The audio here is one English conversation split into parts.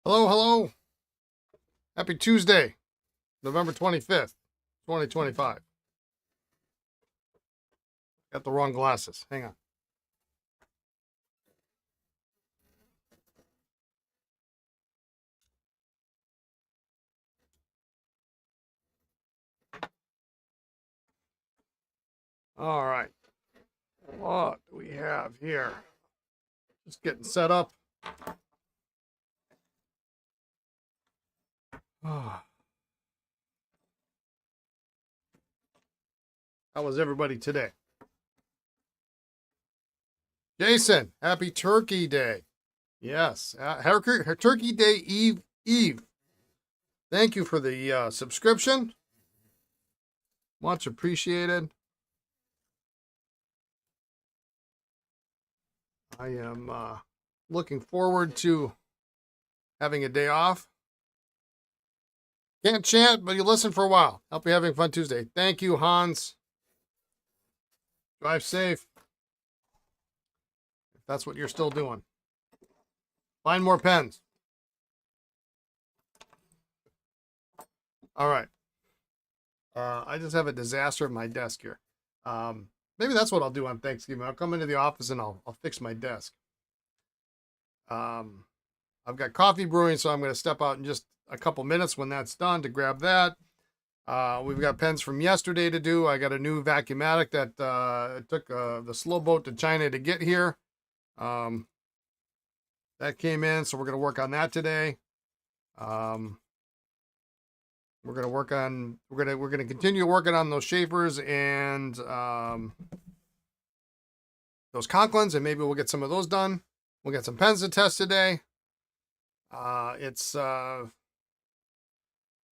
Hello, hello. Happy Tuesday, November 25th, 2025. Got the wrong glasses. Hang on. All right. What do we have here? Just getting set up. How was everybody today? Jason, happy Turkey Day. Yes, Turkey Day Eve. Thank you for the subscription. Much appreciated. I am looking forward to having a day off. Can't chant, but you listen for a while. Hope you're having a fun Tuesday. Thank you, Hans. Drive safe. If that's what you're still doing. Find more pens. All right. I just have a disaster at my desk here. Maybe that's what I'll do on Thanksgiving. I'll come into the office and I'll fix my desk. I've got coffee brewing, so I'm going to step out in just a couple minutes when that's done to grab that. We've got pens from yesterday to do. I got a new Vacumatic that took the slow boat to China to get here. That came in, so we're going to work on that today. We're going to continue working on those Schaefers and those Conklins, and maybe we'll get some of those done. We'll get some pens to test today.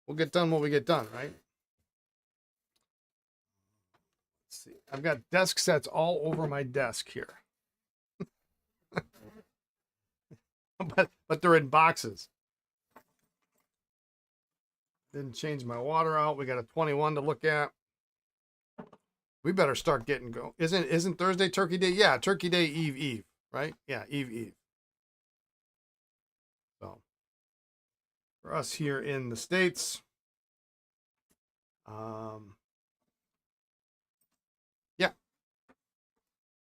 We'll get done what we get done, right? Let's see. I've got desk sets all over my desk here. but they're in boxes. Didn't change my water out. We got a 21 to look at. We better start getting going. Isn't Thursday Turkey Day? Yeah, Turkey Day Eve, right? Yeah, Eve. So for us here in the States, yeah.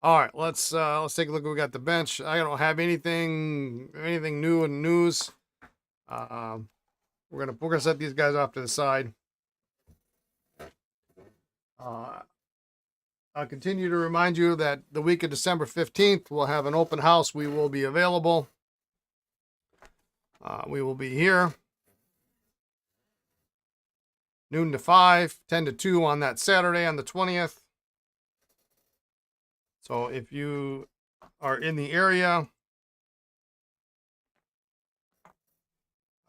All right, let's take a look. We got the bench. I don't have anything new in news. We're gonna set these guys off to the side. I'll continue to remind you that the week of December 15th, we'll have an open house. We will be available. We will be here. Noon to 5, 10 to 2 on that Saturday on the 20th. So if you are in the area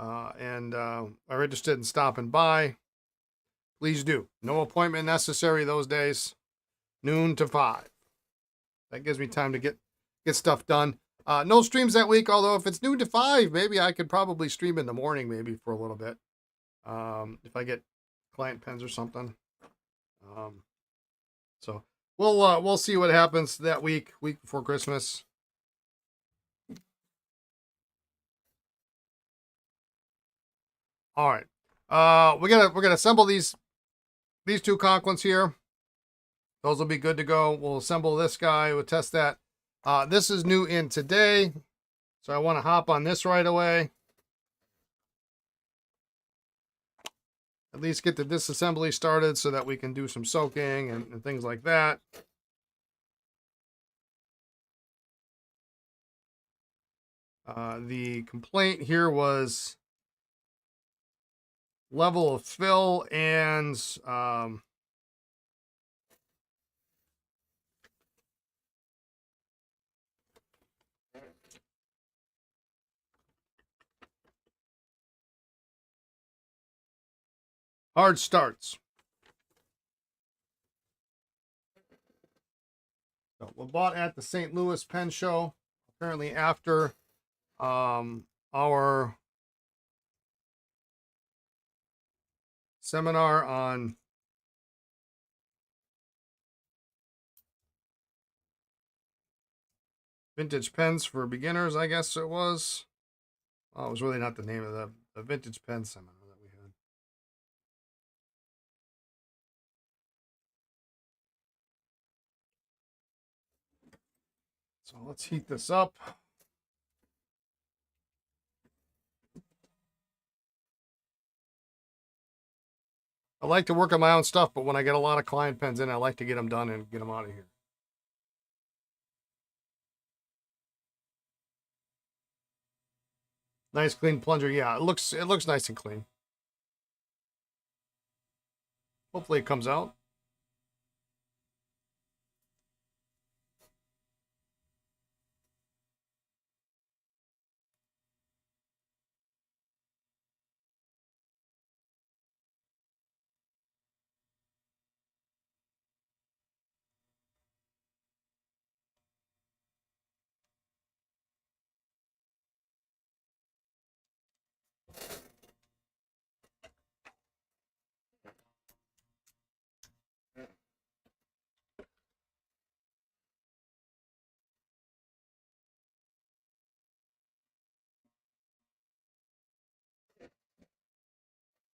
and are interested in stopping by, please do. No appointment necessary those days. Noon to 5. That gives me time to get stuff done. No streams that week, although if it's noon to 5, maybe I could probably stream in the morning maybe for a little bit. If I get client pens or something. So we'll see what happens that week before Christmas. All right. We're gonna assemble these two Conklins here. Those will be good to go. We'll assemble this guy. We'll test that. This is new in today, so I want to hop on this right away. At least get the disassembly started so that we can do some soaking and things like that. The complaint here was level of fill and hard starts. So we bought at the St. Louis Pen Show, apparently after our seminar on vintage pens for beginners, I guess it was. Oh, it was really not the name of the vintage pen seminar that we had. So let's heat this up. I like to work on my own stuff, but when I get a lot of client pens in, I like to get them done and get them out of here. Nice clean plunger. Yeah, it looks nice and clean. Hopefully it comes out.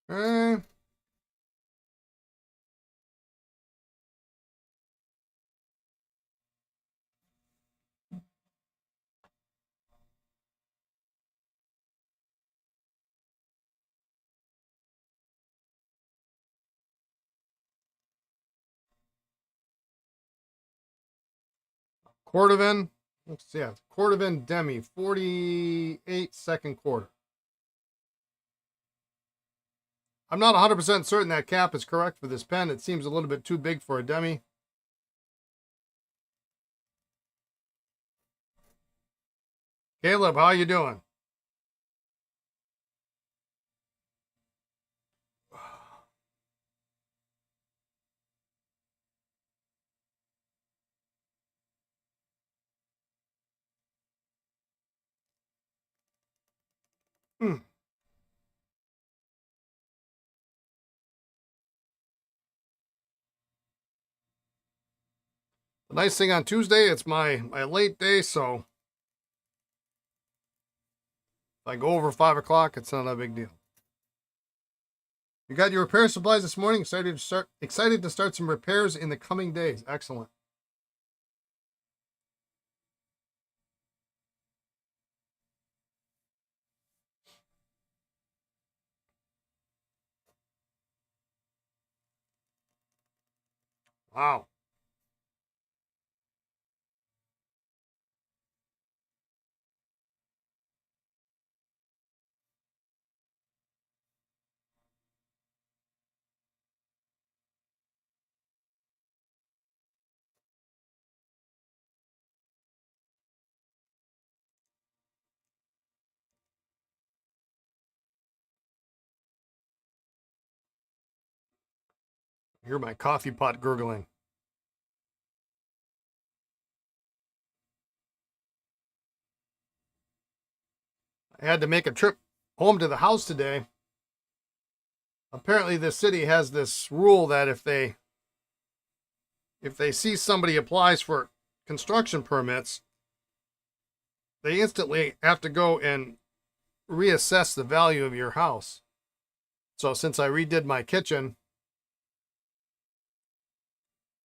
Eh, Cordovan. Let's see. Yeah, Cordovan Demi, 48-second quarter. I'm not 100% certain that cap is correct for this pen. It seems a little bit too big for a Demi. Caleb, how you doing? Hmm. The nice thing on Tuesday, it's my late day, so if I go over 5 o'clock, it's not a big deal. You got your repair supplies this morning. Excited to start some repairs in the coming days. Excellent. Wow. I hear my coffee pot gurgling. I had to make a trip home to the house today. Apparently, the city has this rule that if they see somebody applies for construction permits, they instantly have to go and reassess the value of your house. So since I redid my kitchen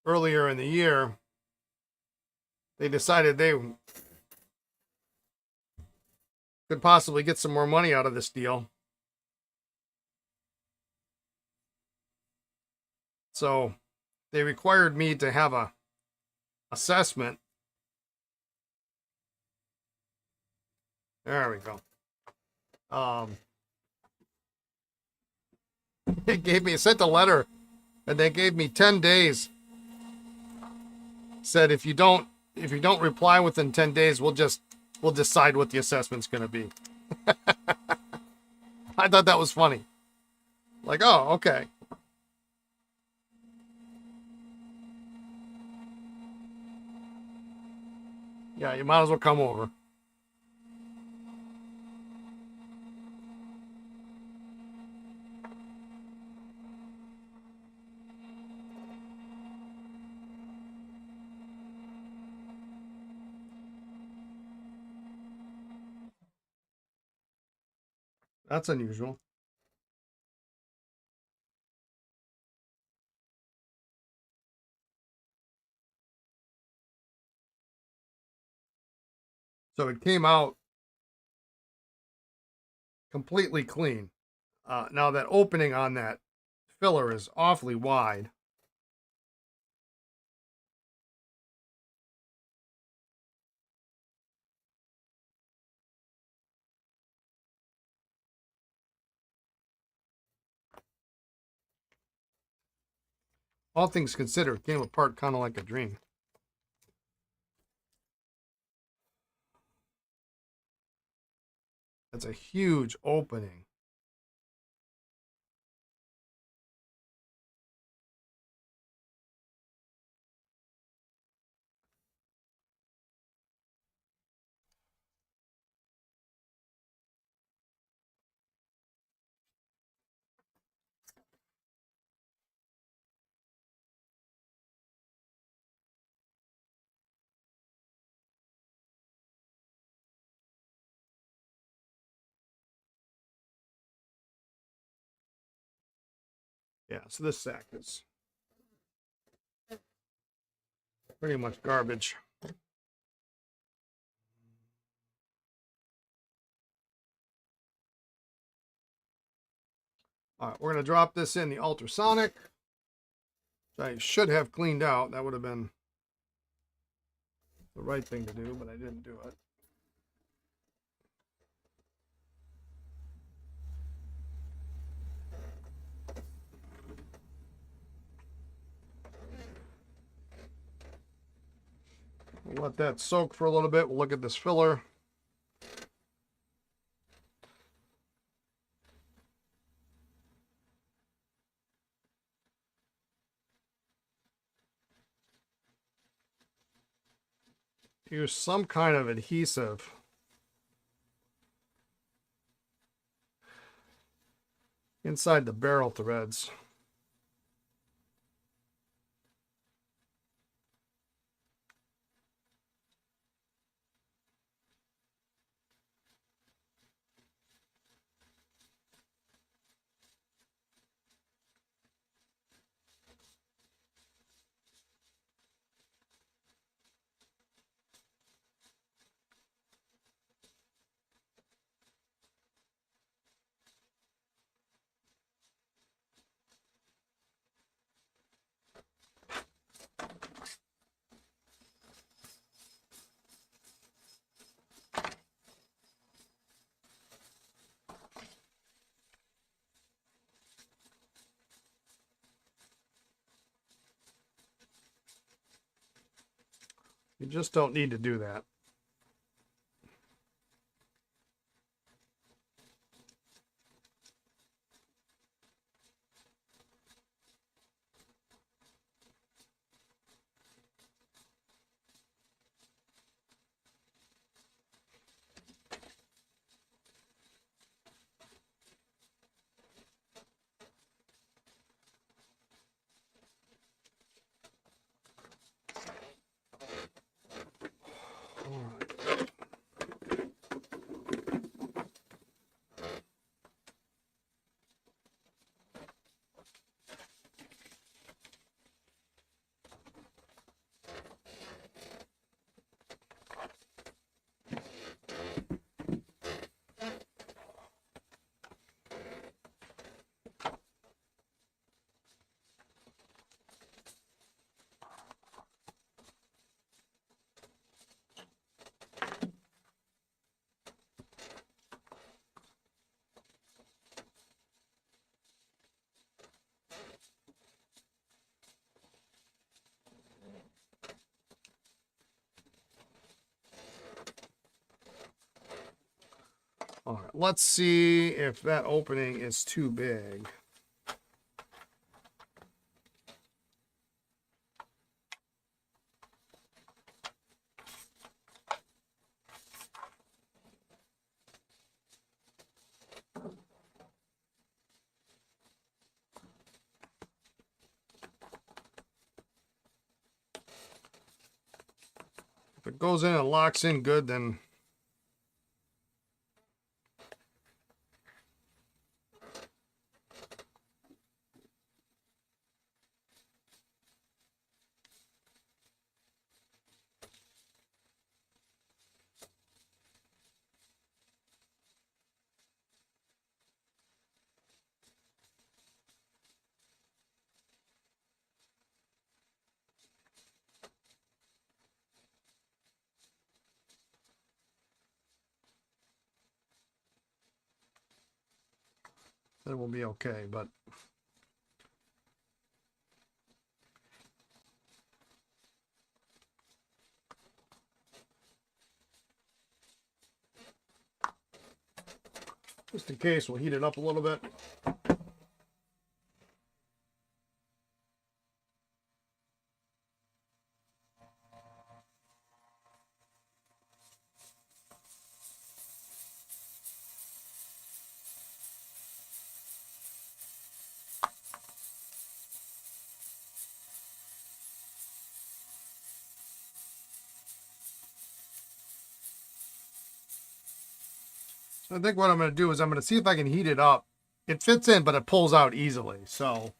earlier in the year, they decided they could possibly get some more money out of this deal. So they required me to have a assessment. There we go. It sent a letter, and they gave me 10 days. Said if you don't reply within 10 days, we'll decide what the assessment's going to be. I thought that was funny. Like, oh, okay. Yeah, you might as well come over. That's unusual. So it came out completely clean. Now that opening on that filler is awfully wide. All things considered, came apart kind of like a dream. That's a huge opening. Yeah, so this sack is pretty much garbage. All right, we're going to drop this in the ultrasonic. I should have cleaned out. That would have been the right thing to do, but I didn't do it. We'll let that soak for a little bit. We'll look at this filler. Use some kind of adhesive. Inside the barrel threads. You just don't need to do that. All right, let's see if that opening is too big. If it goes in and locks in good, then then we'll be okay. But just in case, we'll heat it up a little bit. So I think what I'm going to do is I'm going to see if I can heat it up. It fits in, but it pulls out easily. So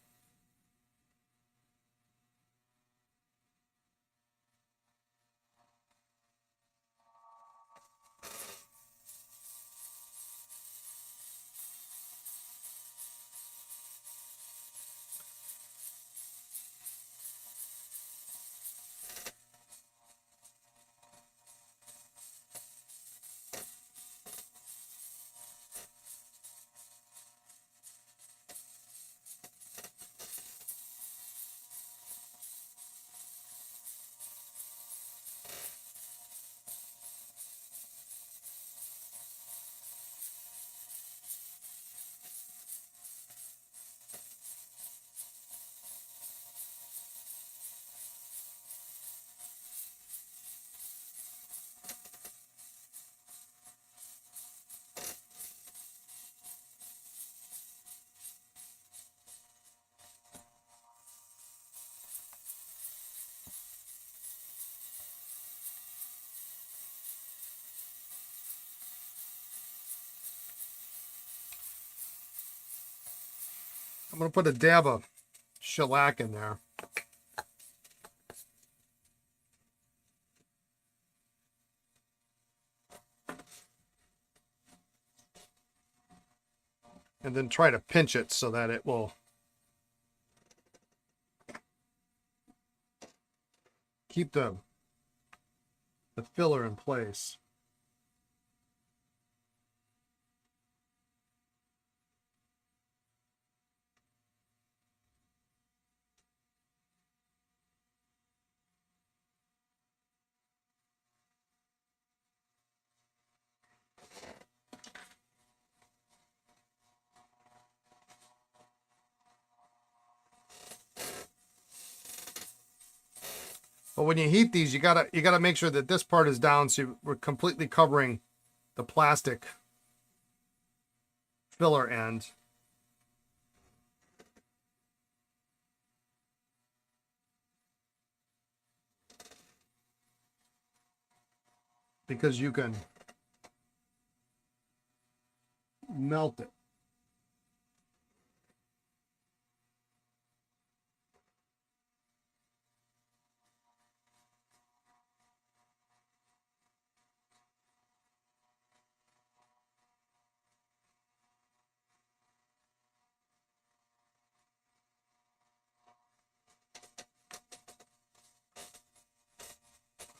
I'm going to put a dab of shellac in there. And then try to pinch it so that it will keep the filler in place. But when you heat these, you gotta make sure that this part is down so we're completely covering the plastic filler end. Because you can melt it.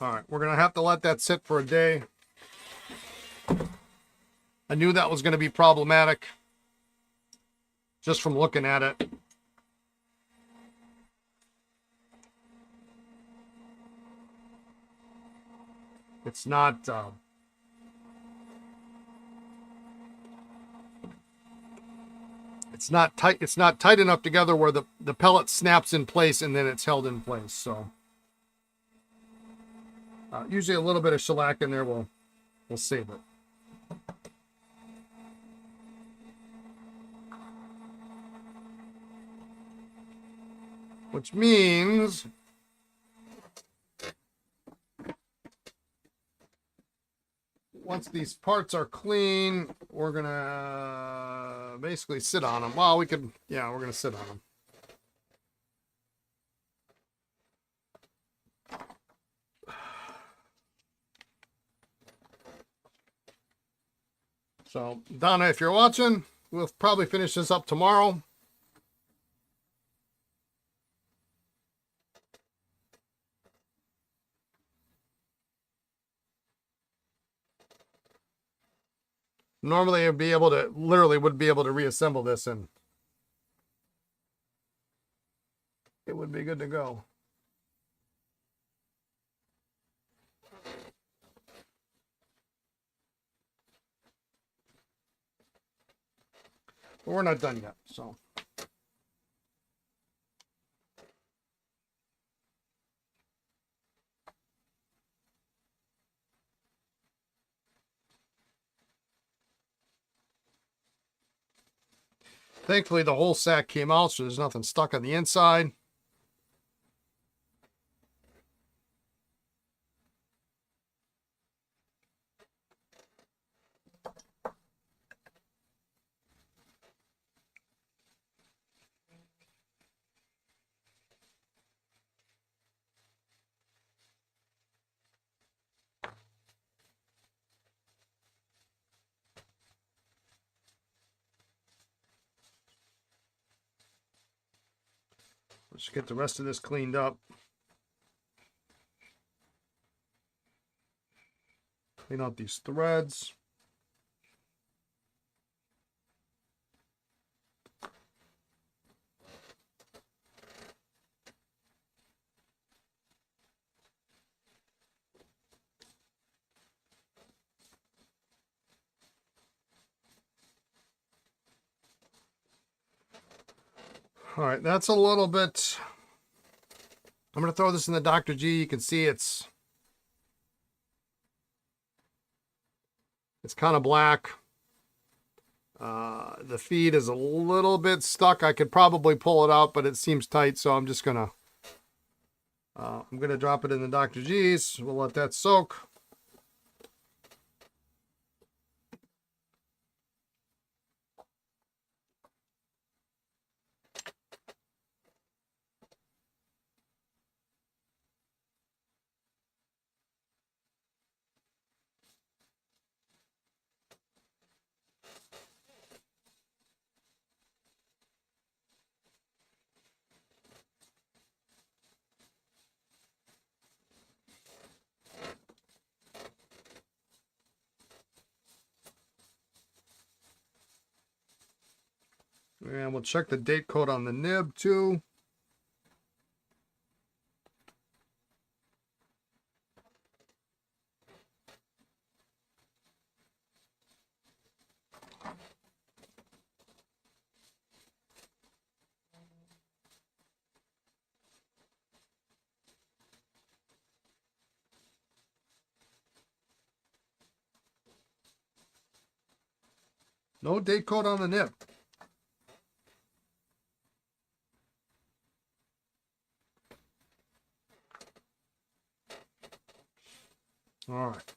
All right, we're going to have to let that sit for a day. I knew that was going to be problematic just from looking at it. It's not tight. It's not tight enough together where the pellet snaps in place and then it's held in place. So usually a little bit of shellac in there will save it. Which means once these parts are clean, we're gonna basically sit on them. Well, we're gonna sit on them. So, Donna, if you're watching, we'll probably finish this up tomorrow. Normally I'd be able to, literally would be able to reassemble this and it would be good to go. But we're not done yet, so. Thankfully, the whole sack came out, so there's nothing stuck on the inside. Let's get the rest of this cleaned up. Clean out these threads. All right, that's a little bit. I'm going to throw this in the Dr. G. You can see it's kind of black. The feed is a little bit stuck. I could probably pull it out, but it seems tight, so I'm just gonna drop it in the Dr. G's. We'll let that soak. And we'll check the date code on the nib too. No date code on the nib. All right.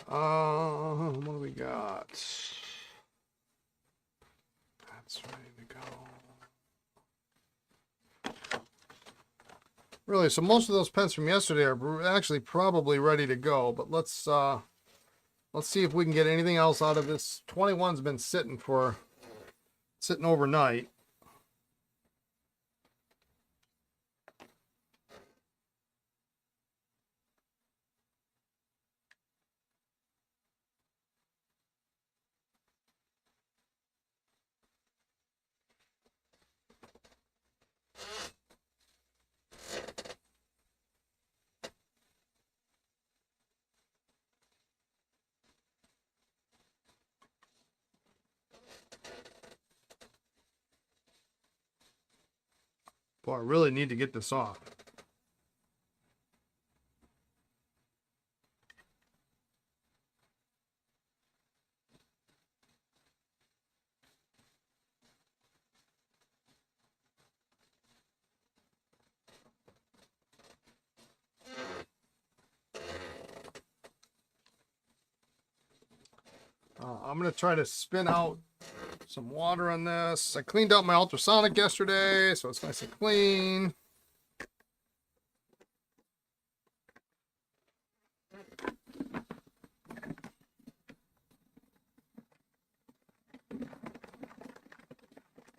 What do we got? That's ready to go. Really, so most of those pens from yesterday are actually probably ready to go, but let's see if we can get anything else out of this. 21's been sitting overnight. Boy, I really need to get this off. I'm going to try to spin out some water on this. I cleaned out my ultrasonic yesterday, so it's nice and clean.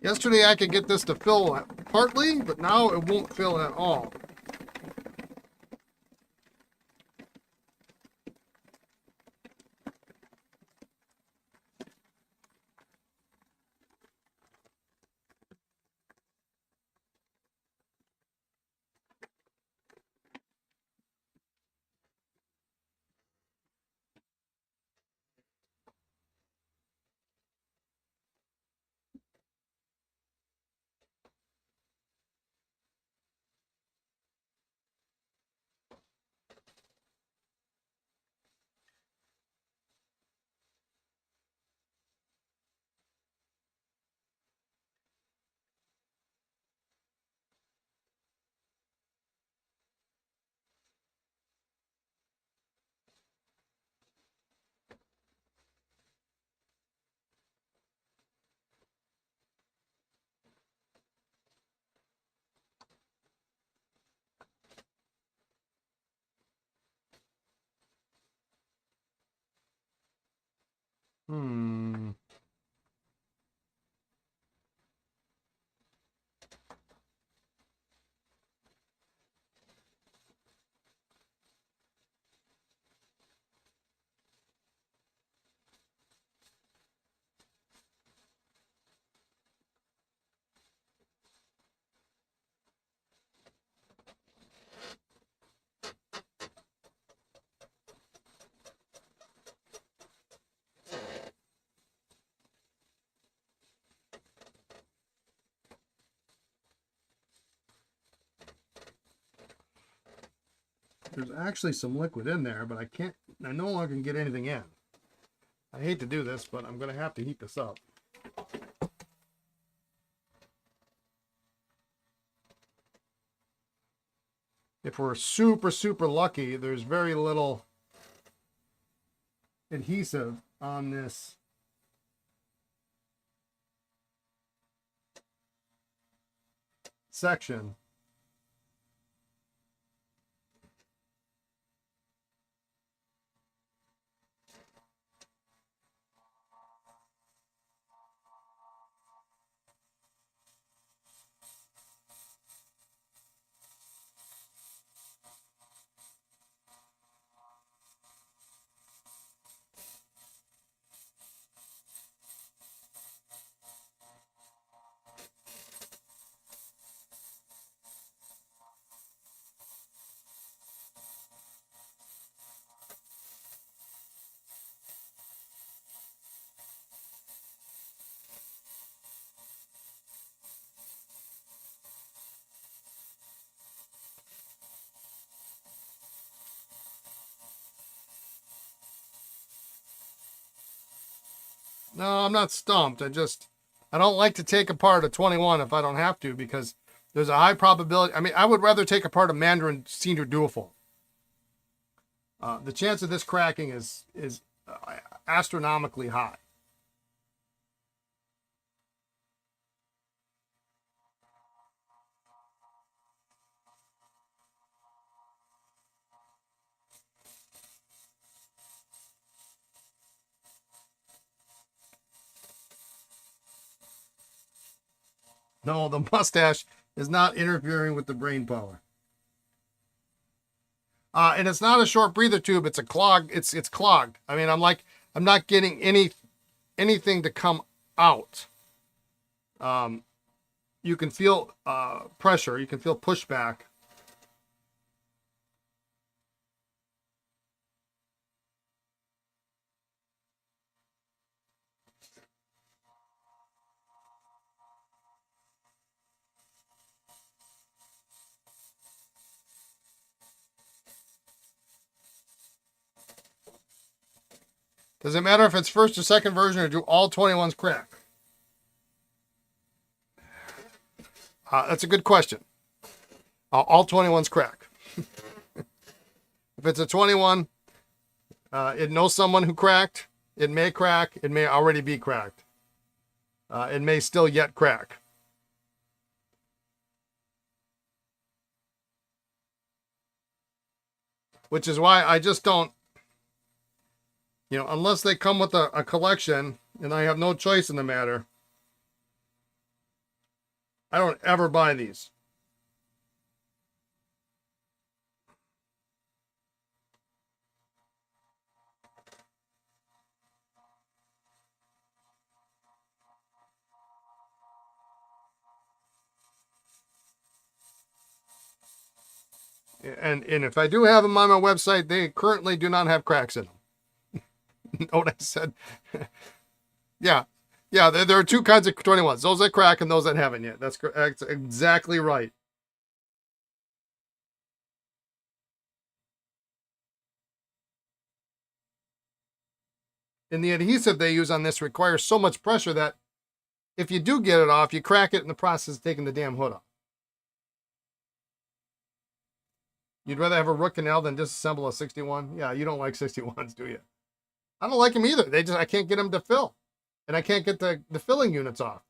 Yesterday I could get this to fill partly, but now it won't fill at all. Hmm. There's actually some liquid in there, but I no longer can get anything in. I hate to do this, but I'm going to have to heat this up. If we're super, super lucky, there's very little adhesive on this section. No, I'm not stumped. I don't like to take apart a 21 if I don't have to, because there's a high probability. I mean, I would rather take apart a Mandarin Senior Duofold. The chance of this cracking is astronomically high. No, the mustache is not interfering with the brain power. And it's not a short breather tube. It's a clog. It's clogged. I mean, I'm not getting anything to come out. You can feel pressure. You can feel pushback. Does it matter if it's first or second version, or do all 21s crack? That's a good question. All 21s crack. If it's a 21, it knows someone who cracked. It may crack. It may already be cracked. It may still yet crack. Which is why I just don't, unless they come with a collection and I have no choice in the matter, I don't ever buy these. And if I do have them on my website, they currently do not have cracks in them. Know what I said? Yeah. Yeah, there are two kinds of 21s. Those that crack and those that haven't yet. That's exactly right. And the adhesive they use on this requires so much pressure that if you do get it off, you crack it in the process of taking the damn hood off. You'd rather have a root canal than disassemble a 61? Yeah, you don't like 61s, do you? I don't like them either. I can't get them to fill. And I can't get the filling units off.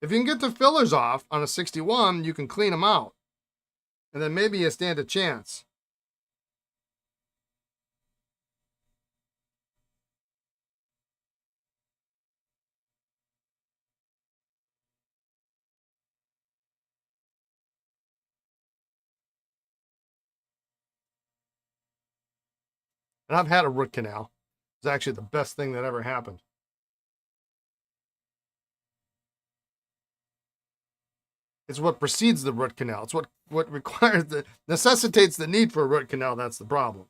If you can get the fillers off on a 61, you can clean them out. And then maybe you stand a chance. And I've had a root canal. It's actually the best thing that ever happened. It's what precedes the root canal. It's what requires necessitates the need for a root canal. That's the problem.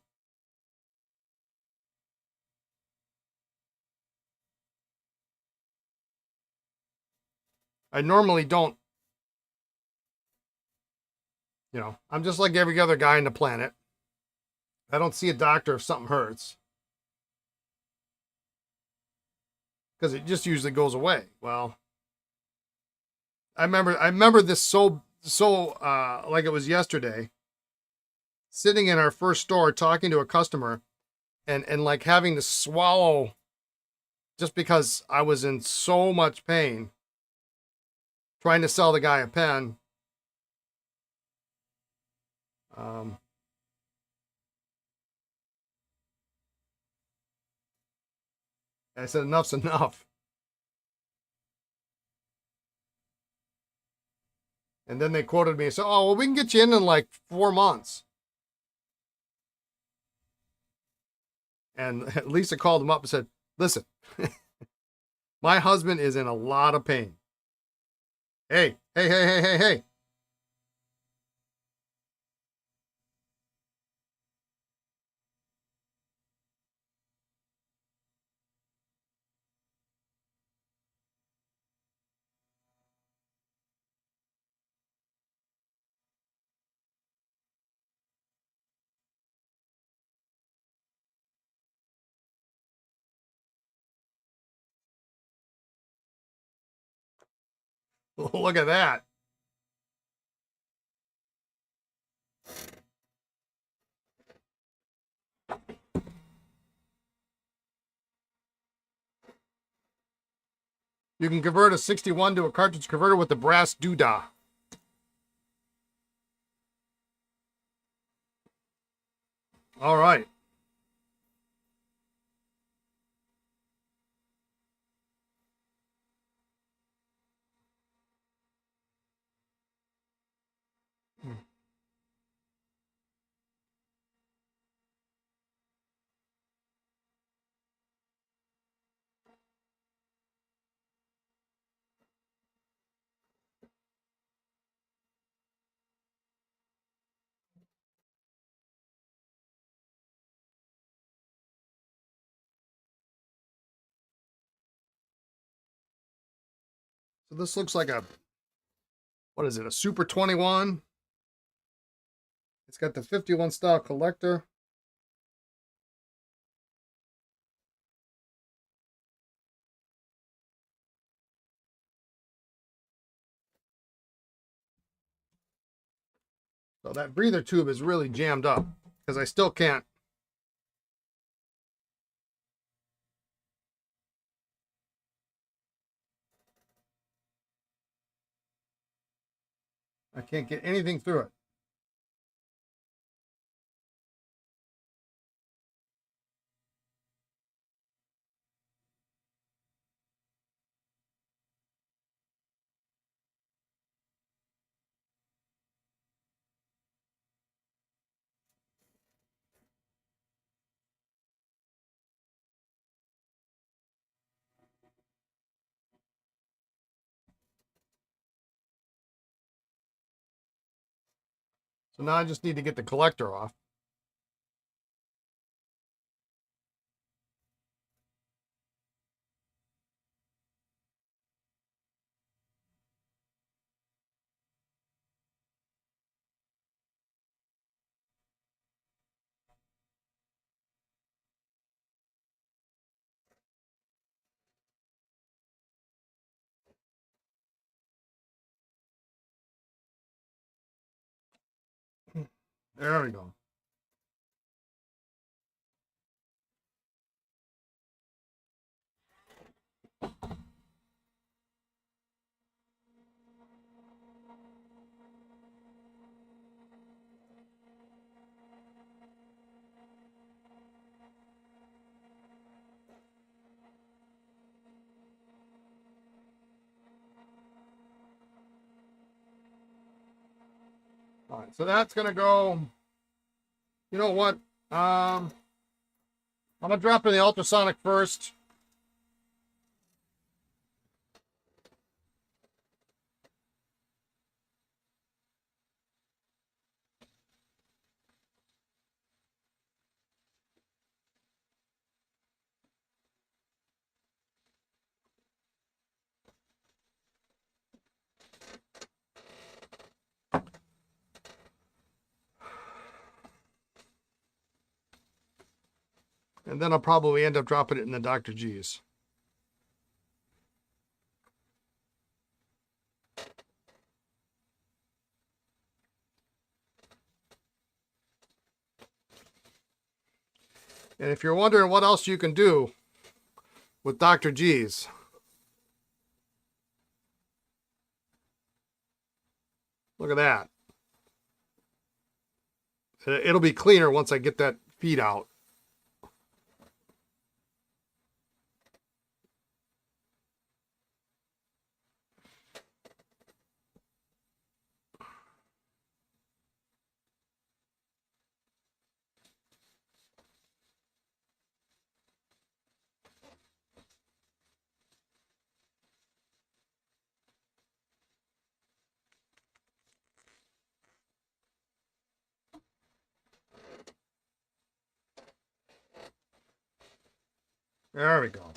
I normally don't, I'm just like every other guy on the planet. I don't see a doctor if something hurts, because it just usually goes away. Well, I remember this so like it was yesterday, sitting in our first store talking to a customer and like having to swallow just because I was in so much pain trying to sell the guy a pen. I said, enough's enough. And then they quoted me and said, oh, well, we can get you in like 4 months. And Lisa called him up and said, listen, my husband is in a lot of pain. Hey. Look at that. You can convert a 61 to a cartridge converter with the brass doodah. All right. So this looks like what is it, a Super 21? It's got the 51 style collector. So that breather tube is really jammed up because I still can't. I can't get anything through it. So now I just need to get the collector off. There we go. All right, so that's gonna go. You know what? I'm gonna drop in the ultrasonic first. And then I'll probably end up dropping it in the Dr. G's. And if you're wondering what else you can do with Dr. G's, look at that. It'll be cleaner once I get that feed out. There we go.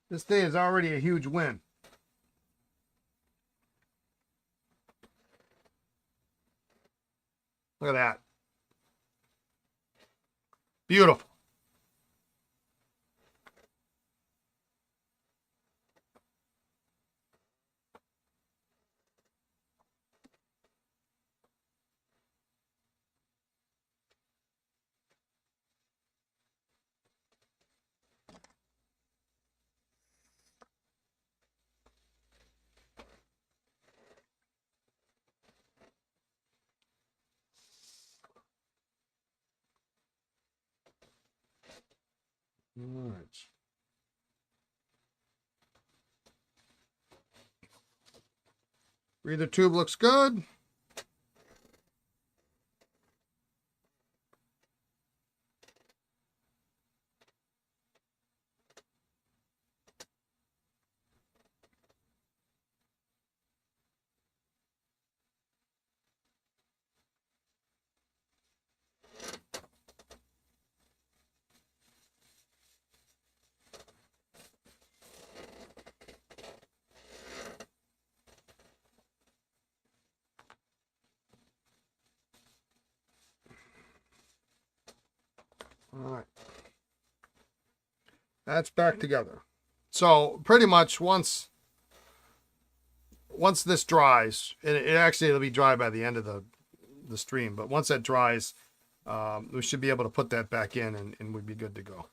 This day is already a huge win. Look at that. Beautiful. All right. Breather tube looks good. All right. That's back together. So pretty much once this dries, and it'll be dry by the end of the stream, but once that dries, we should be able to put that back in and we'd be good to go.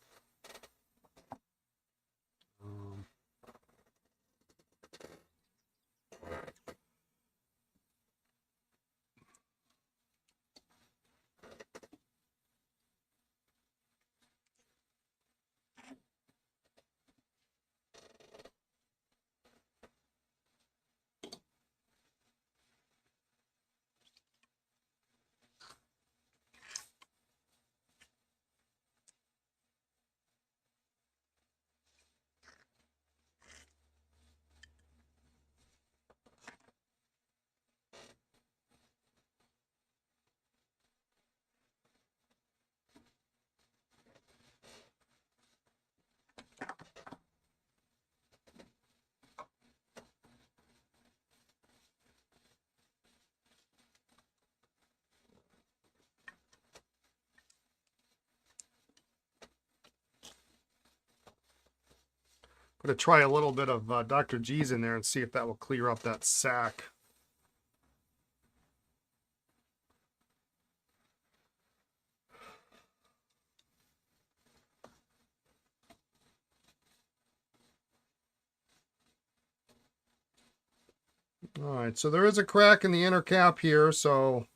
going to try a little bit of Dr. G's in there and see if that will clear up that sack. All right, so there is a crack in the inner cap here, so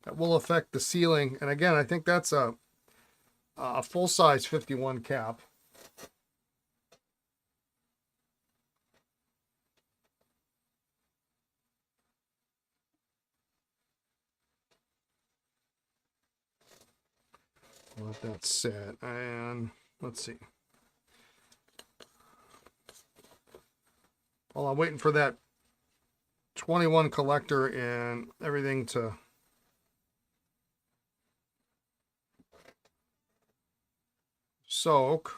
that will affect the sealing. And again, I think that's a full-size 51 cap. Let that sit, and let's see. While I'm waiting for that 21 collector and everything to soak.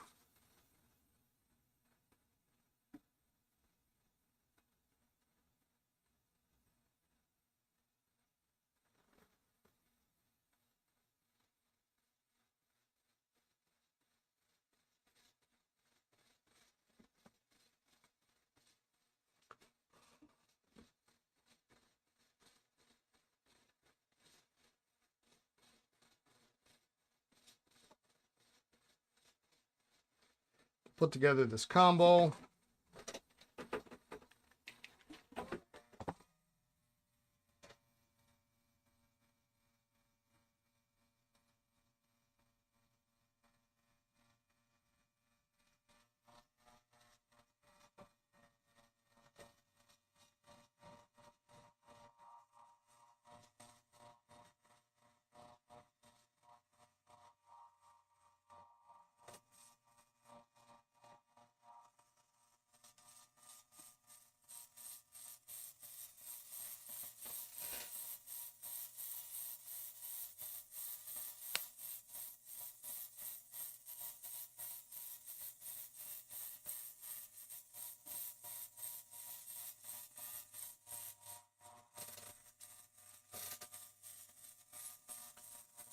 Put together this combo.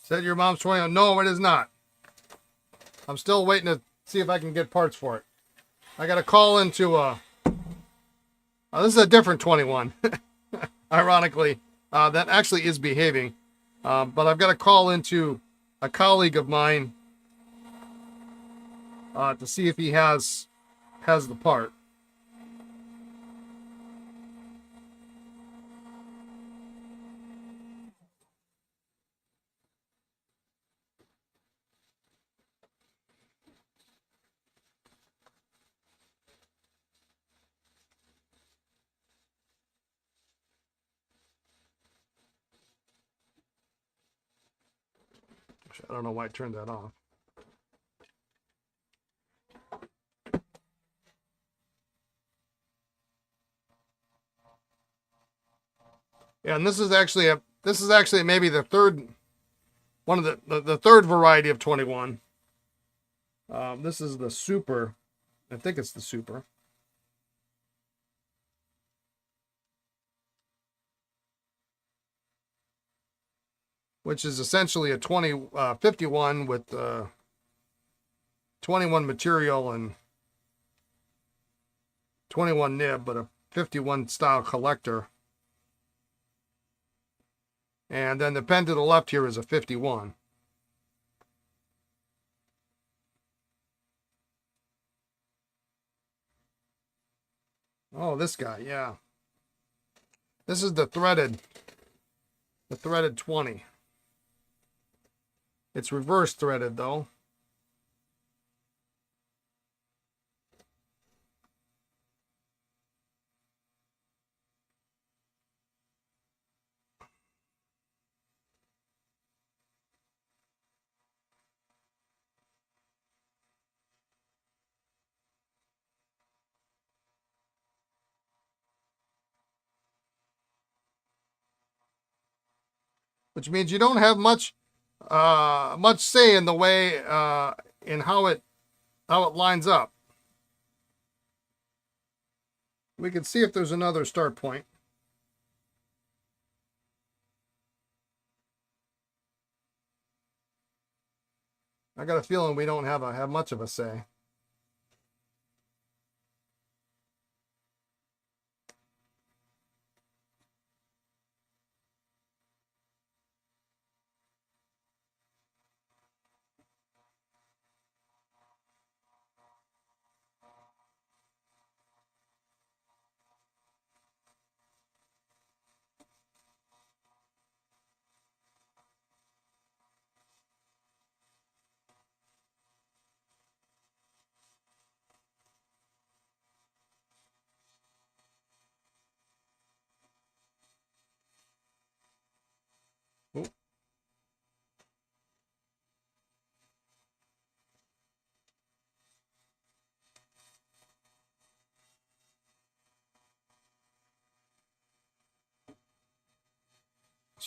Is that your mom's 21? No, it is not. I'm still waiting to see if I can get parts for it. I got to call into this is a different 21. Ironically, that actually is behaving. But I've got to call into a colleague of mine to see if he has the part. I don't know why I turned that off. Yeah, and this is actually maybe the third one of the third variety of 21. This is the super. I think it's the super. Which is essentially a 51 with 21 material and 21 nib, but a 51 style collector. And then the pen to the left here is a 51. Oh, this guy, yeah. This is the threaded 20. It's reverse threaded though. Which means you don't have much say in the way in how it lines up. We can see if there's another start point. I got a feeling we don't have much of a say.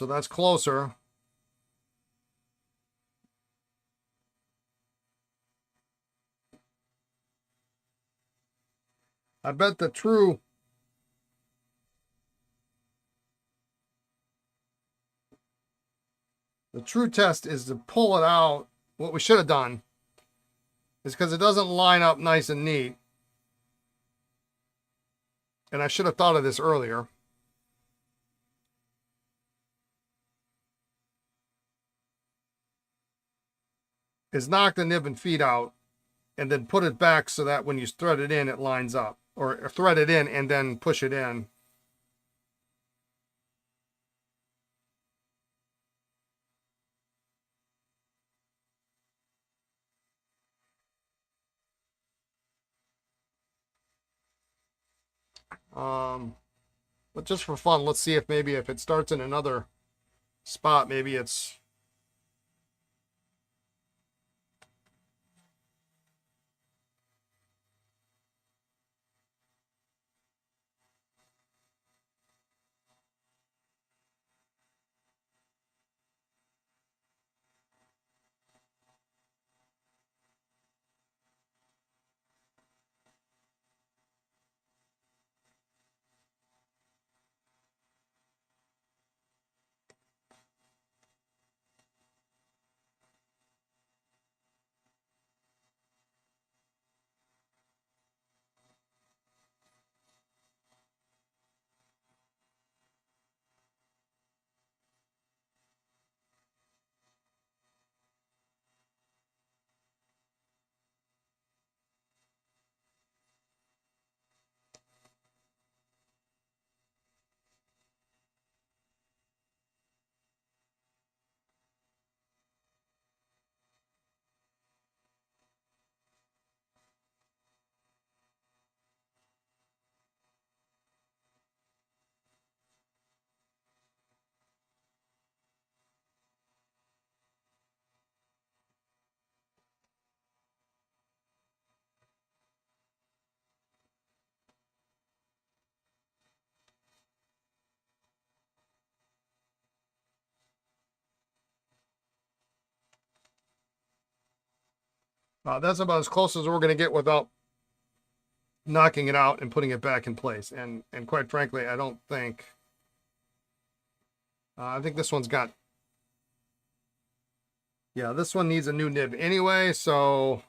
So that's closer. I bet the true test is to pull it out. What we should have done is, because it doesn't line up nice and neat, and I should have thought of this earlier, is knock the nib and feed out and then put it back so that when you thread it in, it lines up. Or thread it in and then push it in. But just for fun, let's see if maybe if it starts in another spot, maybe it's... that's about as close as we're going to get without knocking it out and putting it back in place. And quite frankly, I don't think... I think this one's got... Yeah, this one needs a new nib anyway, so...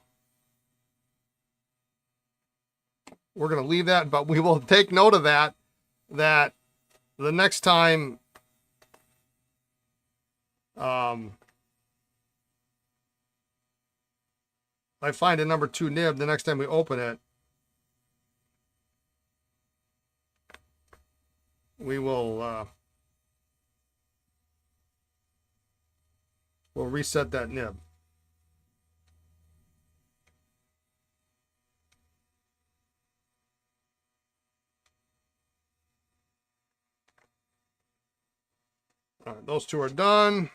we're going to leave that, but we will take note of that the next time I find a number 2 nib, the next time we open it, we will we'll reset that nib. All right, those two are done.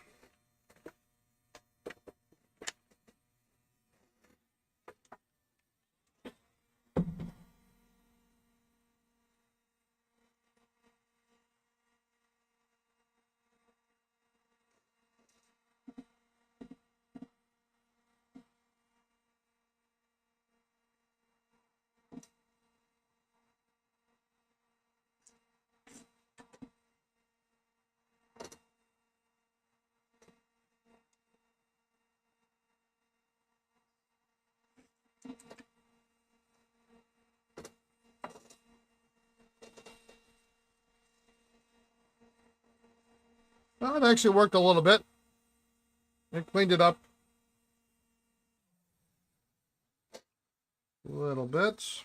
Well, it actually worked a little bit. It cleaned it up a little bit.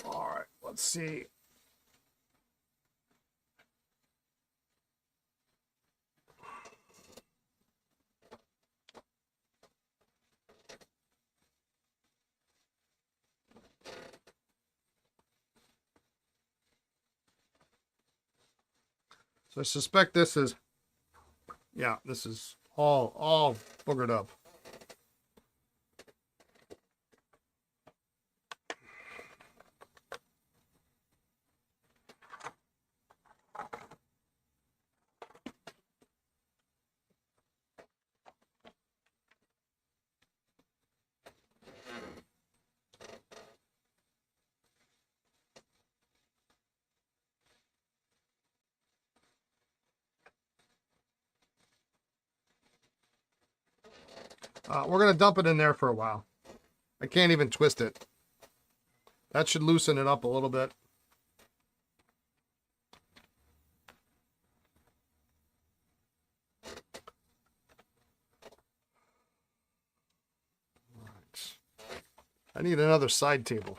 All right, let's see. So I suspect this is, yeah, this is all boogered up. We're going to dump it in there for a while. I can't even twist it. That should loosen it up a little bit. Right. I need another side table.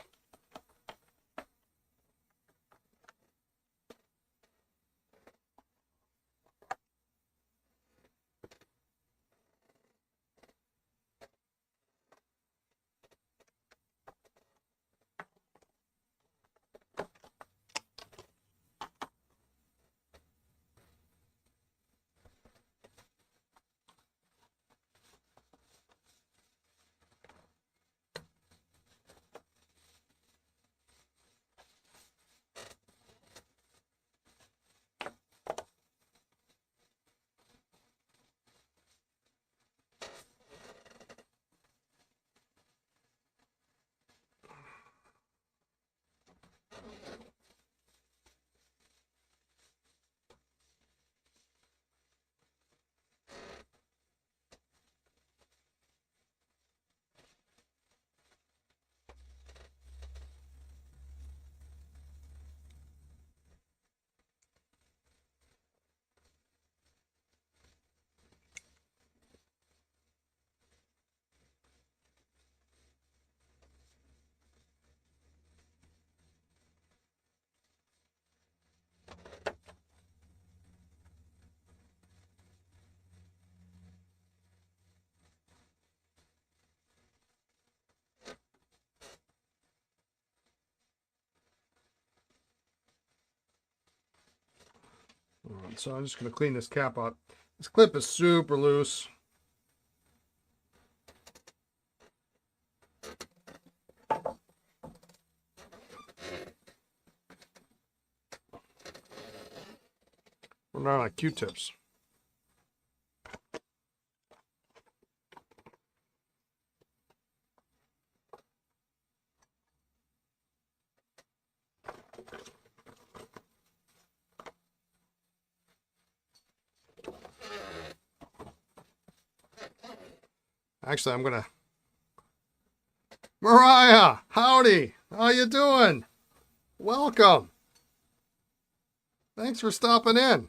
Alright, so I'm just going to clean this cap up. This clip is super loose. We're not on Q-tips. Actually, I'm gonna... Mariah! Howdy! How you doing? Welcome! Thanks for stopping in.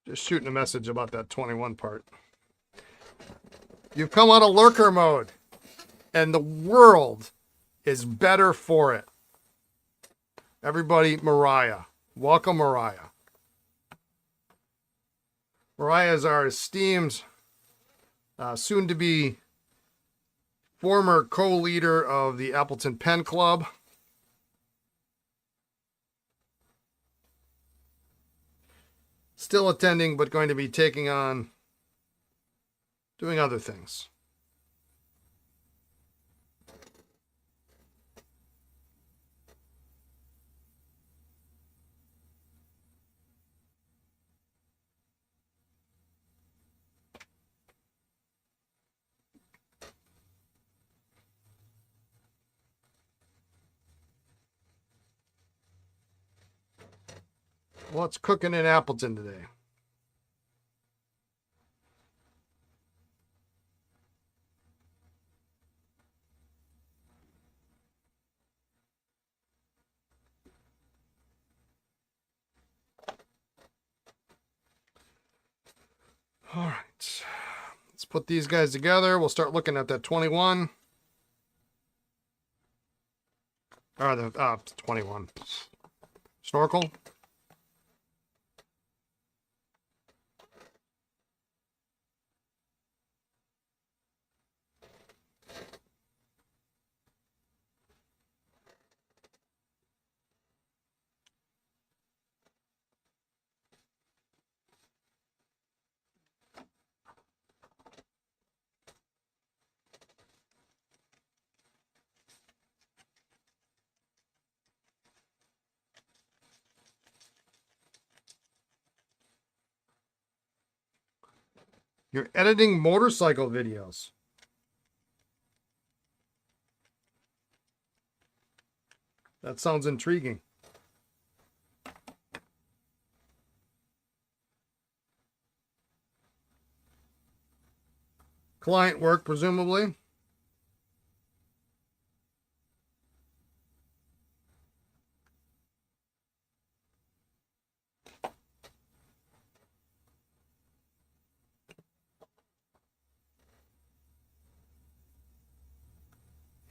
Just shooting a message about that 21 part. You've come out of lurker mode, and the world is better for it. Everybody, Mariah. Welcome, Mariah. Mariah is our esteemed, soon-to-be former co-leader of the Appleton Pen Club. Still attending, but going to be taking on doing other things. What's cooking in Appleton today? All right, let's put these guys together. We'll start looking at that 21. Or the 21. Snorkel. You're editing motorcycle videos. That sounds intriguing. Client work, presumably.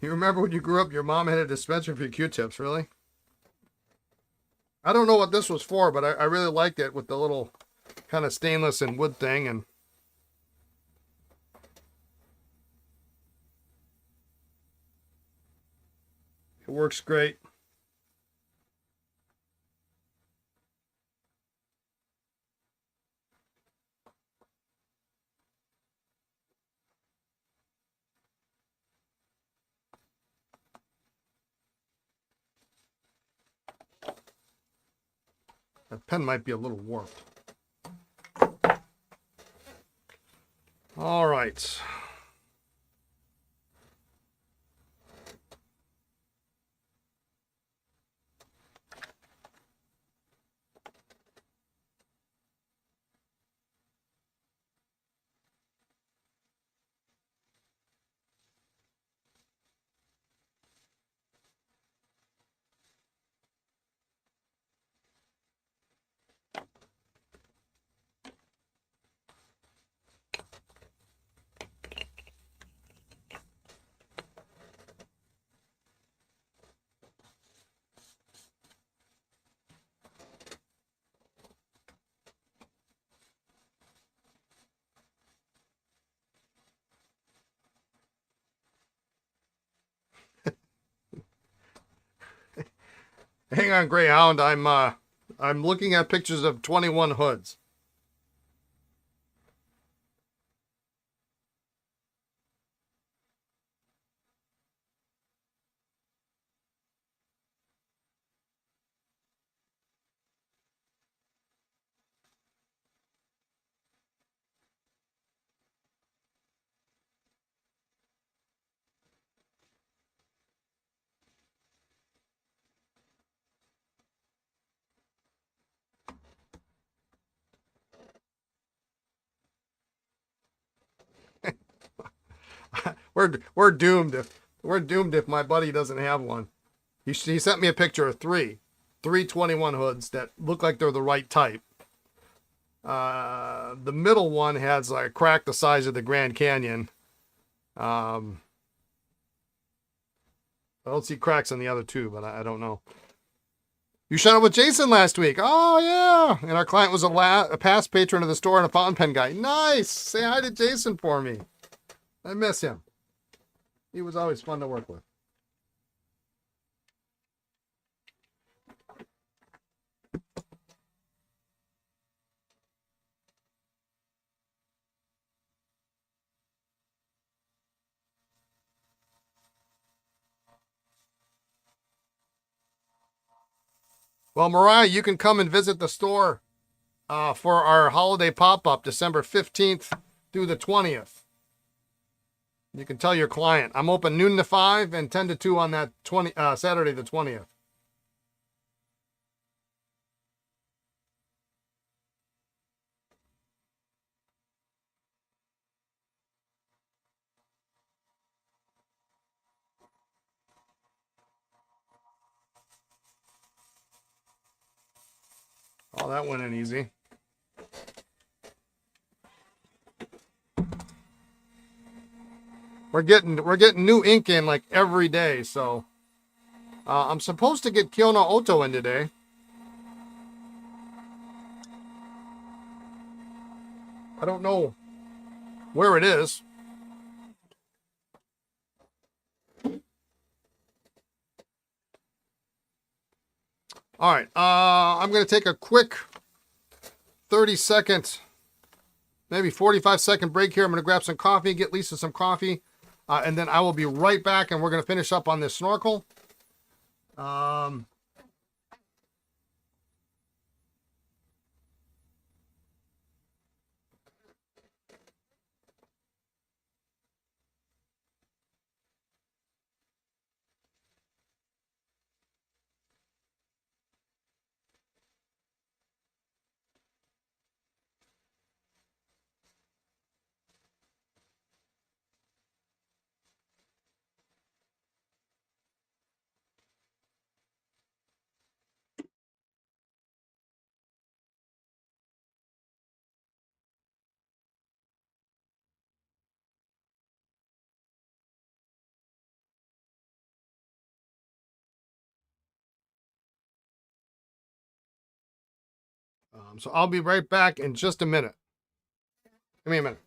You remember when you grew up, your mom had a dispenser for Q-tips, really? I don't know what this was for, but I really liked it with the little kind of stainless and wood thing, and it works great. That pen might be a little warped. All right. Hang on, Greyhound. I'm looking at pictures of 21 hoods. We're doomed if my buddy doesn't have one. He sent me a picture of three 21 hoods that look like they're the right type. The middle one has like a crack the size of the Grand Canyon. I don't see cracks on the other two, but I don't know. You shot up with Jason last week. Oh, yeah. And our client was a past patron of the store and a fountain pen guy. Nice. Say hi to Jason for me. I miss him. He was always fun to work with. Well, Mariah, you can come and visit the store for our holiday pop-up, December 15th through the 20th. You can tell your client. I'm open noon to 5 and 10 to 2 on that Saturday the 20th. Oh, that went in easy. We're getting new ink in like every day, so I'm supposed to get Kiona Oto in today. I don't know where it is. All right. I'm going to take a quick 30-second, maybe 45-second break here. I'm going to grab some coffee, get Lisa some coffee, and then I will be right back, and we're going to finish up on this snorkel. So I'll be right back in just a minute. Give me a minute.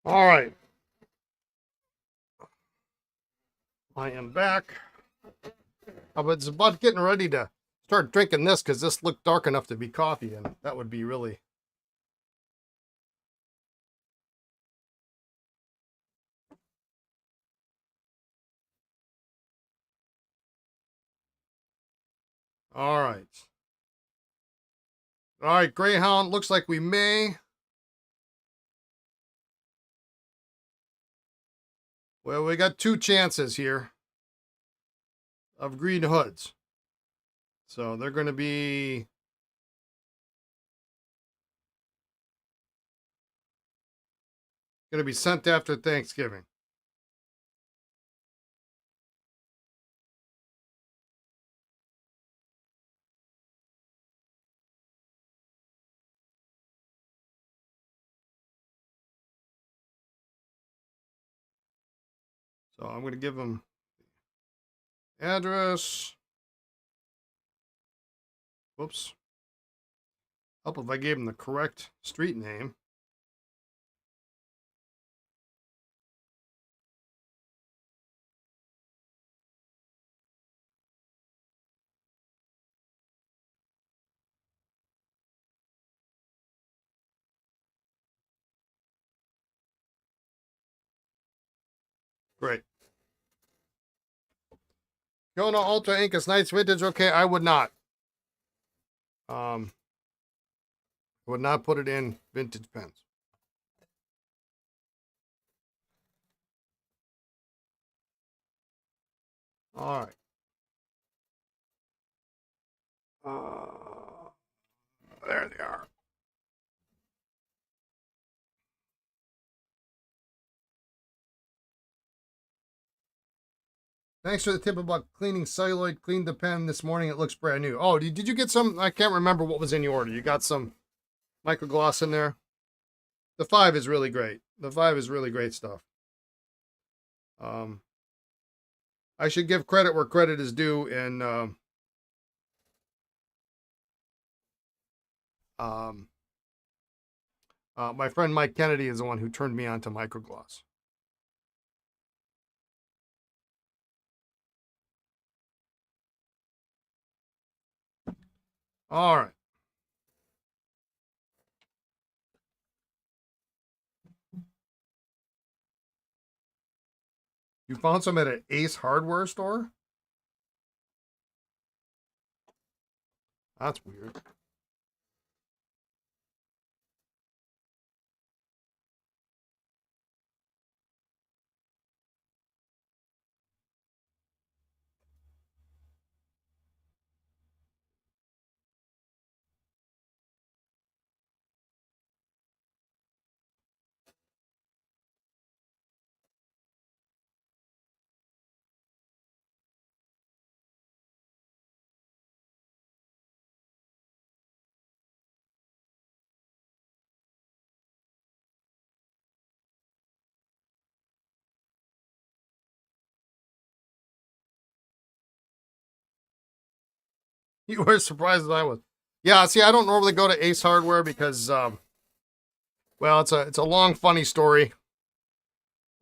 All right. I am back. I was about getting ready to start drinking this because this looked dark enough to be coffee, and that would be really. All right. All right, Greyhound. Looks like we may. Well, we got two chances here of green hoods. So they're going to be sent after Thanksgiving. So I'm going to give them address. Whoops. Help if I gave them the correct street name. Great. Kona Ultra Incas Nights Vintage. Okay, I would not. Would not put it in vintage pens. All right. There they are. Thanks for the tip about cleaning celluloid. Cleaned the pen this morning. It looks brand new. Oh, did you get some? I can't remember what was in your order. You got some microgloss in there? The 5 is really great. The 5 is really great stuff. I should give credit where credit is due, and my friend Mike Kennedy is the one who turned me on to microgloss. All right. You found some at an Ace Hardware store? That's weird. You were surprised as I was. Yeah, see, I don't normally go to Ace Hardware because, well, it's a long, funny story.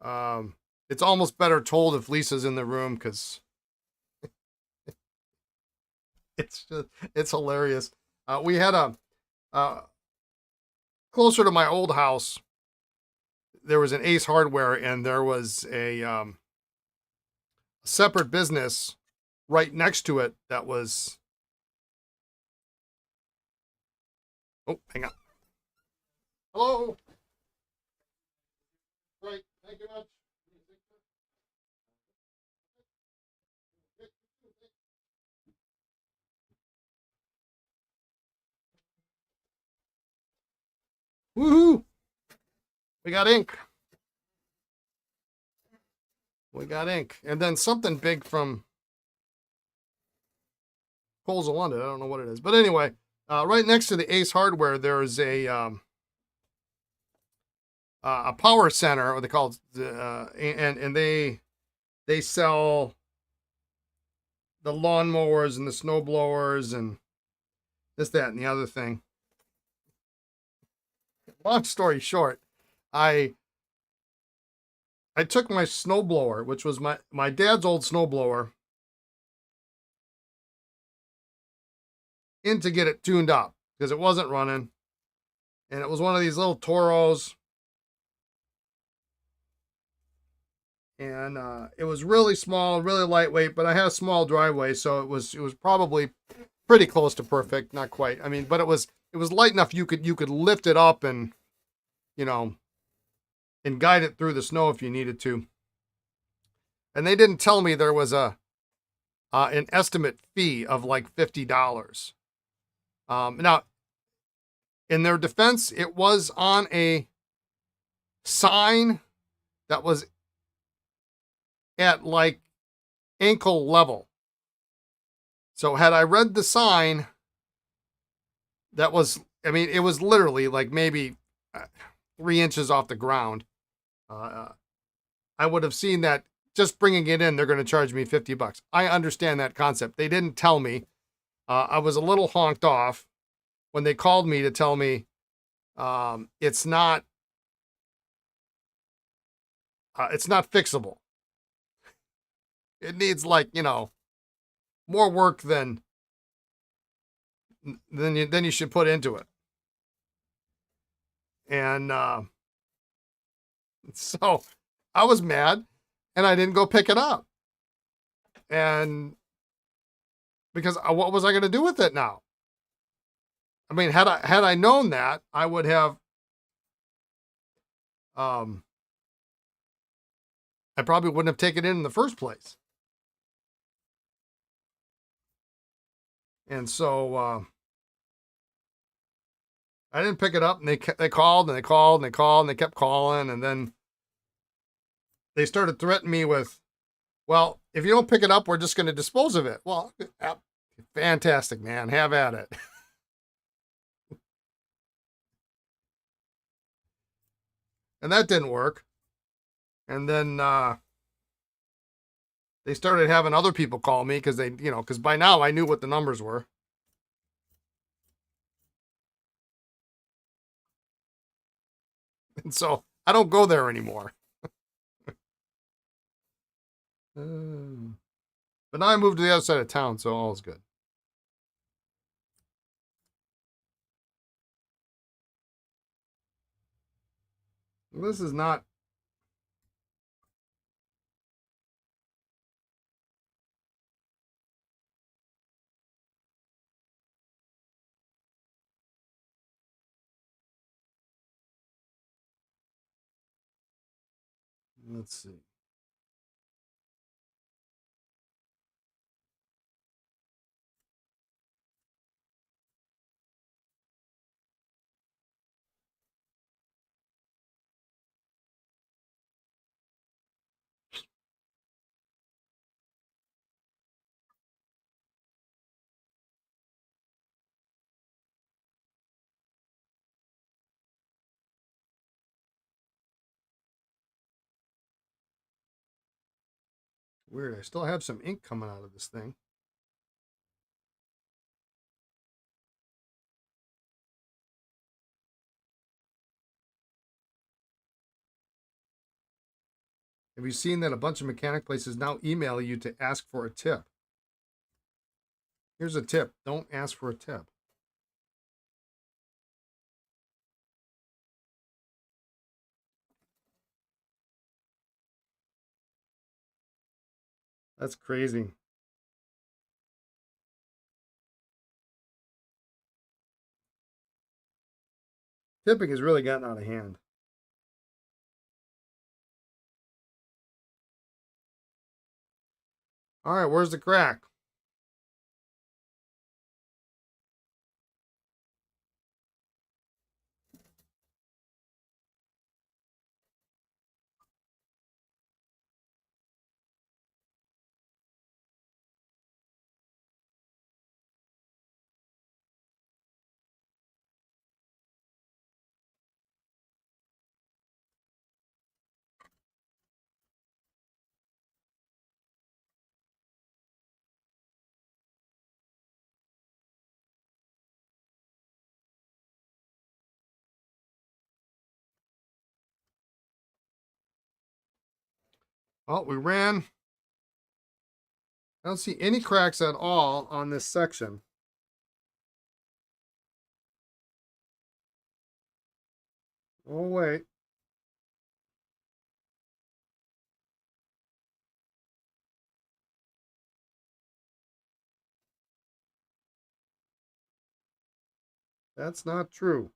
It's almost better told if Lisa's in the room because it's hilarious. We had closer to my old house. There was an Ace Hardware, and there was a separate business right next to it that was. Oh, hang on. Hello. Right. Thank you much. Woohoo! We got ink. We got ink. And then something big from Coles of London. I don't know what it is. But anyway, right next to the Ace Hardware, there's a power center, what they call it, and they sell the lawnmowers and the snow blowers and this, that, and the other thing. Long story short, I took my snowblower, which was my dad's old snowblower, in to get it tuned up because it wasn't running. And it was one of these little Toros. And it was really small, really lightweight, but I had a small driveway, so it was probably pretty close to perfect, not quite. I mean, but it was light enough you could lift it up and, you know, and guide it through the snow if you needed to. And they didn't tell me there was an estimate fee of like $50. Now, in their defense, it was on a sign that was at like ankle level. So had I read the sign, that was, I mean, it was literally like maybe 3 inches off the ground. I would have seen that just bringing it in, they're going to charge me $50. I understand that concept. They didn't tell me. I was a little honked off when they called me to tell me it's not fixable. It needs, like, you know, more work than you should put into it. And so I was mad and I didn't go pick it up. And because what was I going to do with it now? I mean, had I known that, I would have I probably wouldn't have taken it in the first place. And so I didn't pick it up, and they called and they called and they called and they kept calling, and then they started threatening me with, well, if you don't pick it up, we're just going to dispose of it. Well, fantastic, man. Have at it. And that didn't work. And then they started having other people call me because because by now I knew what the numbers were. And so I don't go there anymore. But now I moved to the other side of town, so all's good. This is not. Let's see. Weird. I still have some ink coming out of this thing. Have you seen that a bunch of mechanic places now email you to ask for a tip? Here's a tip. Don't ask for a tip. That's crazy. Tipping has really gotten out of hand. All right, where's the crack? Oh, we ran. I don't see any cracks at all on this section. Oh, wait. That's not true.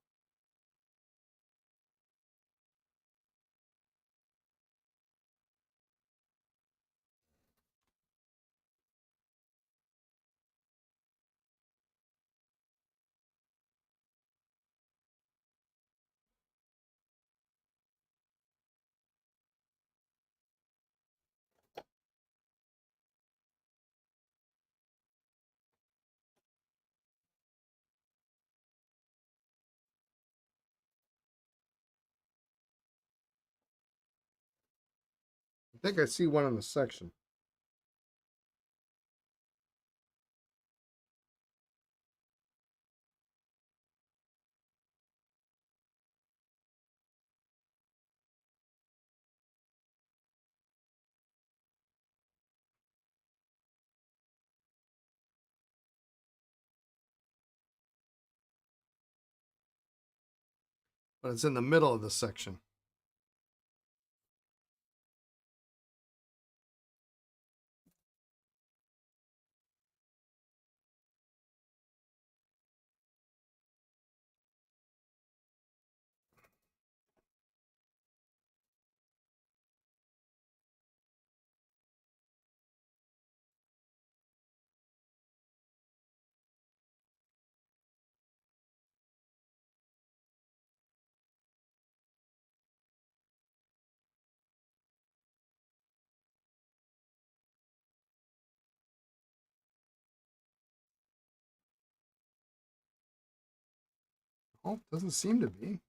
I think I see one in the section. But it's in the middle of the section. Oh, doesn't seem to be.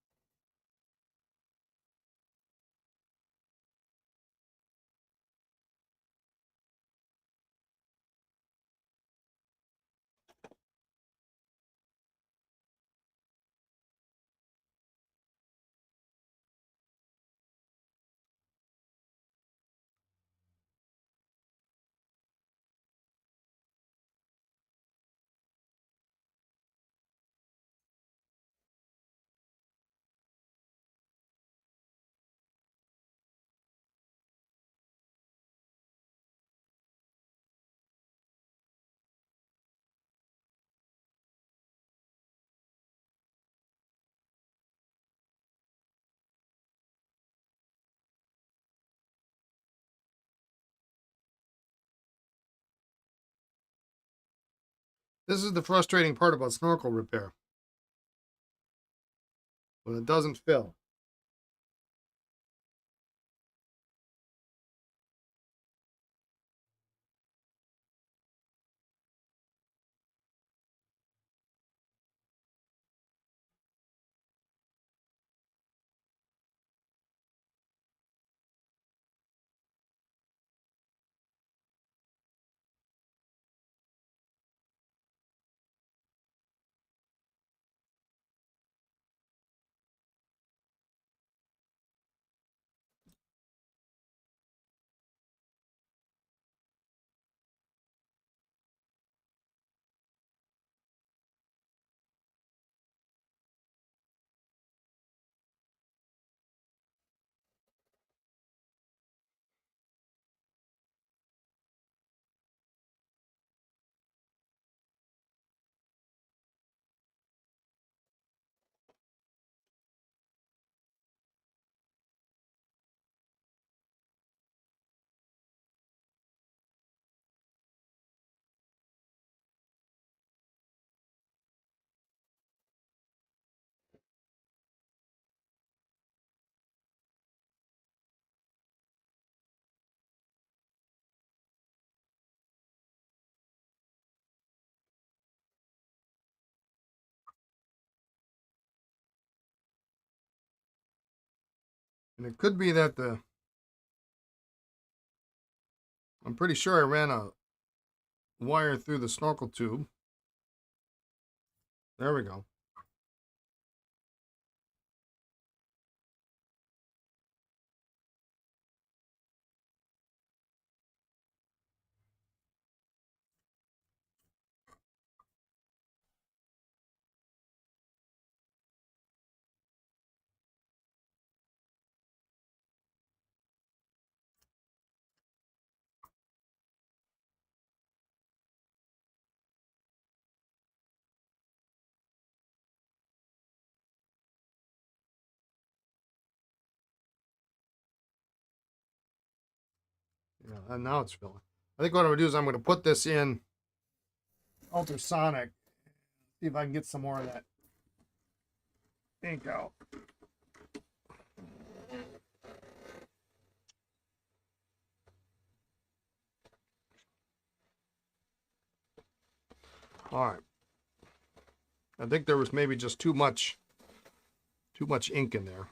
This is the frustrating part about snorkel repair. When it doesn't fill. And it could be that I'm pretty sure I ran a wire through the snorkel tube. There we go. Yeah, and now it's filling. I think what I'm gonna do is I'm gonna put this in ultrasonic, see if I can get some more of that ink out. All right. I think there was maybe just too much ink in there.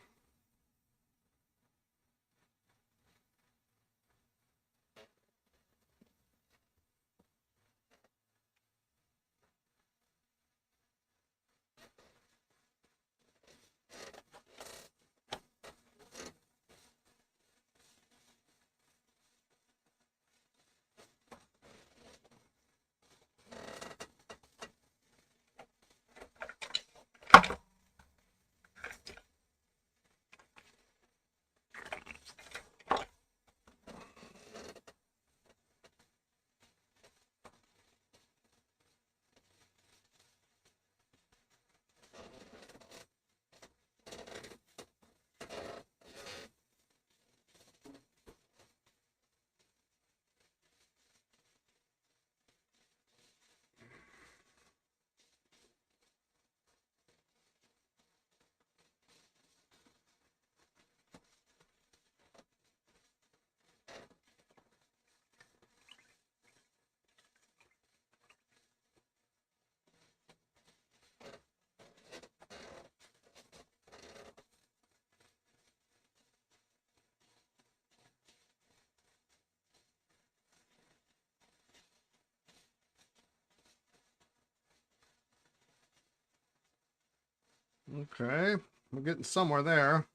Okay, we're getting somewhere there.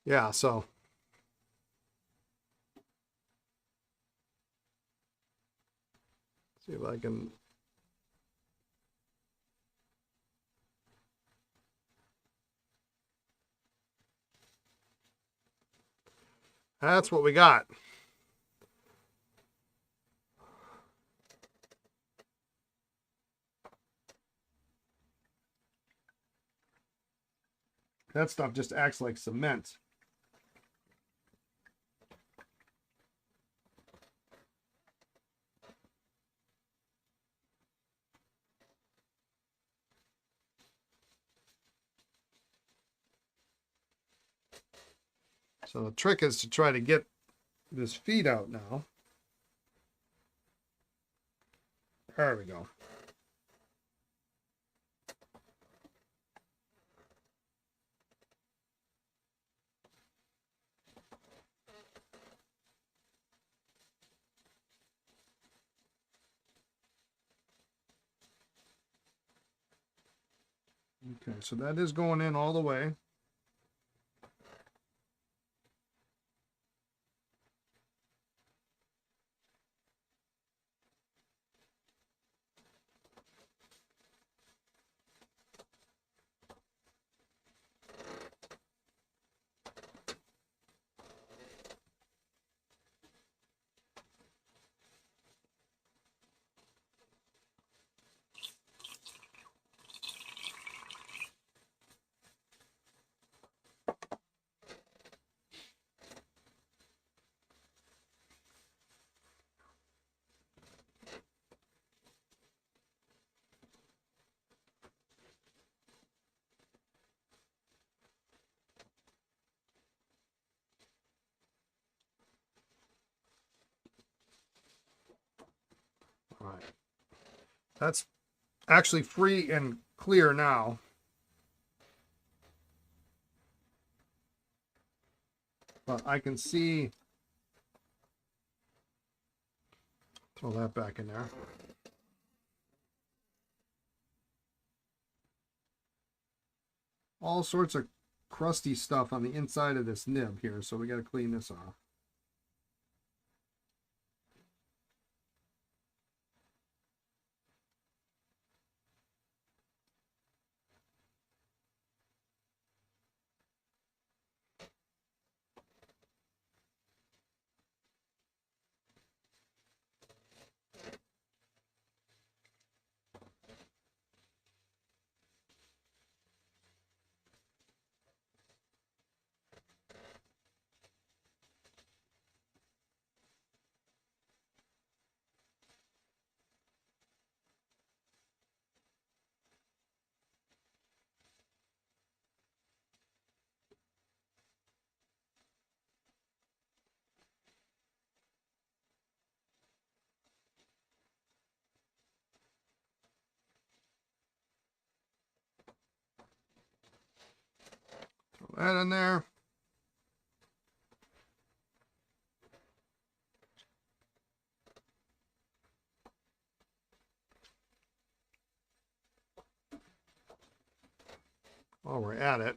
Yeah, so see if I can. That's what we got. That stuff just acts like cement. So the trick is to try to get this feed out now. There we go. Okay, so that is going in all the way. All right. That's actually free and clear now. But I can see, throw that back in there. All sorts of crusty stuff on the inside of this nib here, so we got to clean this off. Throw that in there. While we're at it,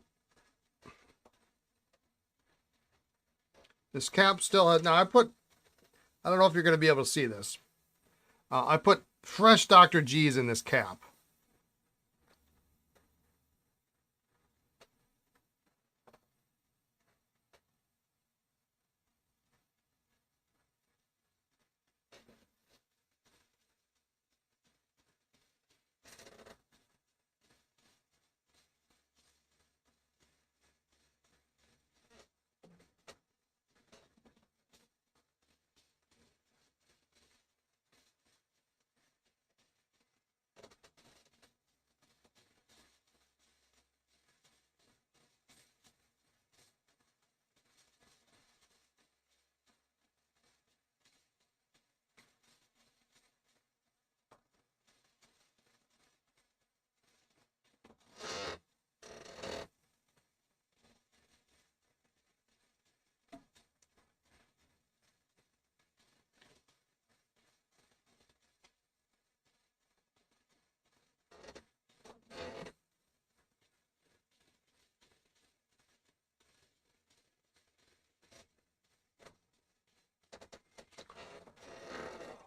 this cap still has, now I don't know if you're going to be able to see this. I put fresh Dr. G's in this cap.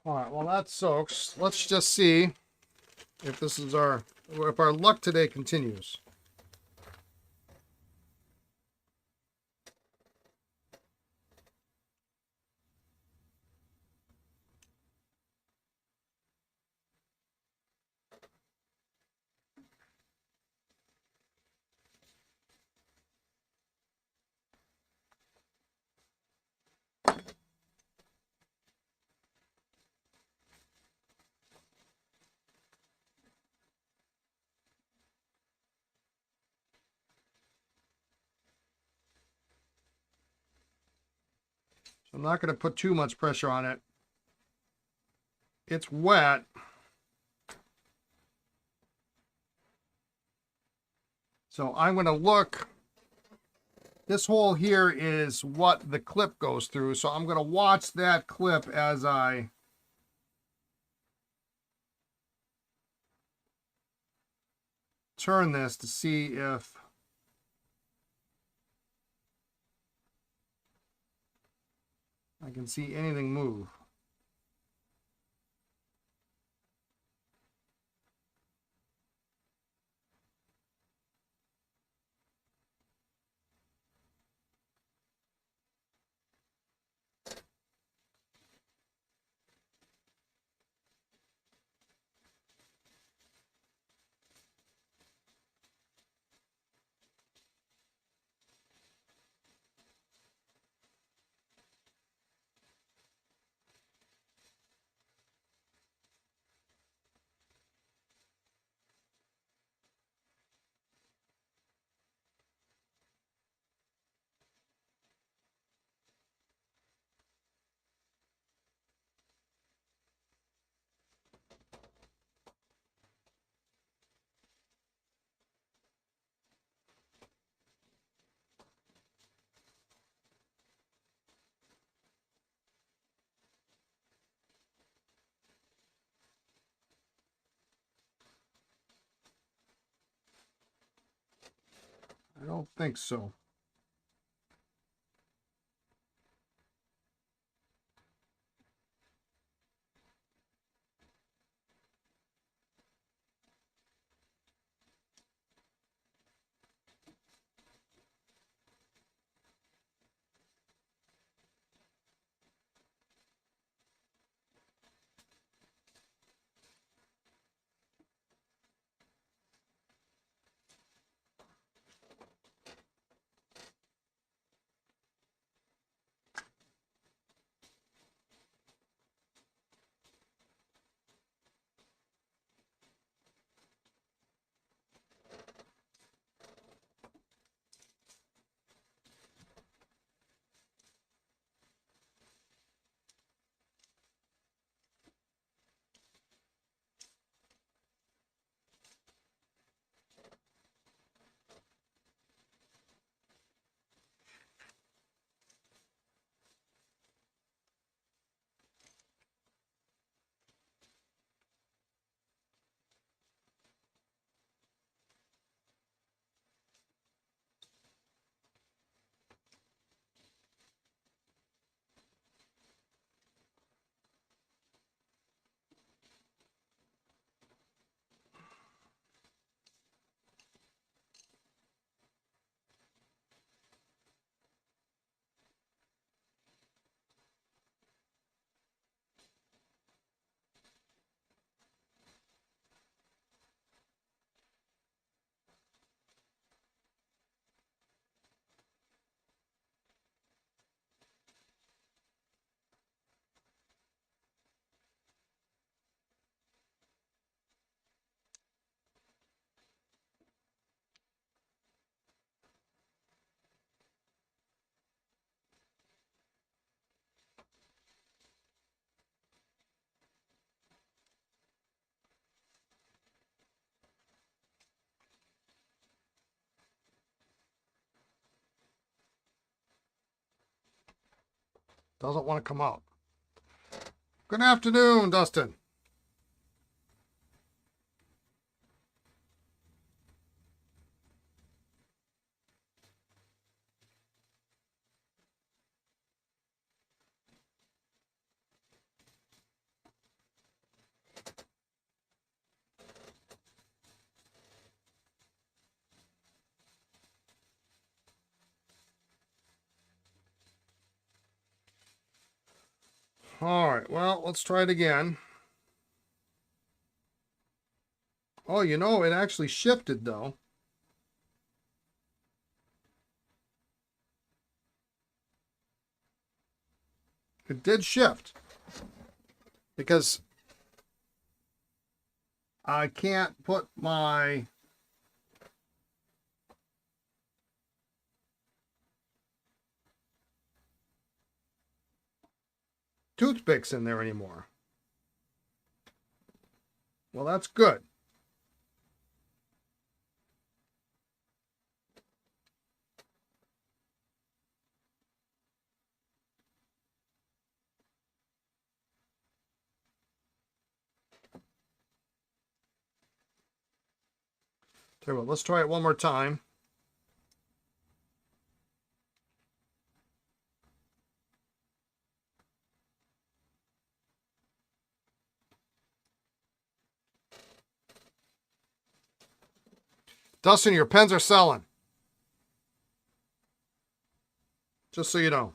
All right, well that soaks. Let's just see if this is if our luck today continues. So I'm not going to put too much pressure on it. It's wet. So I'm going to look. This hole here is what the clip goes through. So I'm going to watch that clip as I turn this to see if I can see anything move. I don't think so. Doesn't want to come out. Good afternoon, Dustin. All right, well, let's try it again. Oh, you know, it actually shifted though. It did shift because I can't put my toothpicks in there anymore. Well, that's good. Tell you what, let's try it one more time. Dustin, your pens are selling. Just so you know.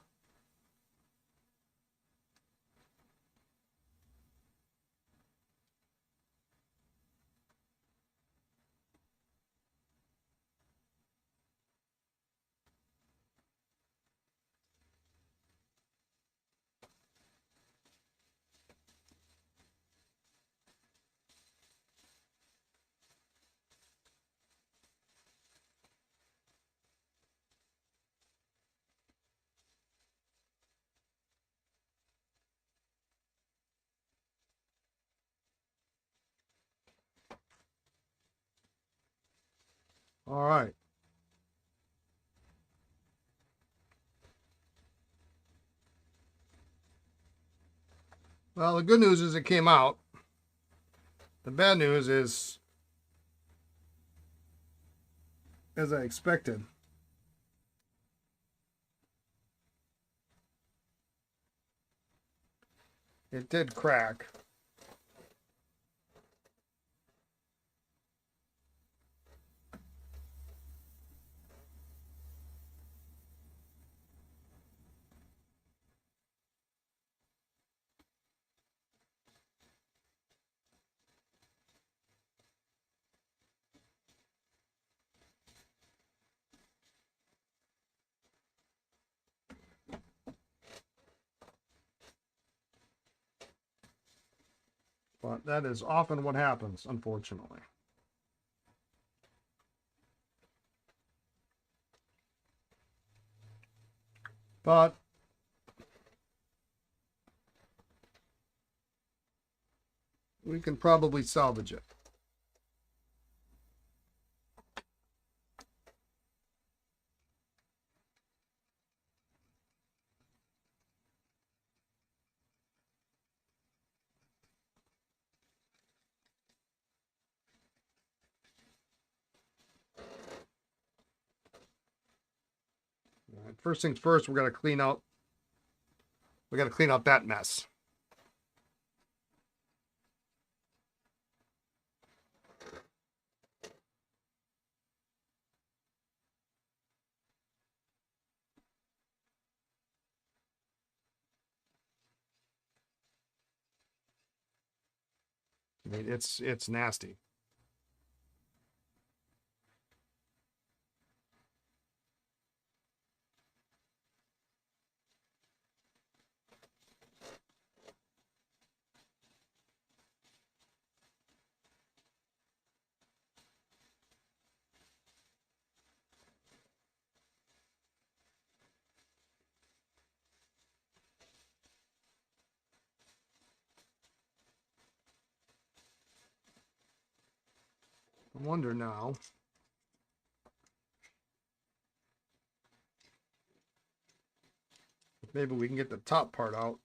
All right. Well, the good news is it came out. The bad news is, as I expected, it did crack. But that is often what happens, unfortunately. But we can probably salvage it. All right, first things first, we got to clean out that mess. I mean, it's nasty. I wonder now if maybe we can get the top part out.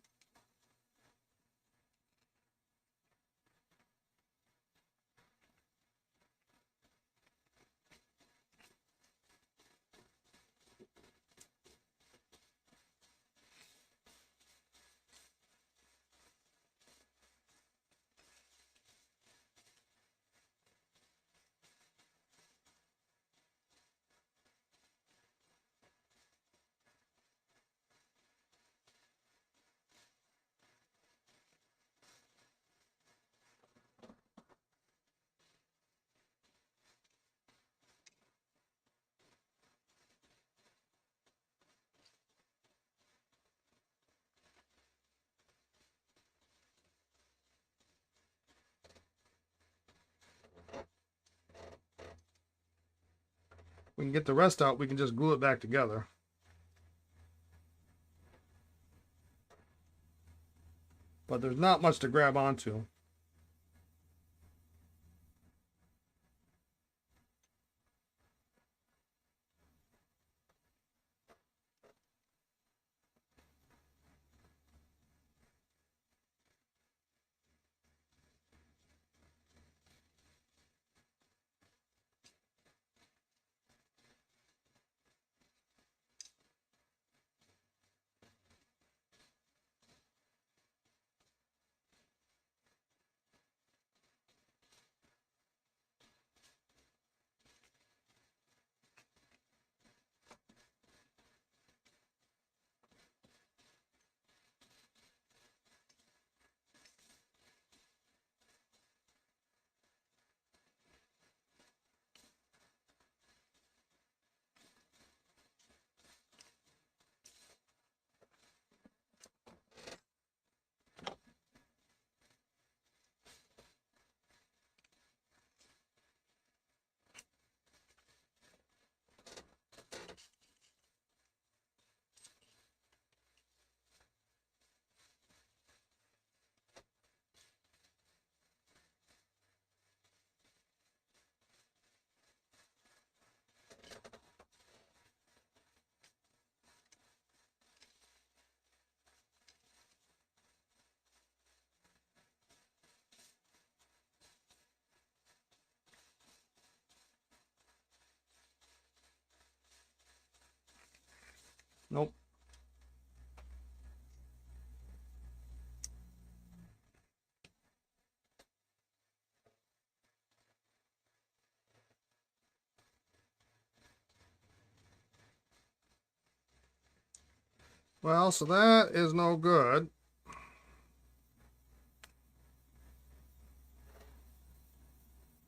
We can get the rest out, we can just glue it back together. But there's not much to grab onto. Nope. Well, so that is no good.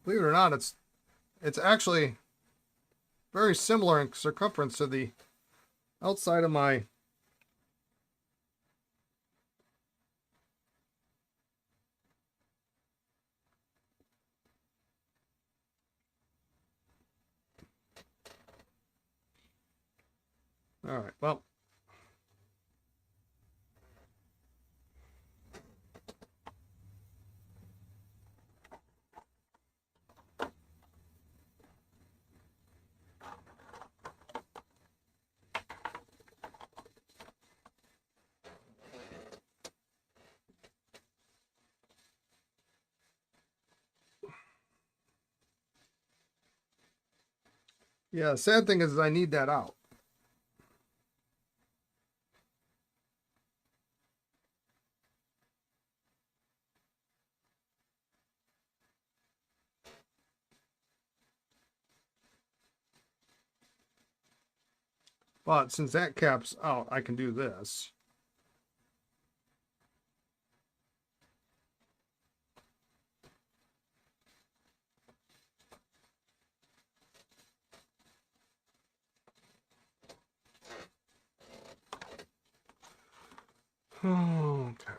Believe it or not, it's actually very similar in circumference to the outside of my all right, well, yeah, the sad thing is I need that out. But since that cap's out, I can do this. Okay.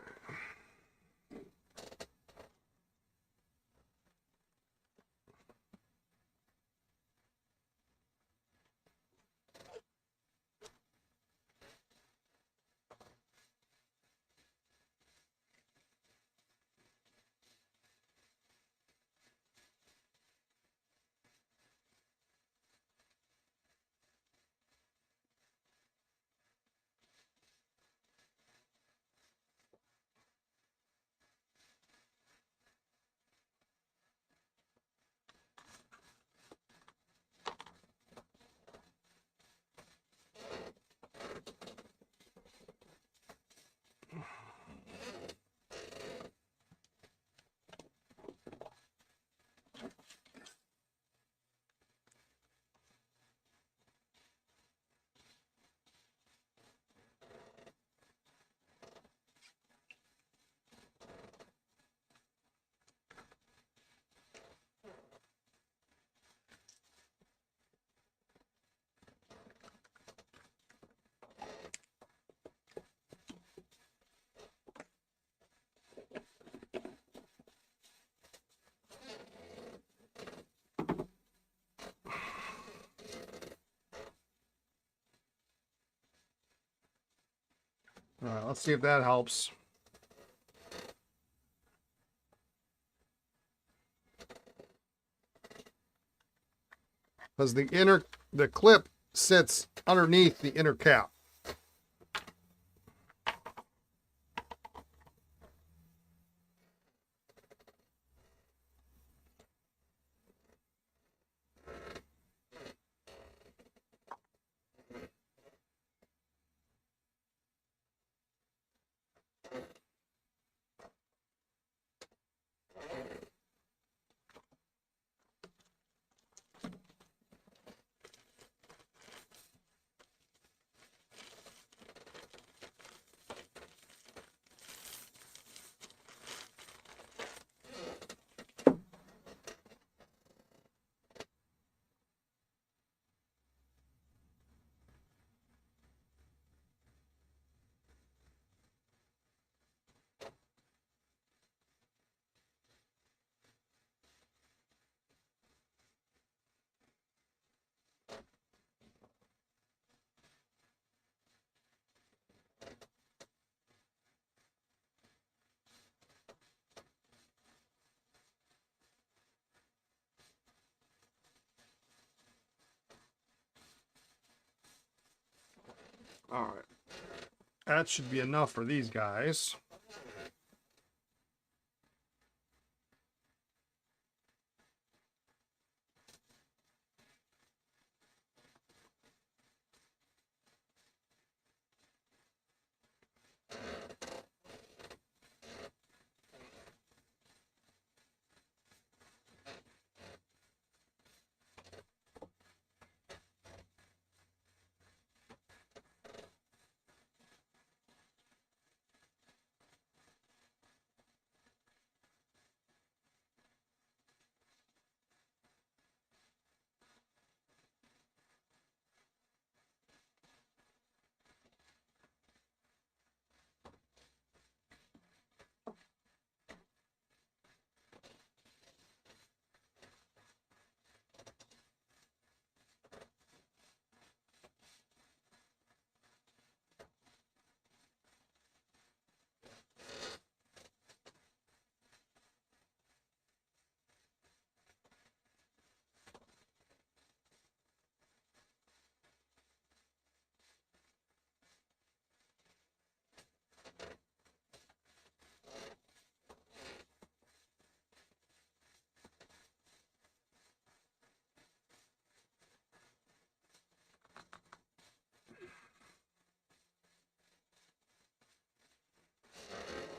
All right, let's see if that helps. Because the clip sits underneath the inner cap. All right. That should be enough for these guys.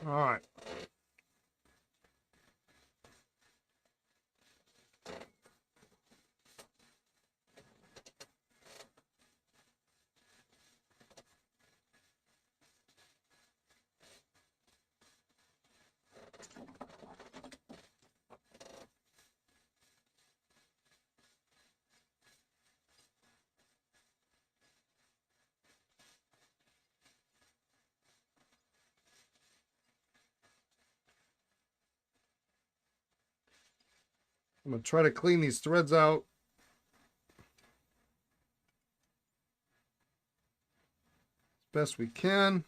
All right. I'm going to try to clean these threads out. As best we can.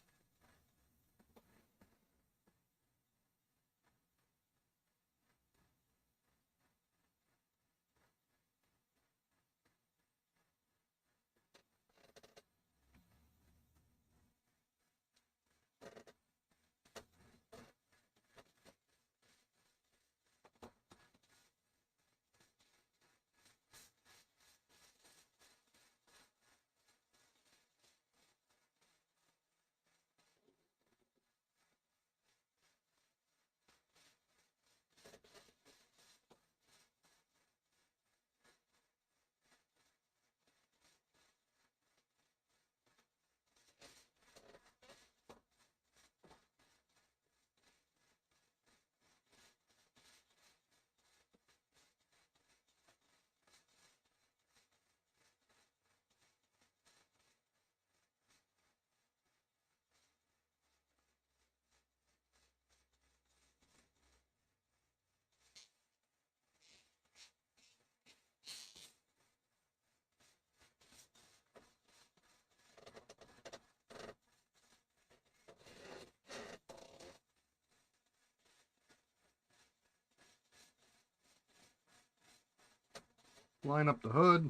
line up the hood.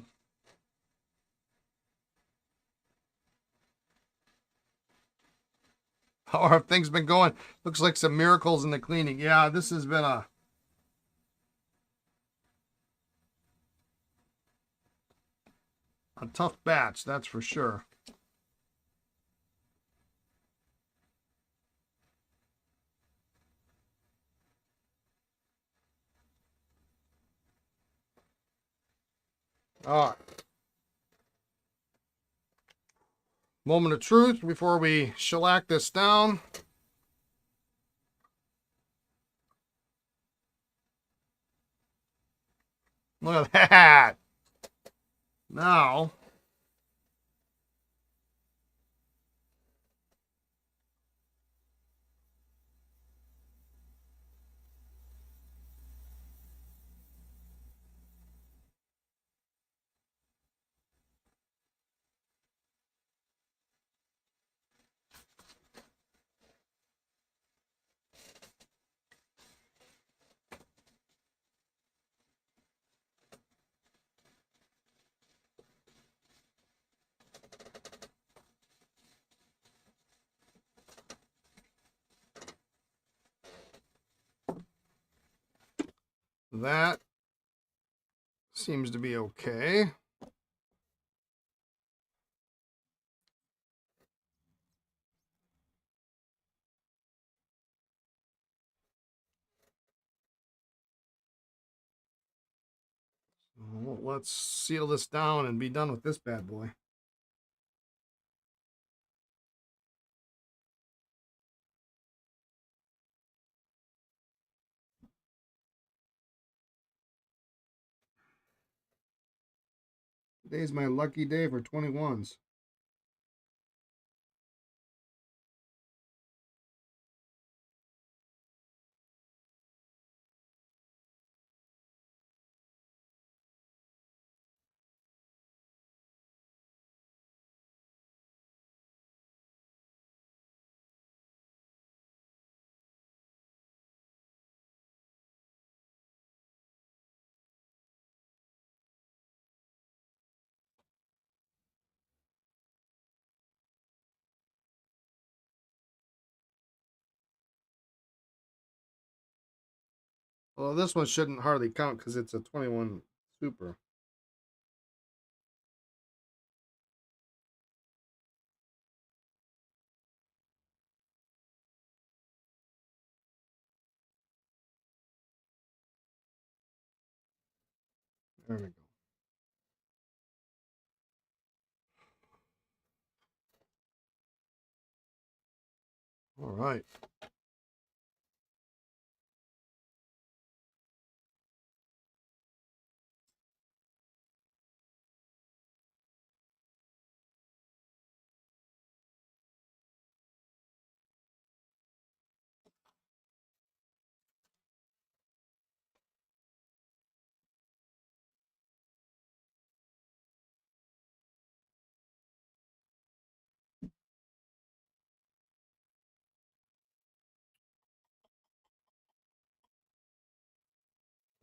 How have things been going? Looks like some miracles in the cleaning. Yeah, this has been a tough batch, that's for sure. All right. Moment of truth before we shellac this down. Look at that. Now, that seems to be okay. Well, let's seal this down and be done with this bad boy. Today's my lucky day for 21s. Well, this one shouldn't hardly count because it's a 21 super. There we go. All right.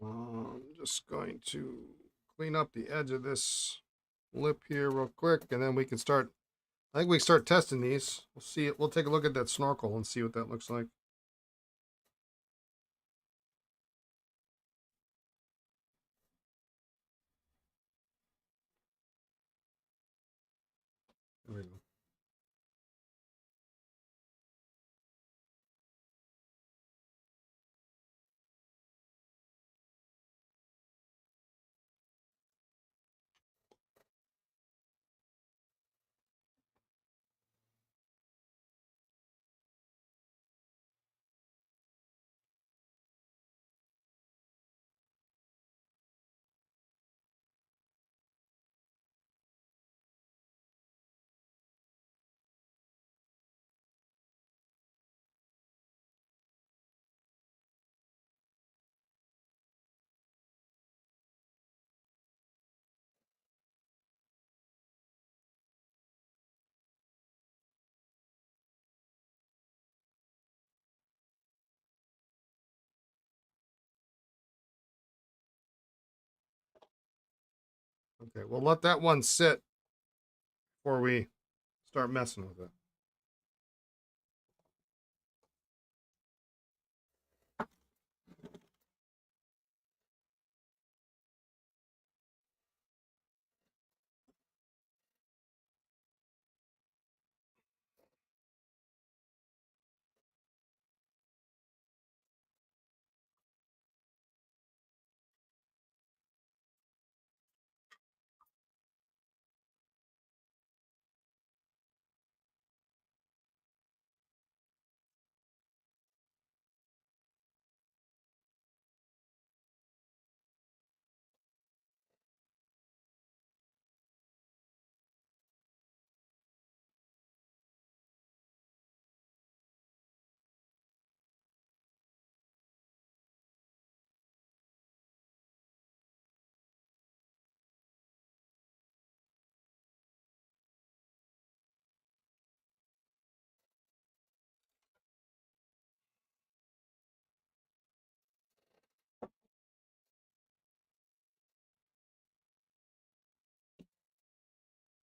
I'm just going to clean up the edge of this lip here real quick, and then we can start. I think we start testing these. We'll see it. We'll take a look at that snorkel and see what that looks like. There we go. Okay, we'll let that one sit before we start messing with it.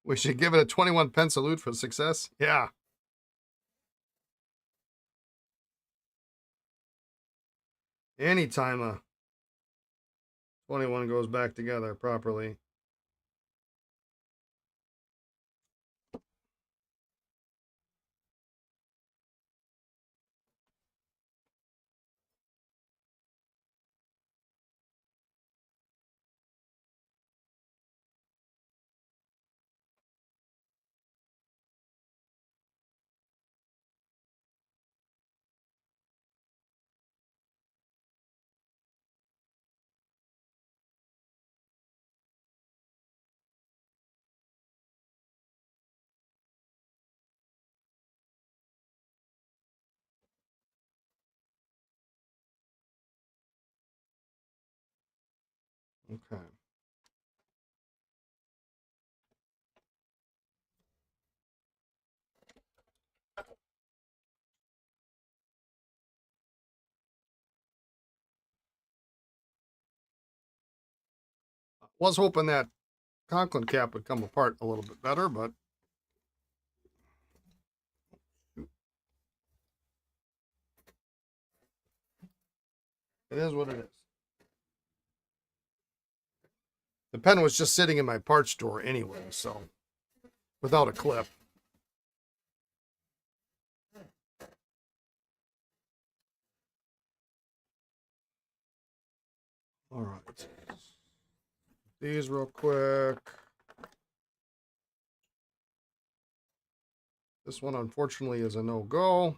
We should give it a 21 pen salute for success. Yeah. Anytime a 21 goes back together properly. Okay. Was hoping that Conklin cap would come apart a little bit better, but it is what it is. The pen was just sitting in my parts drawer anyway, so without a clip. All right. These real quick. This one, unfortunately, is a no-go.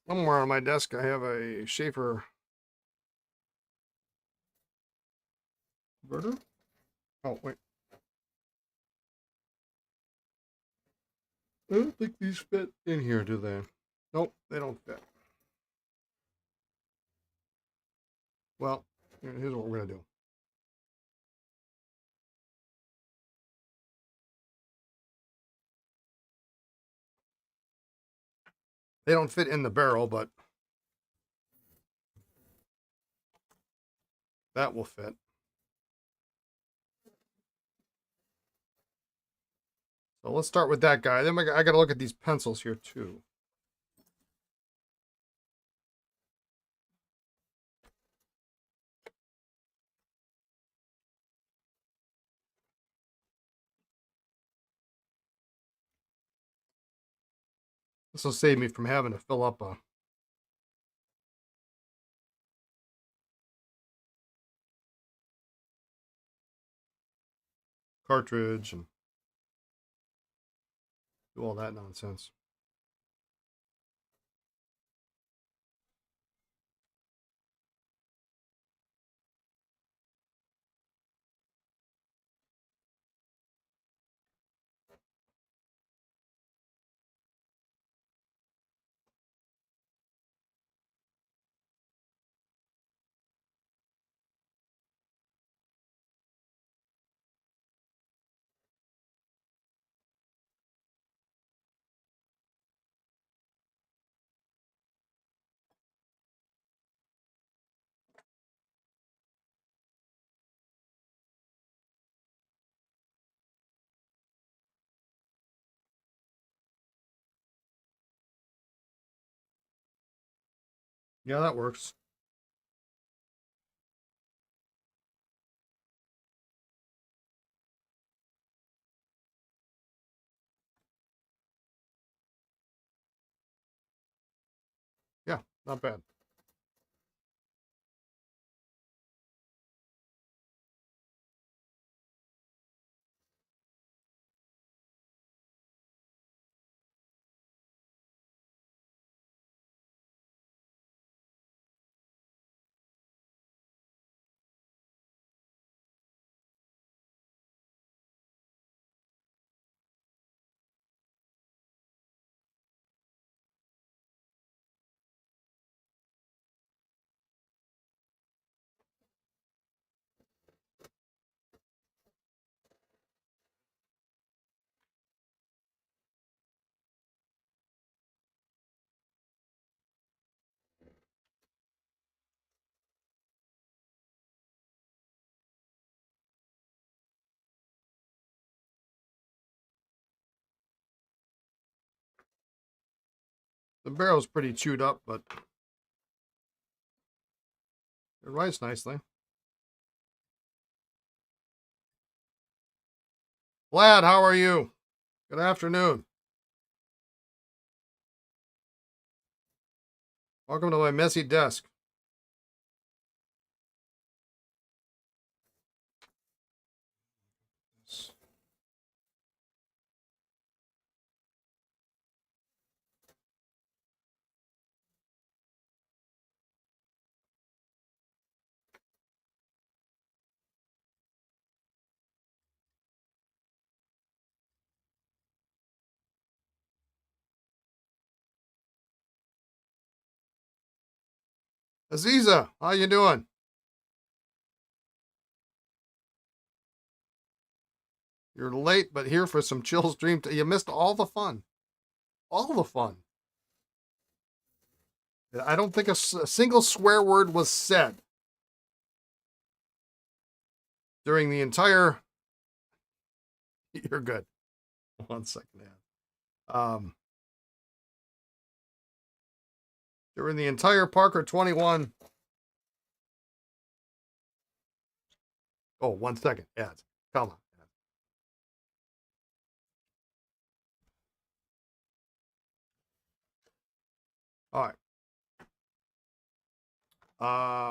Somewhere on my desk, I have a Schaefer converter. Oh, wait. I don't think these fit in here, do they? Nope, they don't fit. Well, here's what we're going to do. They don't fit in the barrel, but that will fit. So let's start with that guy. Then I got to look at these pencils here too. This will save me from having to fill up a cartridge and do all that nonsense. Yeah, that works. Yeah, not bad. The barrel's pretty chewed up, but it writes nicely. Vlad, how are you? Good afternoon. Welcome to my messy desk. Aziza, how you doing? You're late, but here for some chill stream. You missed all the fun. All the fun. I don't think a single swear word was said during the entire. You're good. 1 second. Um, during the entire Parker 21. Oh, 1 second. Ads. Come on. All right.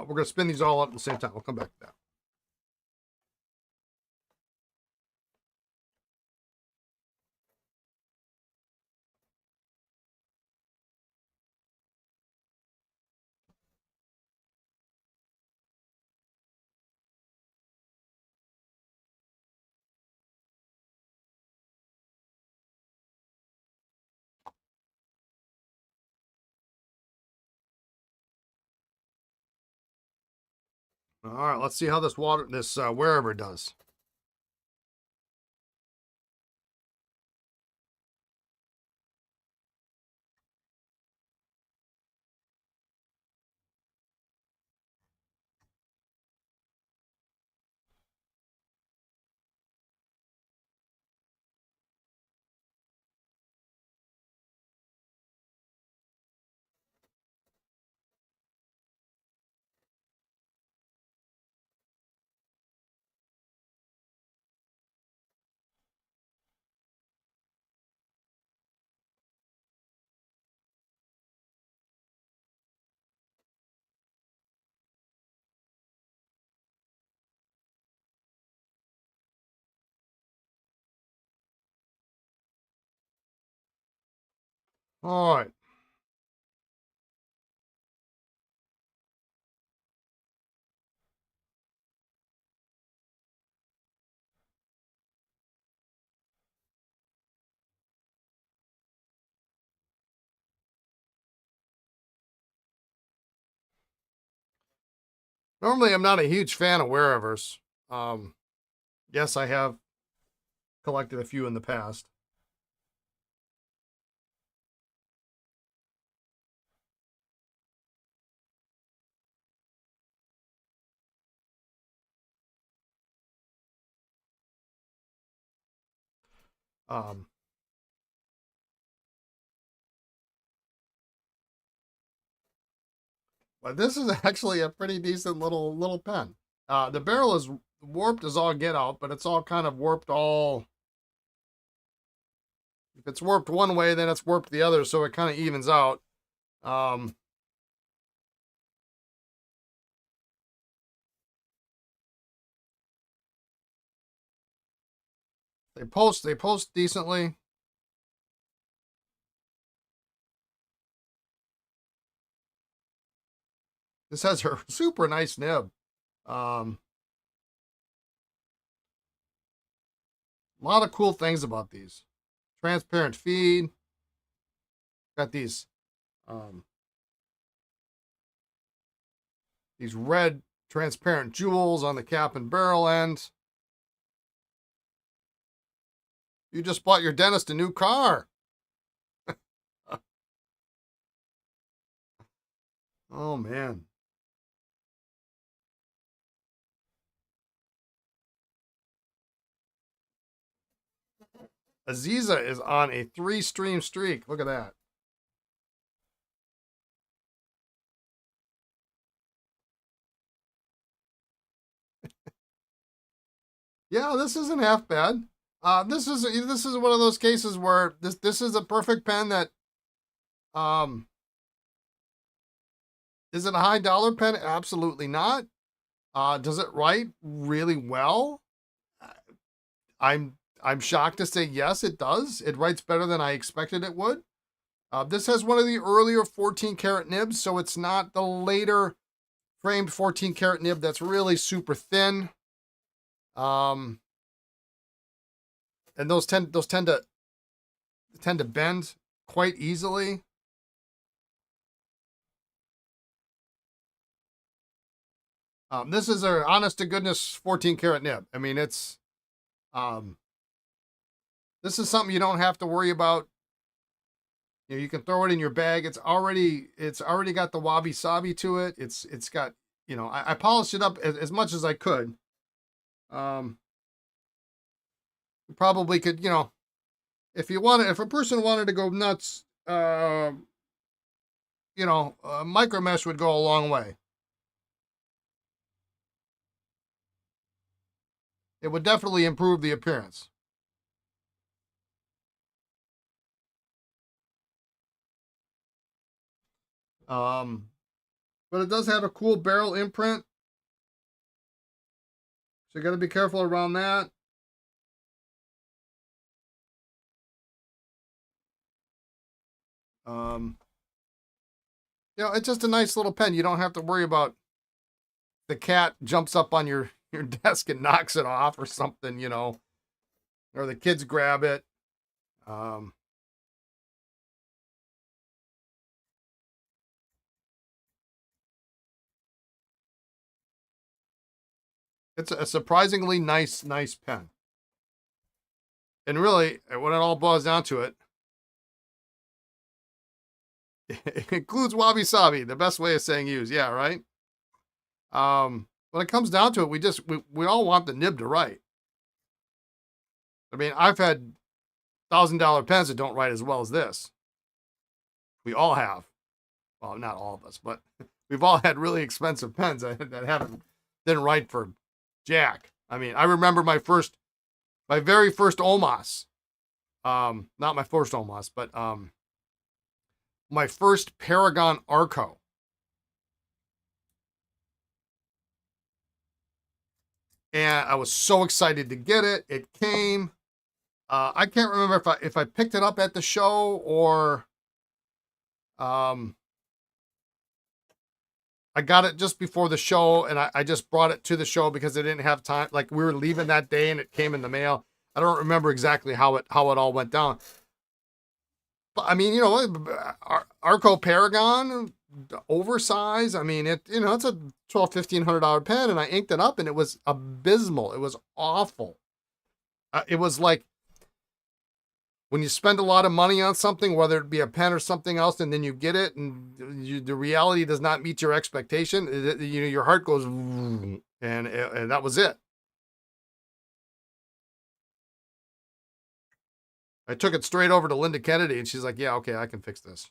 We're going to spin these all up at the same time. We'll come back to that. All right. Let's see how this wherever does. All right. Normally, I'm not a huge fan of wherevers. Um, yes, I have collected a few in the past. Um, But this is actually a pretty decent little pen. The barrel is warped as all get out, but it's all kind of warped all. If it's warped one way, then it's warped the other, so it kind of evens out. Um, they post decently. This has a super nice nib. A lot of cool things about these. Transparent feed. Got um, these red transparent jewels on the cap and barrel end. You just bought your dentist a new car. Oh man. Aziza is on a 3-stream streak. Look at that. Yeah, this isn't half bad. This is one of those cases where this is a perfect pen that um is it a high dollar pen? Absolutely not. Does it write really well? I'm shocked to say yes, it does. It writes better than I expected it would. This has one of the earlier 14 karat nibs, so it's not the later framed 14 karat nib that's really super thin. And those tend to bend quite easily. This is a honest to goodness 14 karat nib. I mean, it's this is something you don't have to worry about. You know, you can throw it in your bag. It's already got the wabi sabi to it. It's got, you know, I polished it up as much as I could. You probably could, you know, if a person wanted to go nuts, you know, micro mesh would go a long way. It would definitely improve the appearance. Um, but it does have a cool barrel imprint, so you got to be careful around that. Um, you know, it's just a nice little pen. You don't have to worry about the cat jumps up on your desk and knocks it off or something, you know, or the kids grab it. Um, it's a surprisingly nice pen. And really, when it all boils down to it, it includes wabi sabi, the best way of saying use. Yeah, right. When it comes down to it, we all want the nib to write. I mean, I've had $1,000 pens that don't write as well as this. We all have. Well, not all of us, but we've all had really expensive pens that didn't write for jack. I mean, I remember my very first Omas. Not my first Omas, but my first Paragon Arco. And I was so excited to get it. It came. I can't remember if I picked it up at the show or I got it just before the show, and I just brought it to the show because I didn't have time. Like, we were leaving that day, and it came in the mail. I don't remember exactly how it all went down. But I mean, you know, Arco Paragon, oversized. I mean, it's a $1,200-$1,500 pen, and I inked it up, and it was abysmal. It was awful. It was like when you spend a lot of money on something, whether it be a pen or something else, and then you get it, and the reality does not meet your expectation. Your heart goes, and that was it. I took it straight over to Linda Kennedy, and she's like, "Yeah, okay, I can fix this."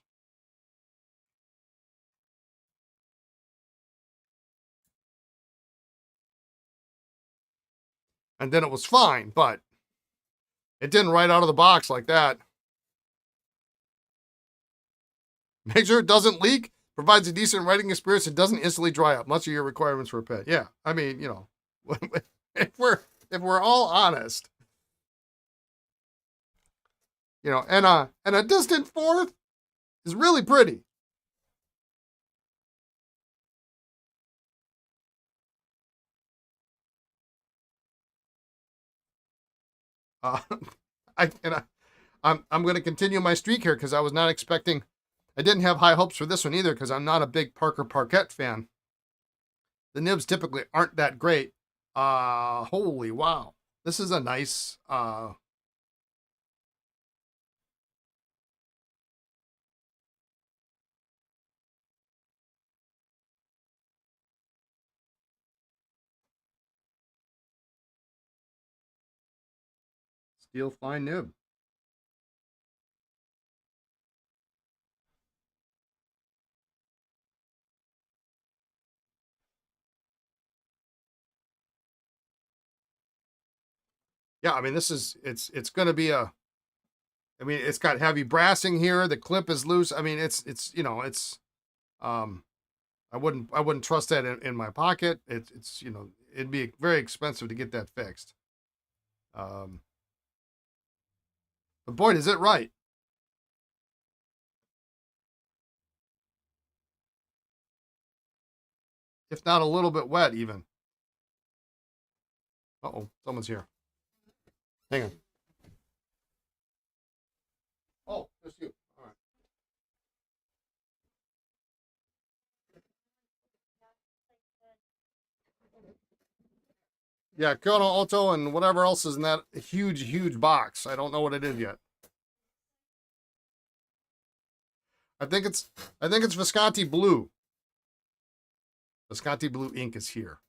and then it was fine, but it didn't right out of the box like that. Make sure it doesn't leak, provides a decent writing experience, and doesn't instantly dry up. Much of your requirements for a pen. Yeah, I mean, you know, if we're all honest, you know, and a distant fourth is really pretty. Uh, I'm going to continue my streak here because I was not expecting. I didn't have high hopes for this one either because I'm not a big Parker Parquet fan. The nibs typically aren't that great. Holy wow. This is a nice steel fine nib. Yeah, I mean this is it's going to be a. I mean it's got heavy brassing here. The clip is loose. I mean it's you know it's um I wouldn't trust that in my pocket. It's you know it'd be very expensive to get that fixed. Um, but boy, does it right. If not a little bit wet even. Uh-oh, someone's here. Hang on. Oh, just you. All right. Yeah, Kyoto Oto and whatever else is in that huge box. I don't know what it is yet. I think it's Visconti Blue. Visconti Blue ink is here.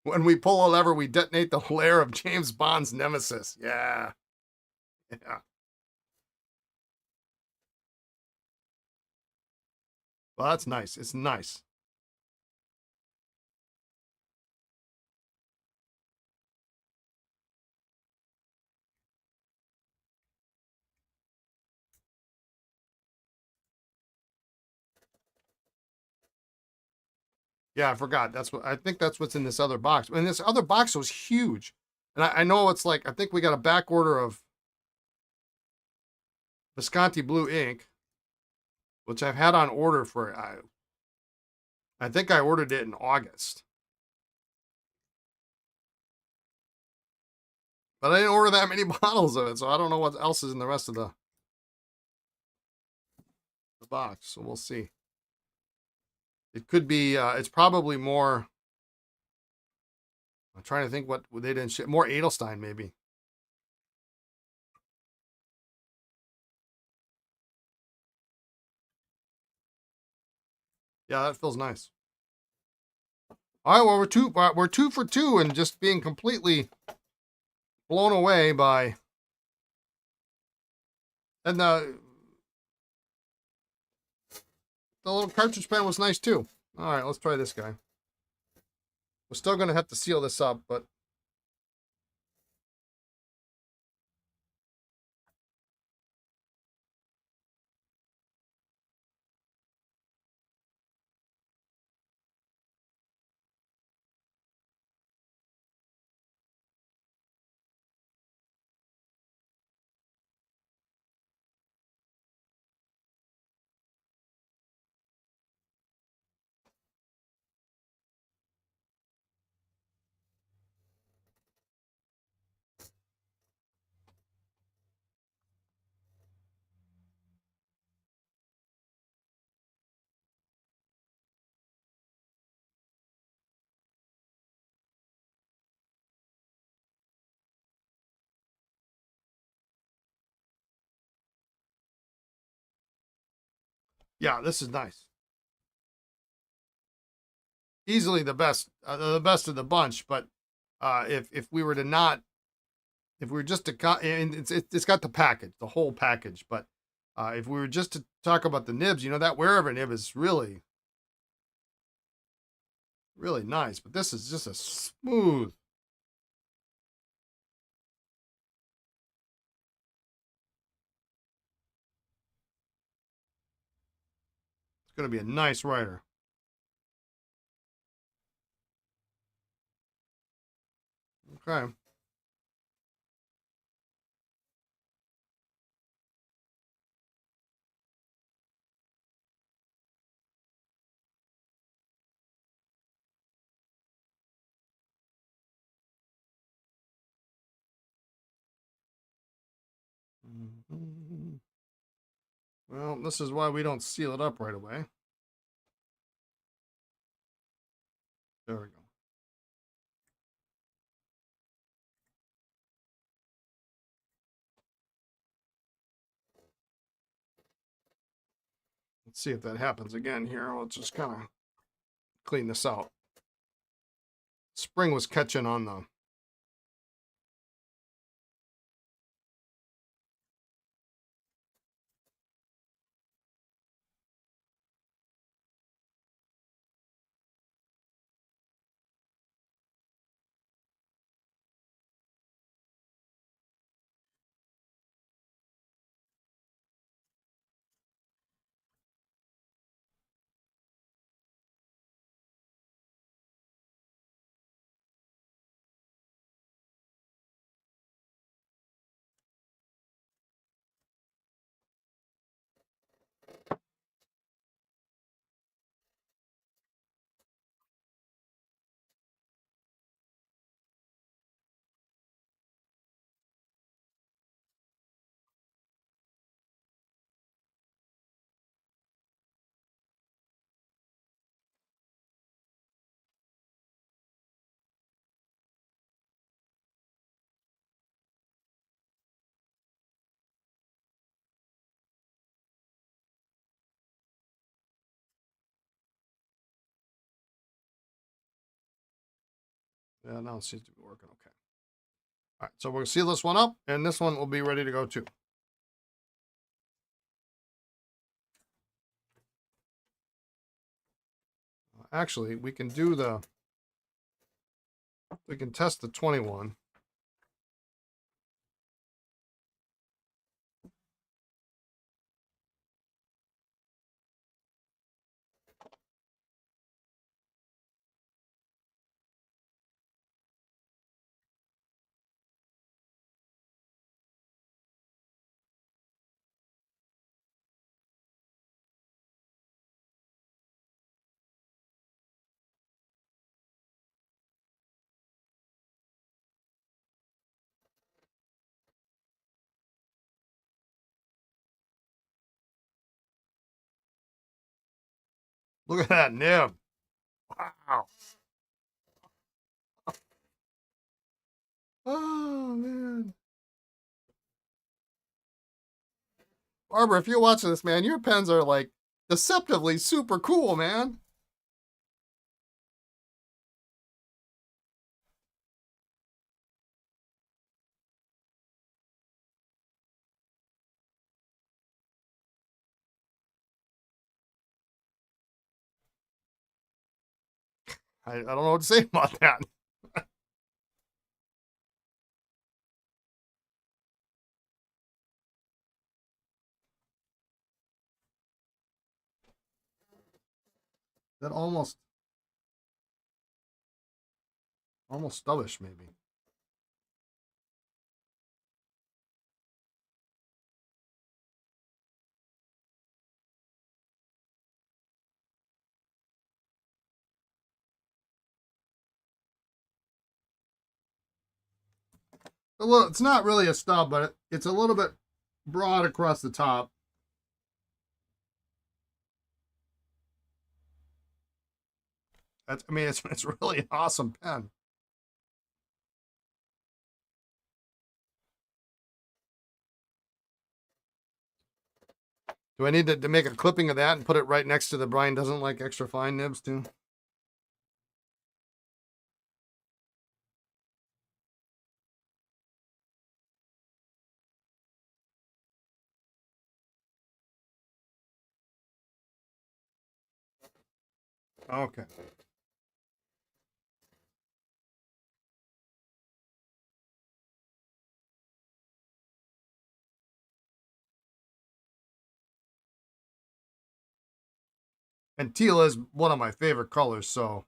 When we pull a lever, we detonate the lair of James Bond's nemesis. Yeah. Yeah. Well, that's nice. It's nice. Yeah, I forgot. I think that's what's in this other box. And this other box was huge. And I know it's like, I think we got a back order of Visconti Blue ink, which I've had on order for, I think I ordered it in August. But I didn't order that many bottles of it, so I don't know what else is in the rest of the box. So we'll see. It could be, it's probably more, I'm trying to think what they didn't ship. More Edelstein, maybe. Yeah, that feels nice. All right, well, we're two for two and just being completely blown away by, and the little cartridge pen was nice too. All right, let's try this guy. We're still going to have to seal this up, but yeah, this is nice. Easily the best of the bunch. But if we were to not, if we were just to, and it's got the package, the whole package. But if we were just to talk about the nibs, you know, that wherever nib is really really nice, but this is just a smooth. It's going to be a nice writer. Okay. Well, this is why we don't seal it up right away. There we go. Let's see if that happens again here. Let's just kind of clean this out. Spring was catching on the. Yeah, now it seems to be working okay. All right, so we'll seal this one up, and this one will be ready to go too. Actually, we can do the. We can test the 21. Look at that nib. Wow. Oh, man. Barbara, if you're watching this, man, your pens are like deceptively super cool, man. I don't know what to say about that. That almost stubbish, maybe. It's not really a stub, but it's a little bit broad across the top. I mean, it's really an awesome pen. Do I need to make a clipping of that and put it right next to the Brian doesn't like extra fine nibs too? Okay. And teal is one of my favorite colors, so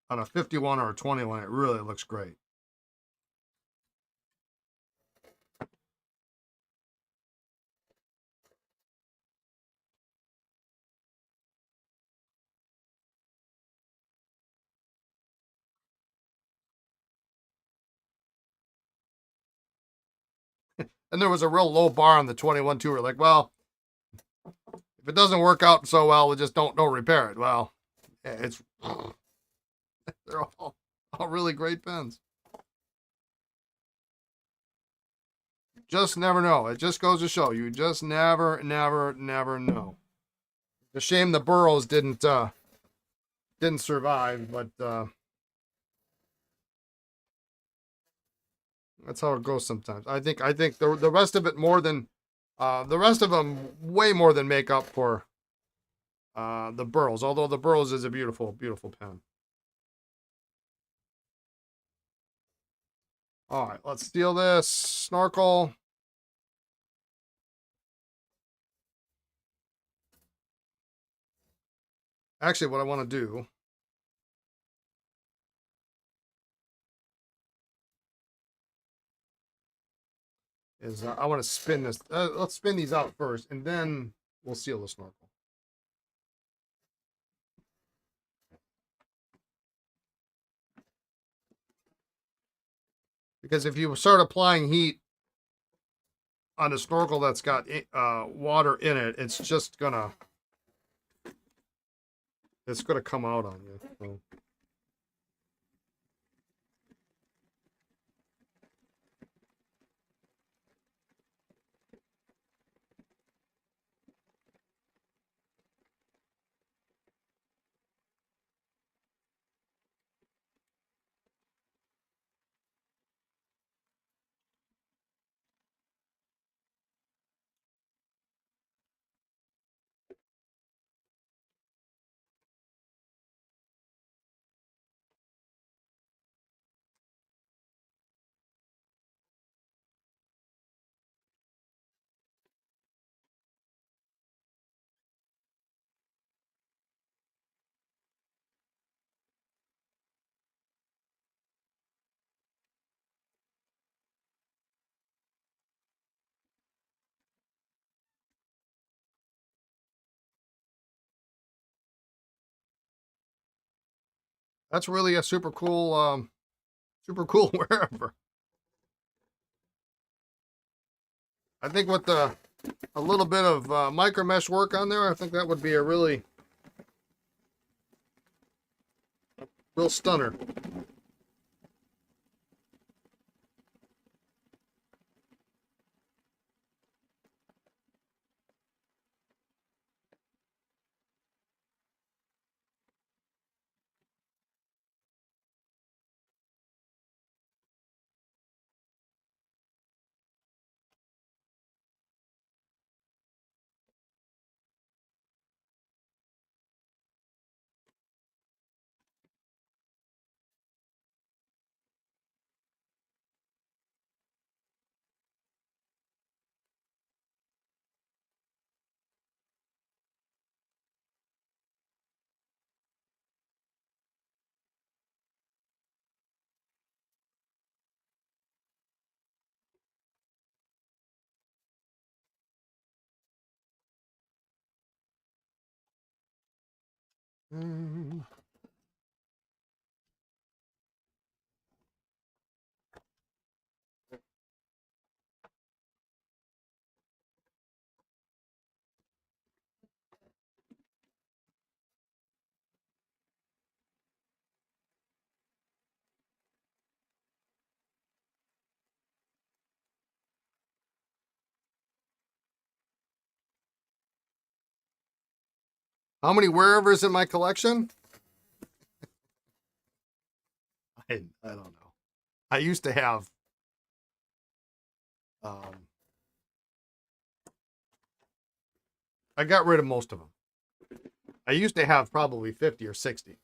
on a 51 or a 21, it really looks great. And there was a real low bar on the 21 too. We're like, well, if it doesn't work out so well, we just don't repair it. Well, it's they're all really great pens. Just never know. It just goes to show you just never know. It's a shame the Burrows didn't survive, but that's how it goes sometimes. I think the rest of it more than the rest of them way more than make up for the Burrows. Although the Burrows is a beautiful pen. All right, let's steal this snorkel. Actually, what I want to do is I want to spin this. Let's spin these out first, and then we'll seal the snorkel. Because if you start applying heat on a snorkel that's got water in it, it's just gonna come out on you. So. That's really a super cool wherever. I think with a little bit of micro mesh work on there, I think that would be a real stunner. How many wherevers in my collection? I don't know. I used to have I got rid of most of them. I used to have probably 50 or 60.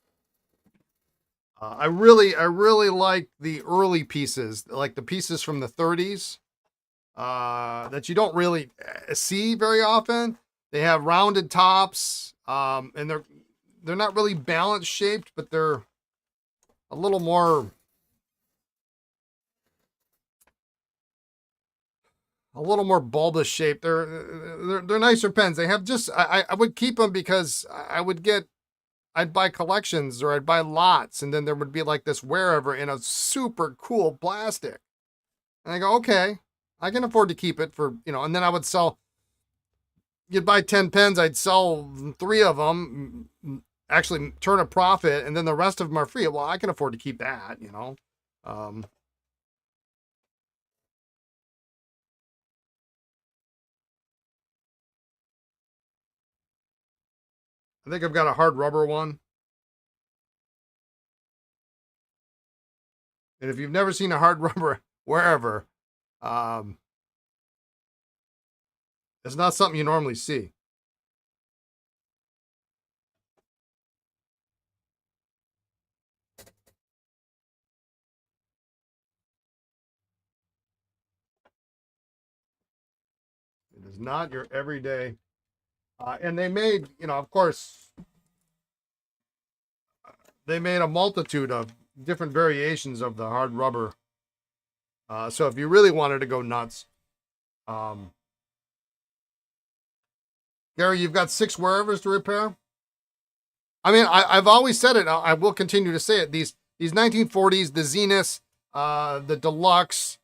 I really like the early pieces, like the pieces from the 30s that you don't really see very often. They have rounded tops, and they're not really balance shaped, but they're a little more bulbous shaped. They're nicer pens. They have just I would keep them because I'd buy collections or I'd buy lots, and then there would be like this wherever in a super cool plastic. And I go, okay, I can afford to keep it for, and then I would sell, you'd buy 10 pens, I'd sell 3 of them, actually turn a profit, and then the rest of them are free. Well, I can afford to keep that. Um, I think I've got a hard rubber one. And if you've never seen a hard rubber wherever, um, it's not something you normally see. It is not your everyday. And they made, of course, they made a multitude of different variations of the hard rubber. So if you really wanted to go nuts, um, Gary, you've got 6 wherevers to repair. I mean, I've always said it. I will continue to say it. These 1940s, the Zenith, the Deluxe,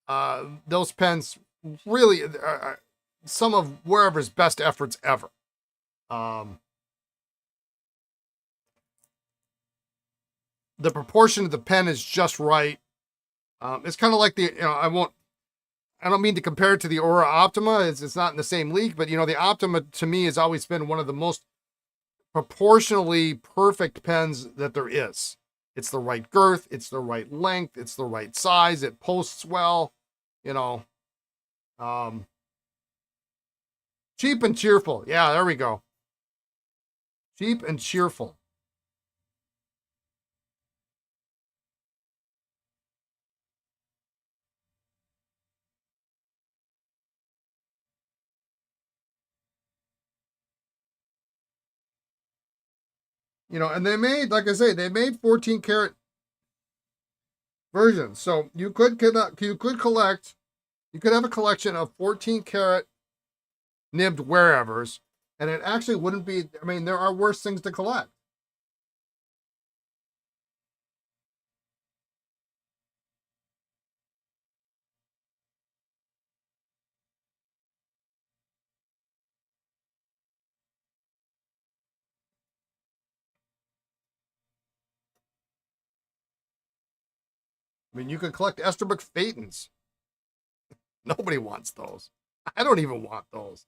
those pens really are some of wherever's best efforts ever. The proportion of the pen is just right. It's kind of like I don't mean to compare it to the Aura Optima. It's not in the same league, but the Optima to me has always been one of the most proportionally perfect pens that there is. It's the right girth, it's the right length, it's the right size, it posts well, you know. Um, Cheap and cheerful. Yeah, there we go. Cheap and cheerful. And they made, like I say, they made 14 karat versions. So you could have a collection of 14 karat nibbed wherevers, and it actually wouldn't be. I mean, there are worse things to collect. I mean, you could collect Esterbrook Phaetons. Nobody wants those. I don't even want those.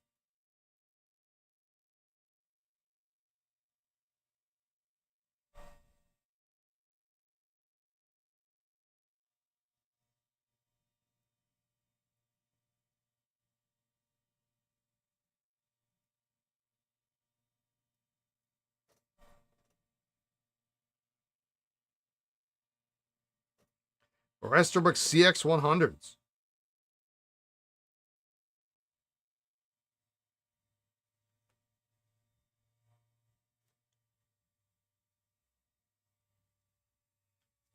Or Esterbrook CX100s.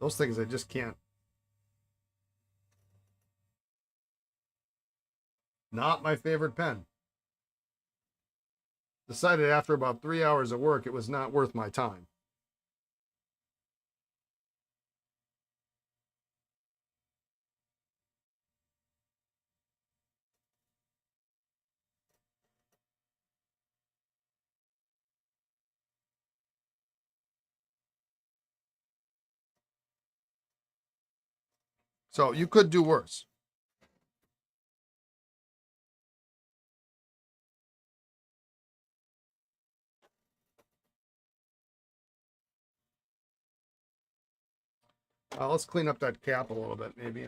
Those things I just can't. Not my favorite pen. Decided after about 3 hours of work it was not worth my time. So you could do worse. Let's clean up that cap a little bit, maybe,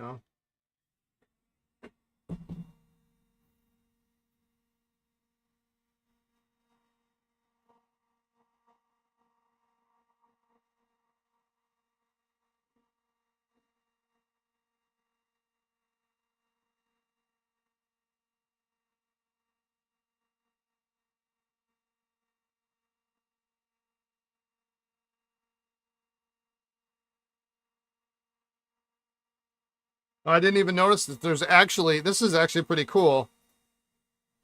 I didn't even notice that there's actually, this is actually pretty cool.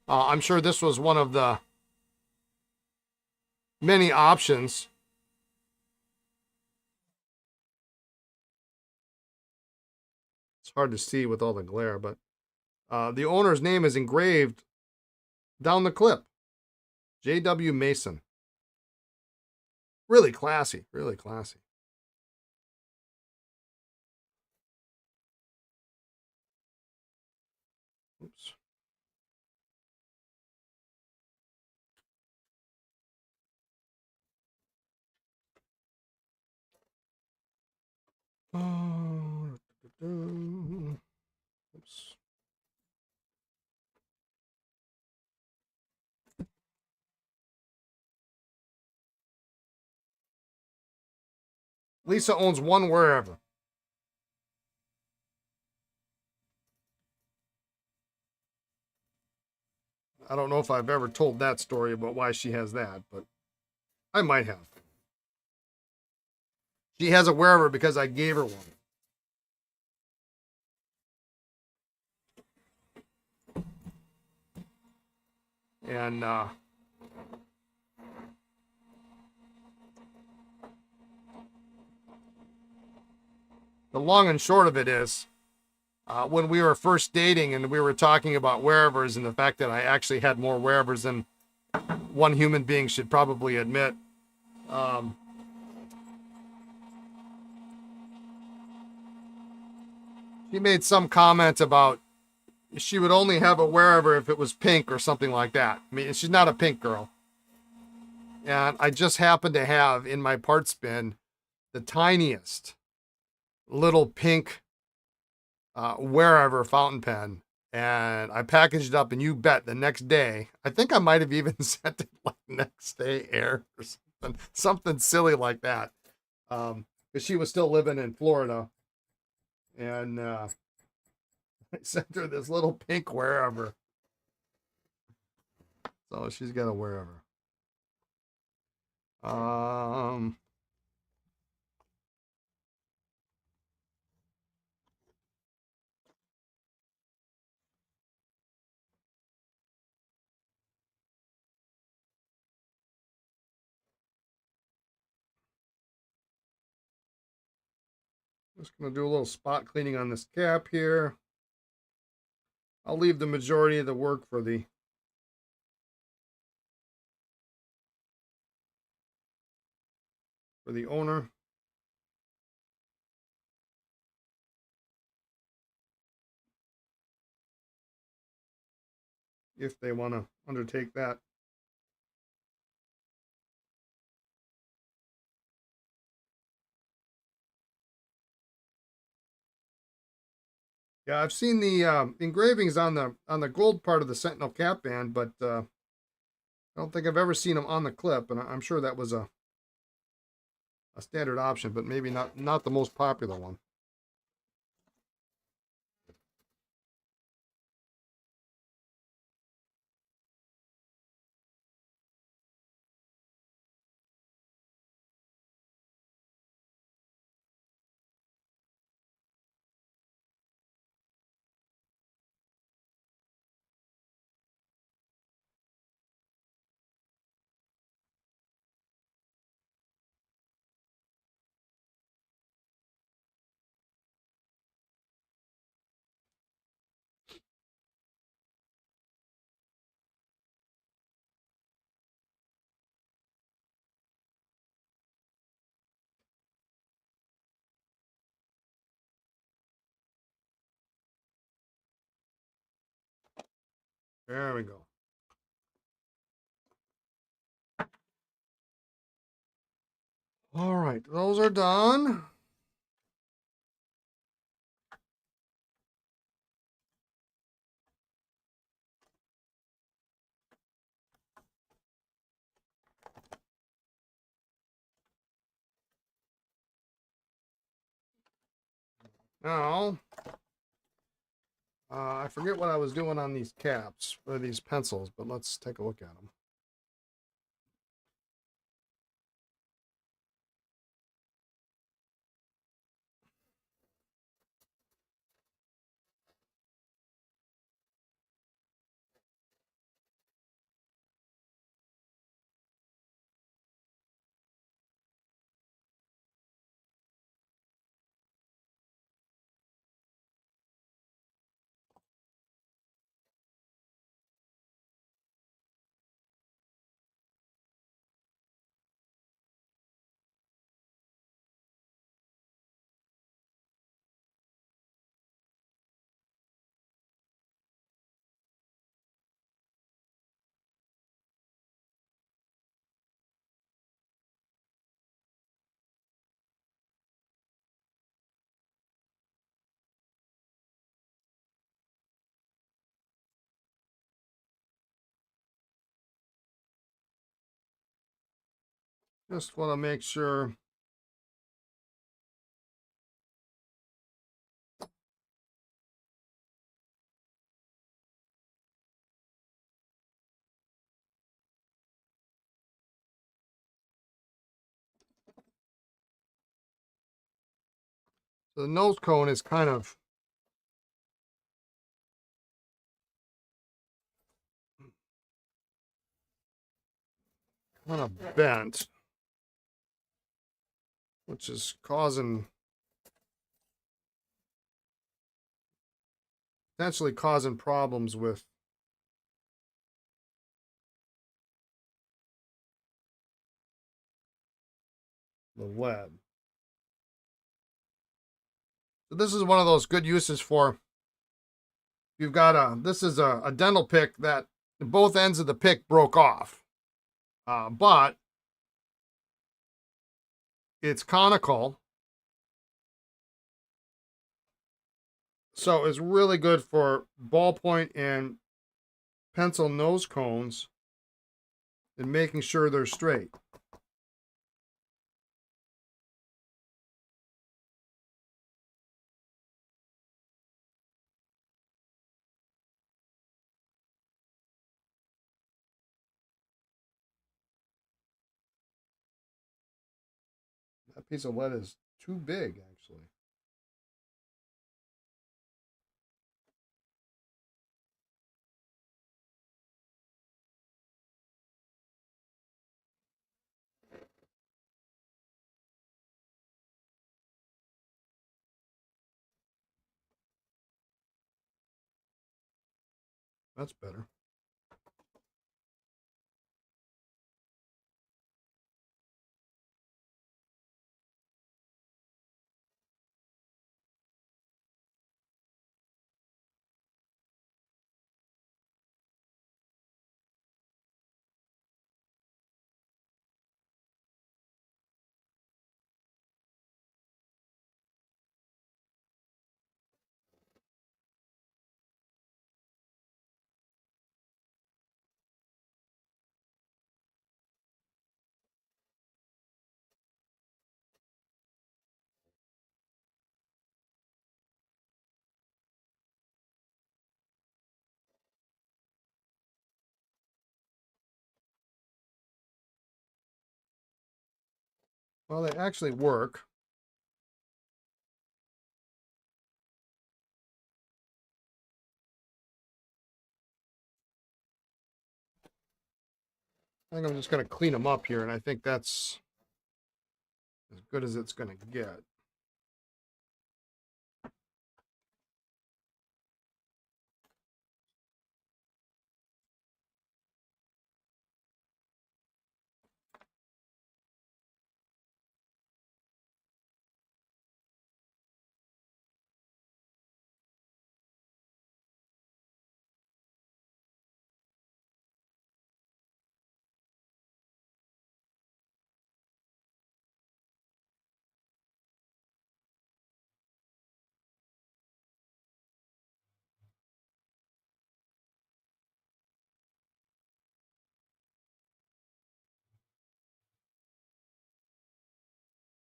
I'm sure this was one of the many options. It's hard to see with all the glare, but the owner's name is engraved down the clip. J.W. Mason. Really classy, really classy. Oops. Oops. Lisa owns one wherever. I don't know if I've ever told that story about why she has that, but I might have. She has a wherever because I gave her one. And the long and short of it is, when we were first dating and we were talking about wherevers and the fact that I actually had more wherevers than one human being should probably admit, she made some comment about she would only have a wherever if it was pink or something like that. I mean, she's not a pink girl. And I just happened to have in my parts bin the tiniest little pink wherever fountain pen. And I packaged it up, and you bet the next day, I think I might have even sent it like next day air or something silly like that. Because she was still living in Florida. And I sent her this little pink wherever. So she's got a wherever. Just going to do a little spot cleaning on this cap here. I'll leave the majority of the work for the owner. If they want to undertake that. Yeah, I've seen the engravings on the gold part of the Sentinel cap band, but I don't think I've ever seen them on the clip, and I'm sure that was a standard option, but maybe not the most popular one. There we go. All right, those are done. Now, I forget what I was doing on these caps or these pencils, but let's take a look at them. Just want to make sure. So the nose cone is kind of bent, which is potentially causing problems with the lead. So this is one of those good uses for, you've got this is a dental pick that both ends of the pick broke off, but it's conical. So it's really good for ballpoint and pencil nose cones and making sure they're straight. That piece of lead is too big, actually. That's better. Well, they actually work. I think I'm just going to clean them up here, and I think that's as good as it's going to get.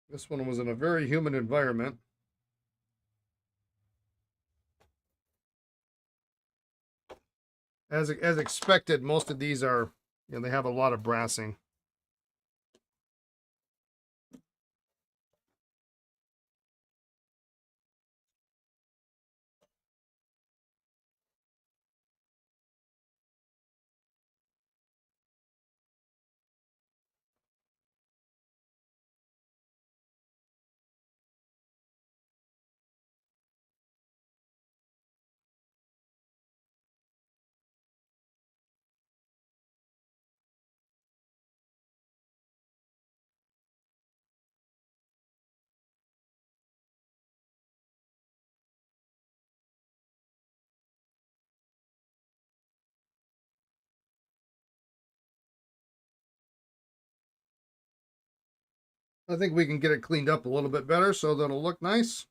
This one was in a very humid environment. As expected, most of these are, they have a lot of brassing. I think we can get it cleaned up a little bit better so that it'll look nice.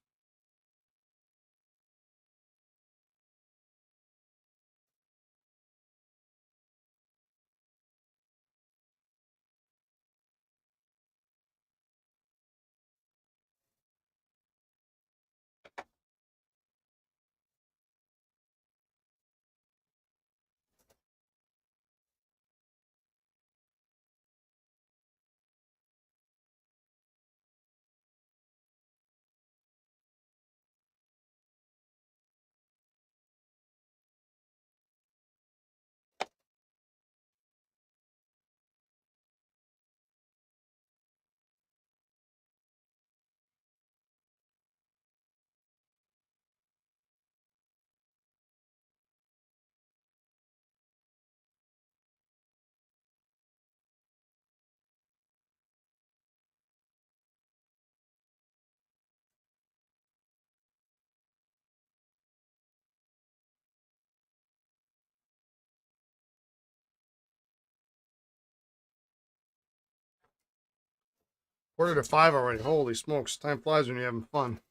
4:45 already. Holy smokes. Time flies when you're having fun.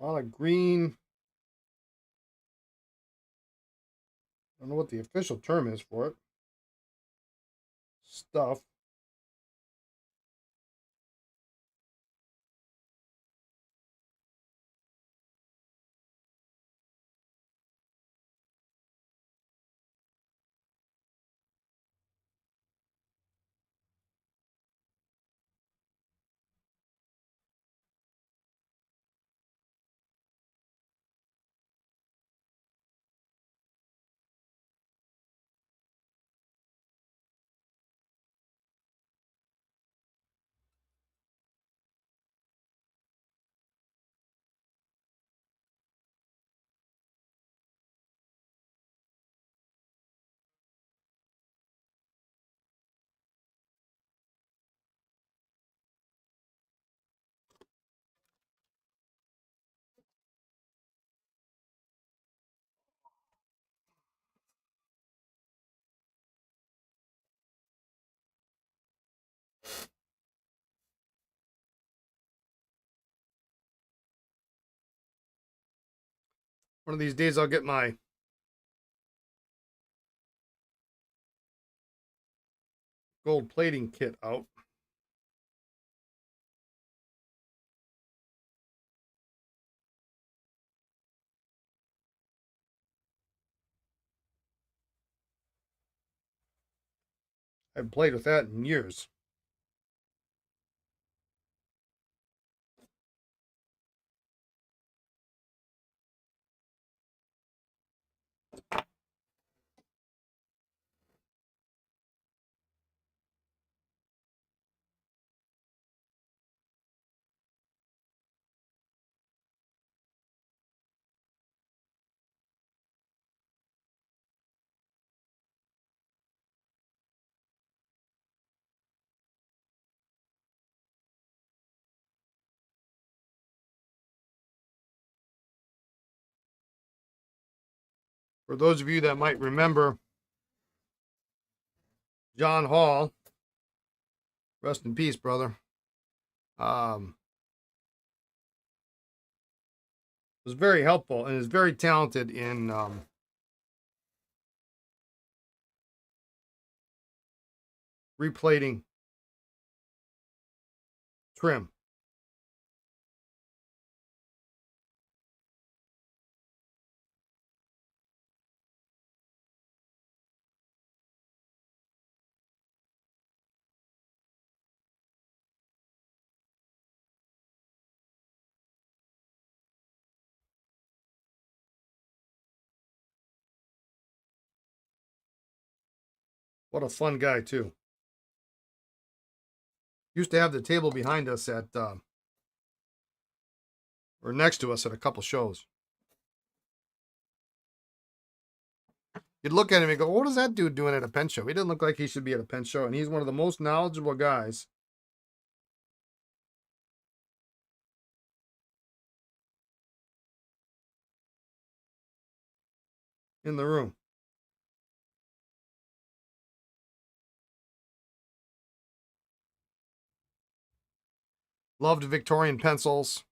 A lot of green. I don't know what the official term is for it. Stuff. One of these days I'll get my gold plating kit out. I haven't played with that in years. For those of you that might remember John Hall, rest in peace, brother. Was very helpful and is very talented in replating trim. What a fun guy too. Used to have the table behind us at or next to us at a couple shows. You'd look at him and go, "What is that dude doing at a pen show? He didn't look like he should be at a pen show." And he's one of the most knowledgeable guys in the room. Loved Victorian pencils.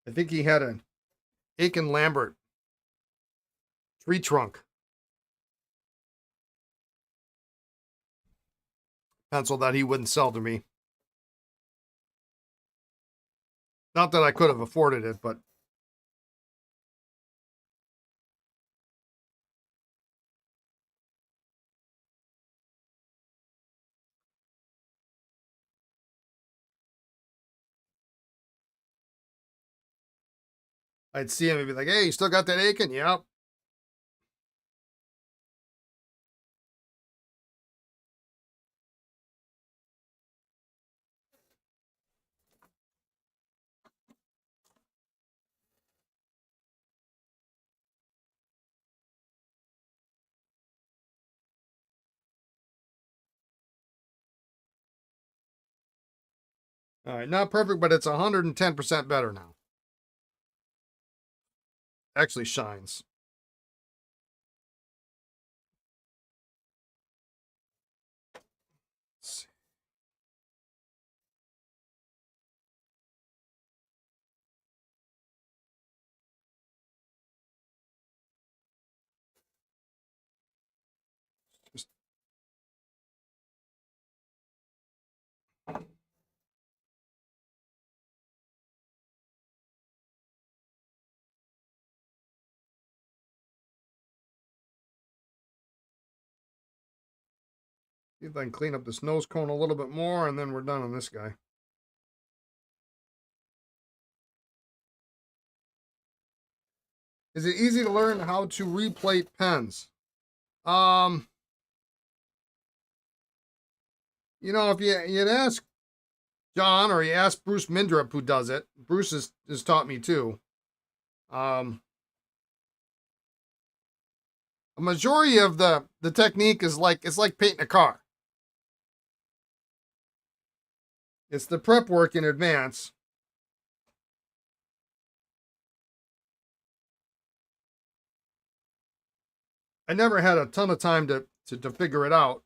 I think he had an Aiken Lambert tree trunk pencil that he wouldn't sell to me. Not that I could have afforded it, but I'd see him and be like, hey, you still got that aching? Yep. All right, not perfect, but it's 110% better now. Actually shines. Let's see. Just see if I can clean up this nose cone a little bit more, and then we're done on this guy. Is it easy to learn how to replate pens? You know, if you'd ask John or you ask Bruce Mindrup who does it, Bruce has taught me too. A majority of the technique is like, it's like painting a car. It's the prep work in advance. I never had a ton of time to figure it out.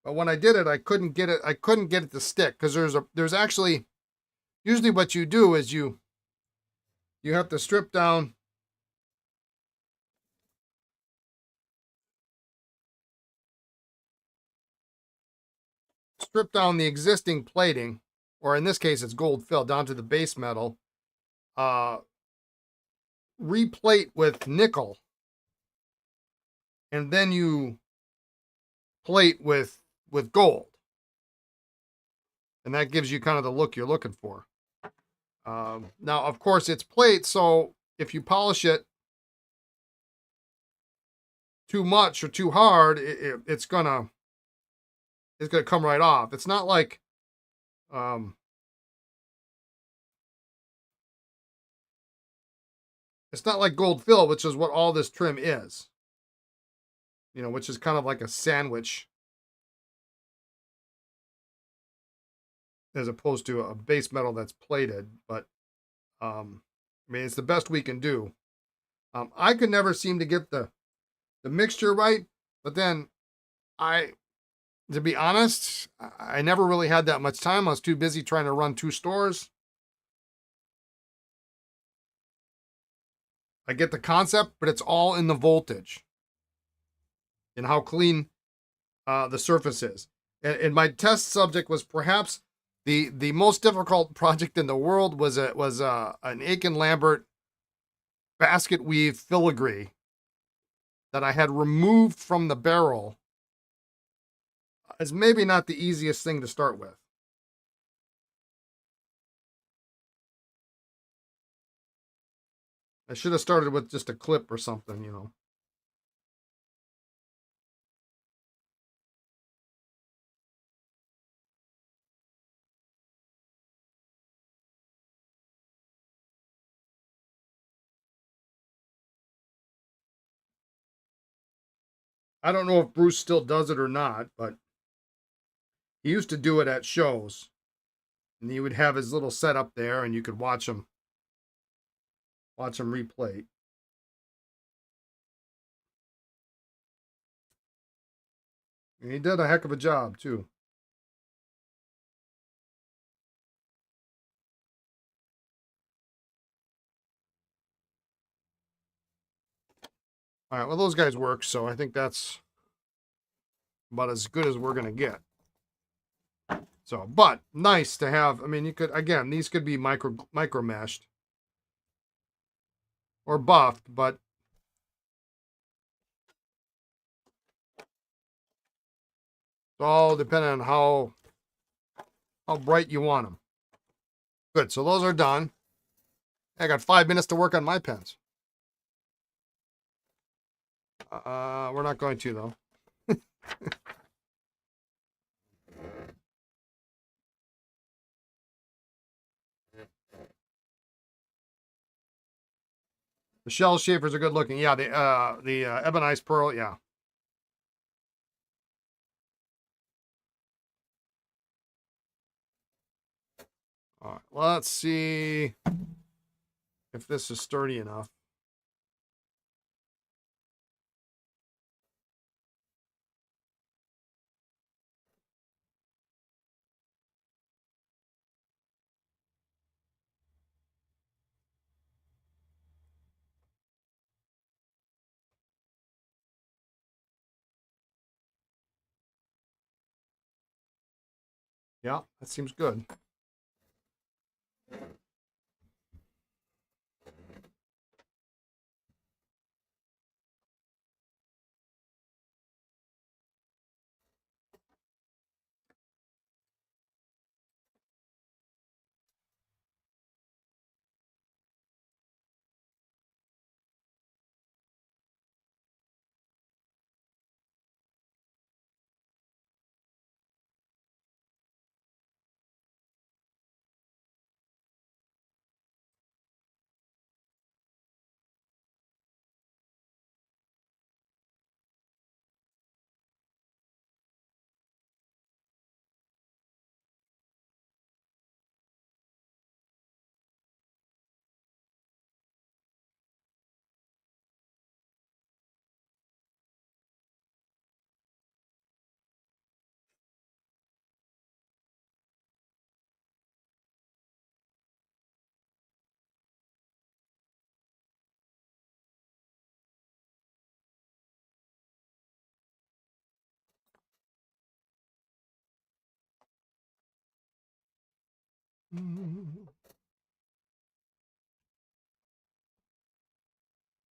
But when I did it, I couldn't get it to stick because there's actually, usually what you do is you have to strip down the existing plating, or in this case it's gold fill, down to the base metal, replate with nickel, and then you plate with gold, and that gives you kind of the look you're looking for. Now, of course, it's plate, so if you polish it too much or too hard, it's gonna come right off. It's not like it's not like gold fill, which is what all this trim is. You know, which is kind of like a sandwich as opposed to a base metal that's plated. But I mean, it's the best we can do. I could never seem to get the mixture right, but then to be honest, I never really had that much time. I was too busy trying to run 2 stores. I get the concept, but it's all in the voltage and how clean the surface is. And my test subject was perhaps the most difficult project in the world was an Aiken Lambert basket weave filigree that I had removed from the barrel. It's maybe not the easiest thing to start with. I should have started with just a clip or something, you know. I don't know if Bruce still does it or not, but he used to do it at shows. And he would have his little setup there and you could watch him replay. And he did a heck of a job too. All right, well, those guys work, so I think that's about as good as we're going to get. So, but nice to have. I mean, you could, again, these could be micro meshed or buffed, but it's all depending on how bright you want them. Good, so those are done. I got 5 minutes to work on my pens. We're not going to, though. The shell shapers are good looking. Yeah, the ebonized pearl, yeah. All right, let's see if this is sturdy enough. Yeah, that seems good.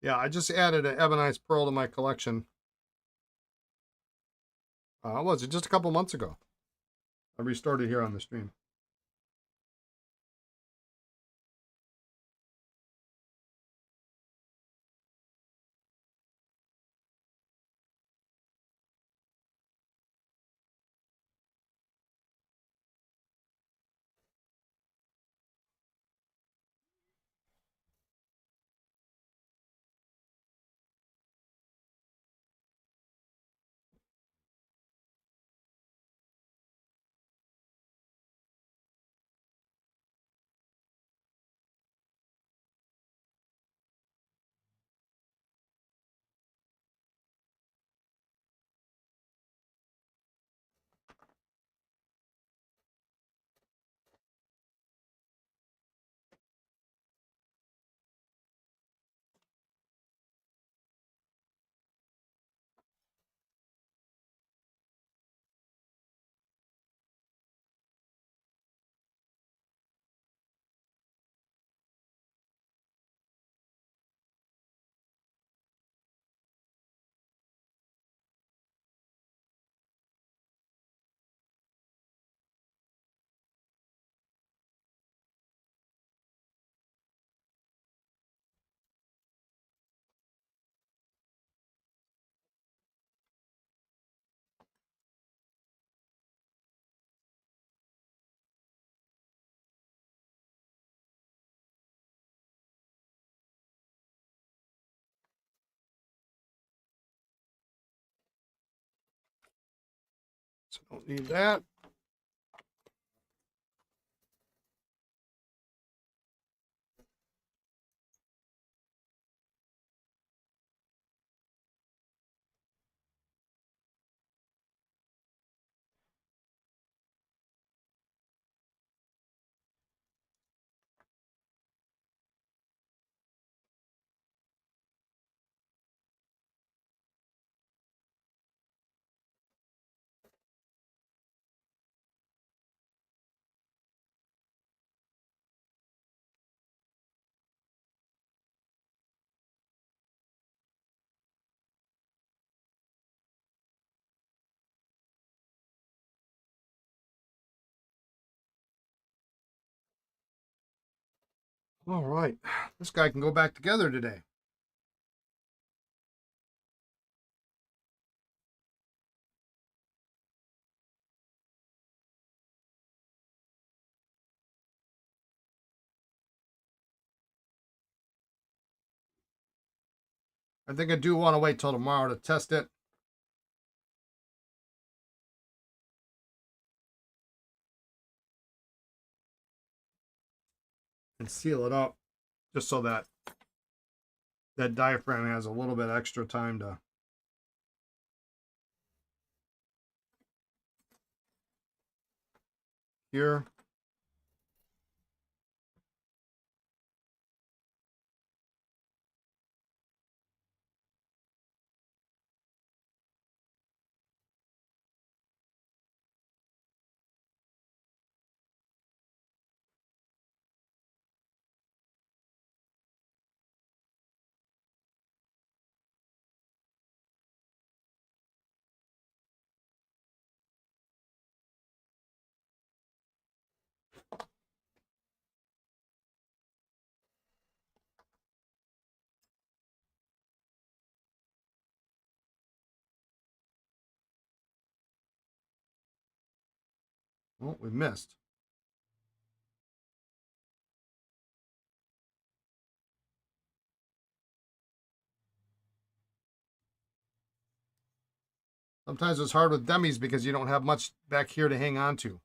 Yeah, I just added an ebonized pearl to my collection. Was it just a couple months ago? I restored it here on the stream. So don't need that. All right. This guy can go back together today. I think I do want to wait till tomorrow to test it. And seal it up just so that that diaphragm has a little bit extra time to cure. Oh, we missed. Sometimes it's hard with demis because you don't have much back here to hang on to.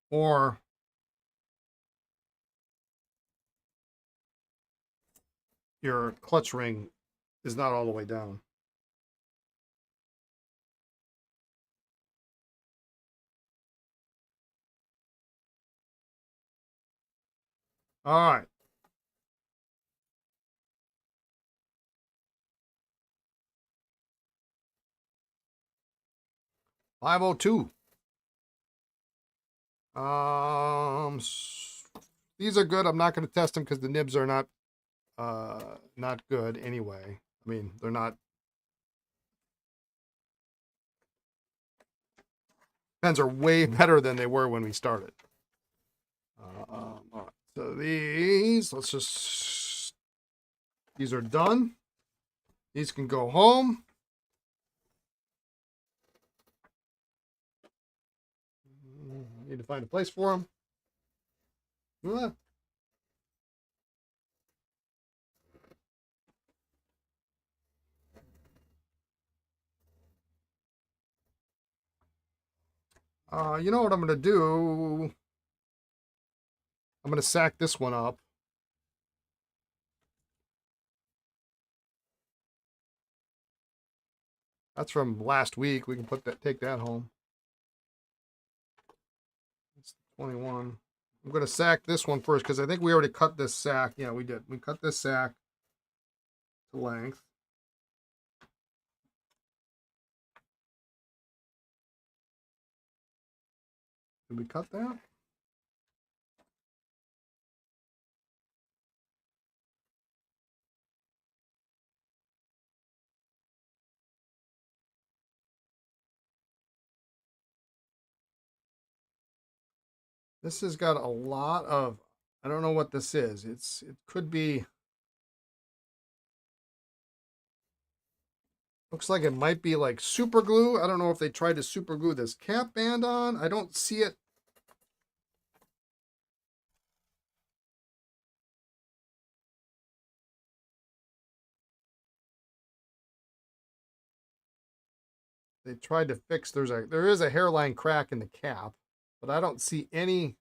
Or your clutch ring is not all the way down. All right. 502. These are good. I'm not going to test them because the nibs are not good anyway. I mean, they're not. Pens are way better than they were when we started. All right. So these are done. These can go home. Need to find a place for them. You know what I'm going to do? I'm going to sack this one up. That's from last week. We can take that home. It's 21. I'm going to sack this one first because I think we already cut this sack. Yeah, we did. We cut this sack to length. Did we cut that? This has got a lot of, I don't know what this is. It could be, looks like it might be like super glue. I don't know if they tried to super glue this cap band on. I don't see it. They tried to fix, there is a hairline crack in the cap, but I don't see any.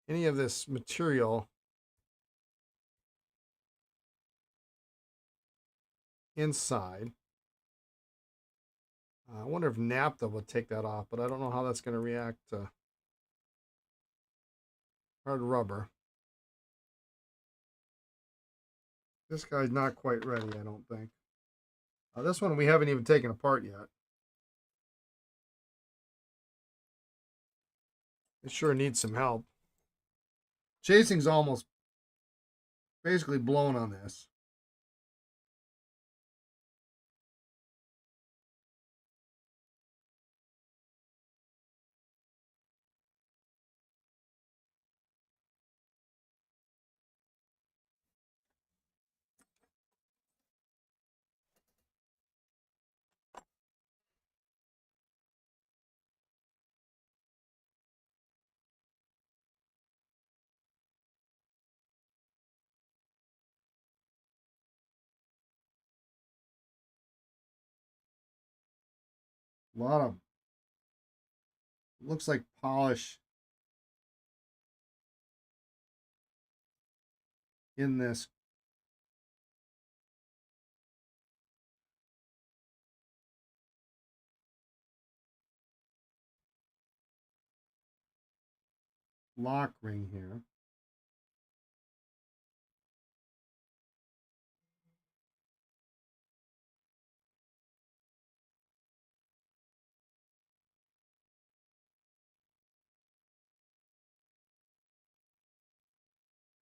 Any of this material inside. I wonder if naphtha will take that off, but I don't know how that's going to react to hard rubber. This guy's not quite ready, I don't think. This one we haven't even taken apart yet. It sure needs some help. Chasing's almost basically blown on this. A lot of, looks like polish in this. Lock ring here.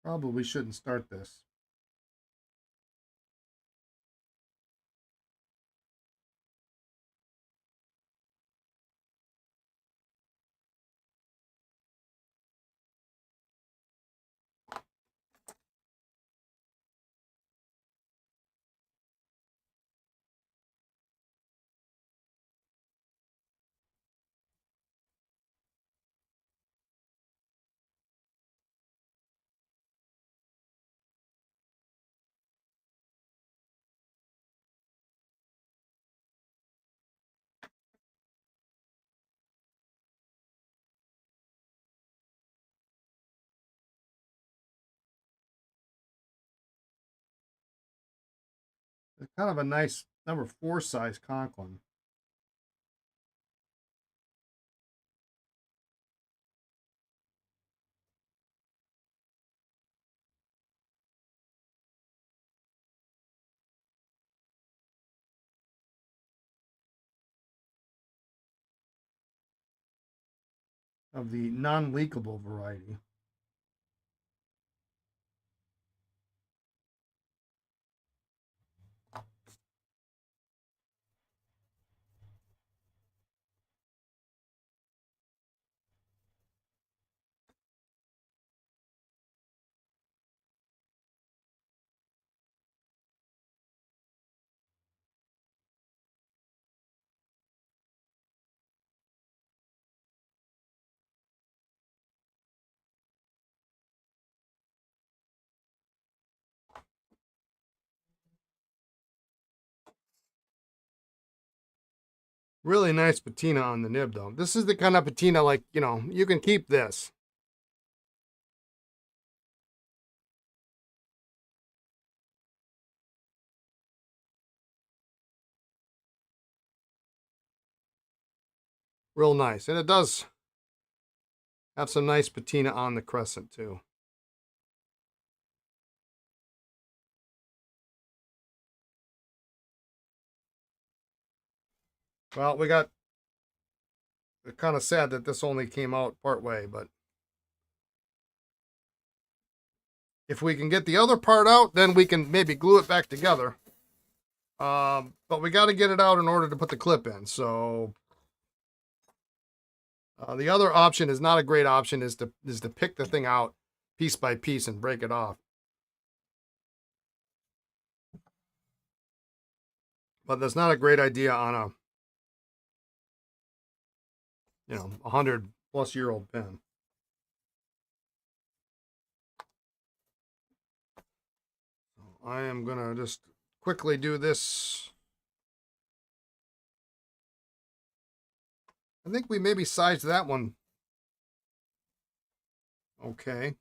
Probably shouldn't start this. It's kind of a nice number 4 size Conklin. Of the non-leakable variety. Really nice patina on the nib, though. This is the kind of patina, like, you know, you can keep this. Real nice. And it does have some nice patina on the crescent, too. Well, we got, it's kind of sad that this only came out part way, but if we can get the other part out, then we can maybe glue it back together. But we got to get it out in order to put the clip in. So the other option is not a great option. Is to pick the thing out piece by piece and break it off. But that's not a great idea on a 100-plus-year-old pen. I am gonna just quickly do this. I think we maybe sized that one. Okay.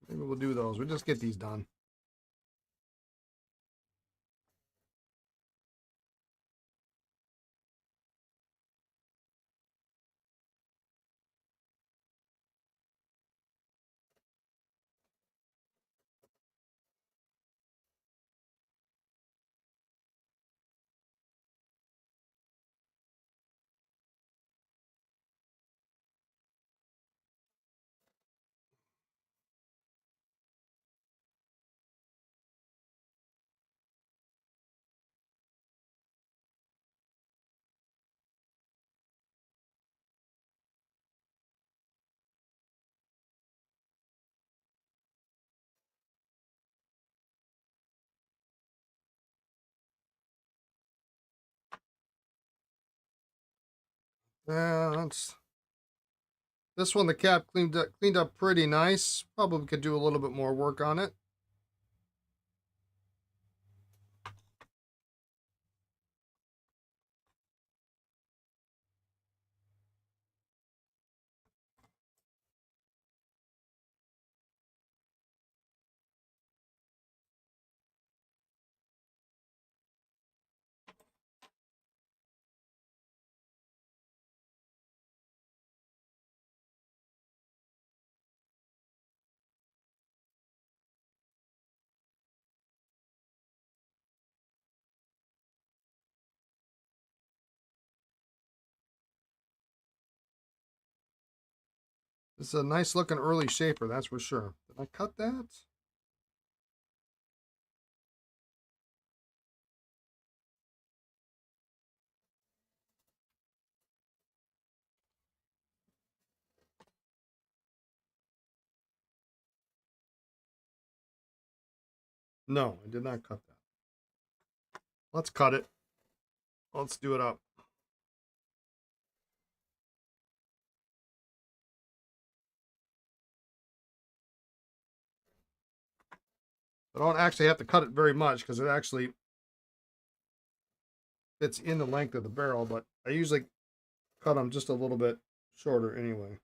Maybe we'll do those. We'll just get these done. That's this one. The cap cleaned up pretty nice. Probably could do a little bit more work on it. This is a nice looking early shaper, that's for sure. Did I cut that? No, I did not cut that. Let's cut it. Let's do it up. I don't actually have to cut it very much because it actually fits in the length of the barrel, but I usually cut them just a little bit shorter anyway.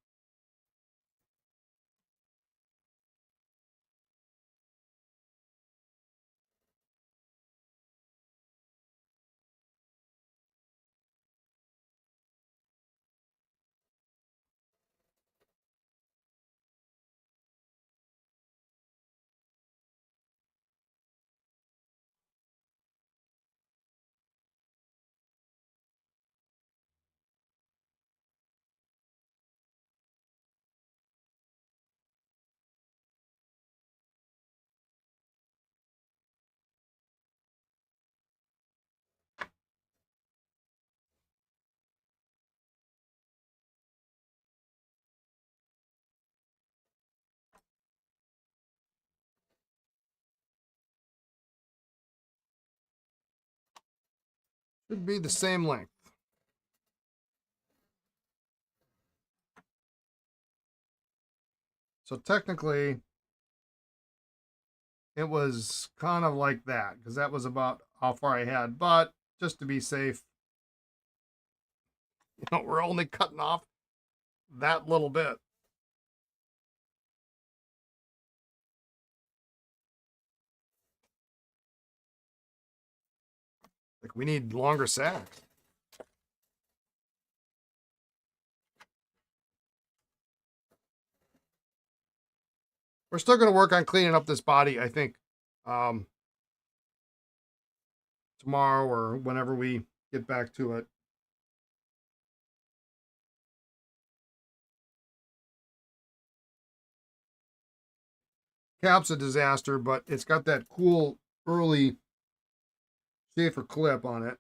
Should be the same length. So technically, it was kind of like that because that was about how far I had. But just to be safe, we're only cutting off that little bit. Like we need longer sacks. We're still going to work on cleaning up this body, I think, um, tomorrow or whenever we get back to it. Cap's a disaster, but it's got that cool early Schaefer clip on it.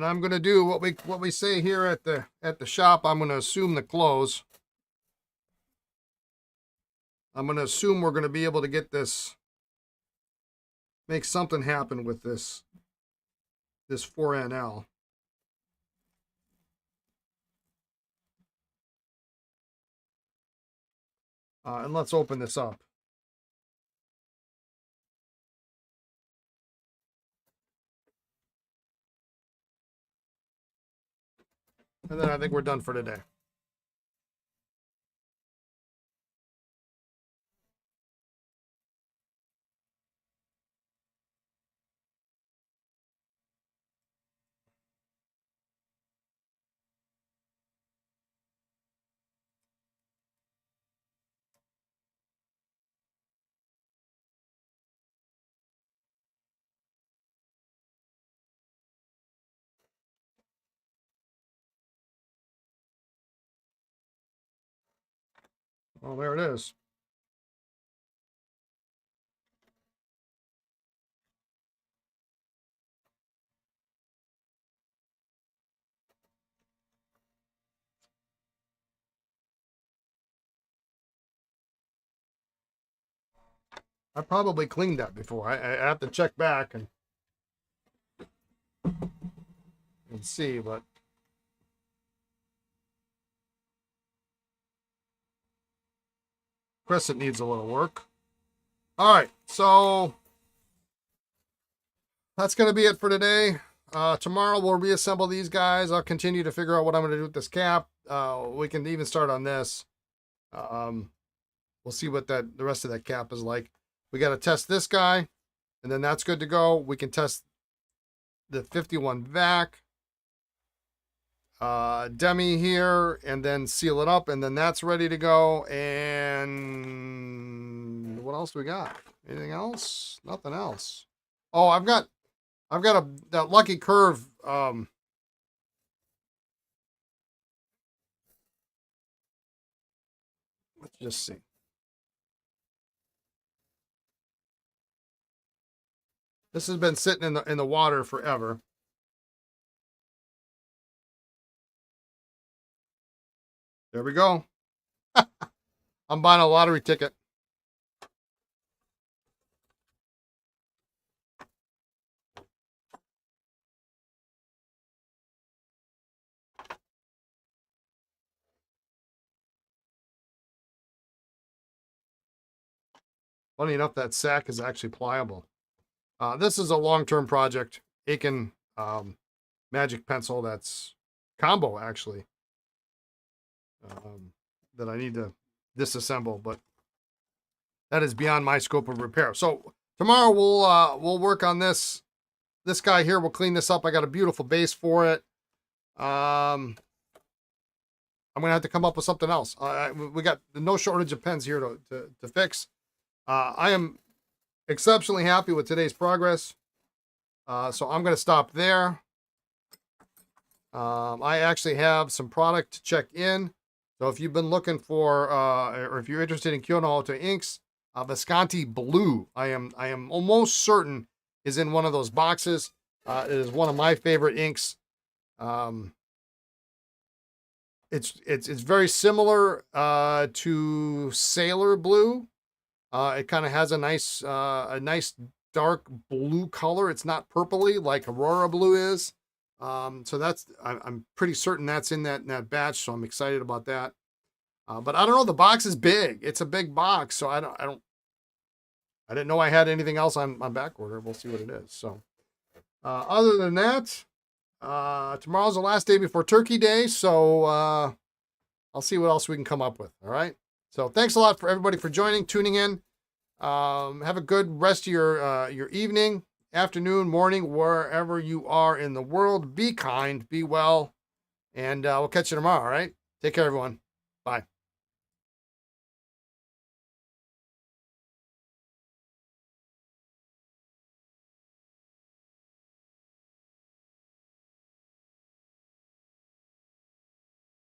And I'm going to do what we say here at the shop. I'm going to assume the close. I'm going to assume we're going to be able to get this, make something happen with this 4NL. And let's open this up. And then I think we're done for today. Oh, there it is. I probably cleaned that before. I have to check back and see, but Crescent needs a little work. All right, so that's going to be it for today. Tomorrow we'll reassemble these guys. I'll continue to figure out what I'm going to do with this cap. We can even start on this. We'll see what the rest of that cap is like. We got to test this guy, and then that's good to go. We can test the 51 Vac Demi here, and then seal it up, and then that's ready to go. And what else do we got? Anything else? Nothing else. Oh, I've got that Lucky Curve. Let's just see. This has been sitting in the water forever. There we go. I'm buying a lottery ticket. Funny enough, that sack is actually pliable. This is a long-term project. Aiken magic pencil that's combo, actually, that I need to disassemble, but that is beyond my scope of repair. So tomorrow we'll work on this guy here. We'll clean this up. I got a beautiful base for it. I'm gonna have to come up with something else. We got no shortage of pens here to fix. I am exceptionally happy with today's progress. So I'm going to stop there. I actually have some product to check in. So if you've been looking for, or if you're interested in Kyoto Auto inks, Visconti Blue, I am almost certain is in one of those boxes. It is one of my favorite inks. It's very similar to Sailor Blue. It kind of has a nice dark blue color. It's not purpley like Aurora Blue is. So that's I'm pretty certain that's in that batch. So I'm excited about that. But I don't know. The box is big. It's a big box. So I didn't know I had anything else on back order. We'll see what it is. So other than that, tomorrow's the last day before Turkey Day. So I'll see what else we can come up with. All right. So thanks a lot for everybody for joining, tuning in. Have a good rest of your evening, afternoon, morning, wherever you are in the world. Be kind, be well, and we'll catch you tomorrow, all right? Take care, everyone. Bye.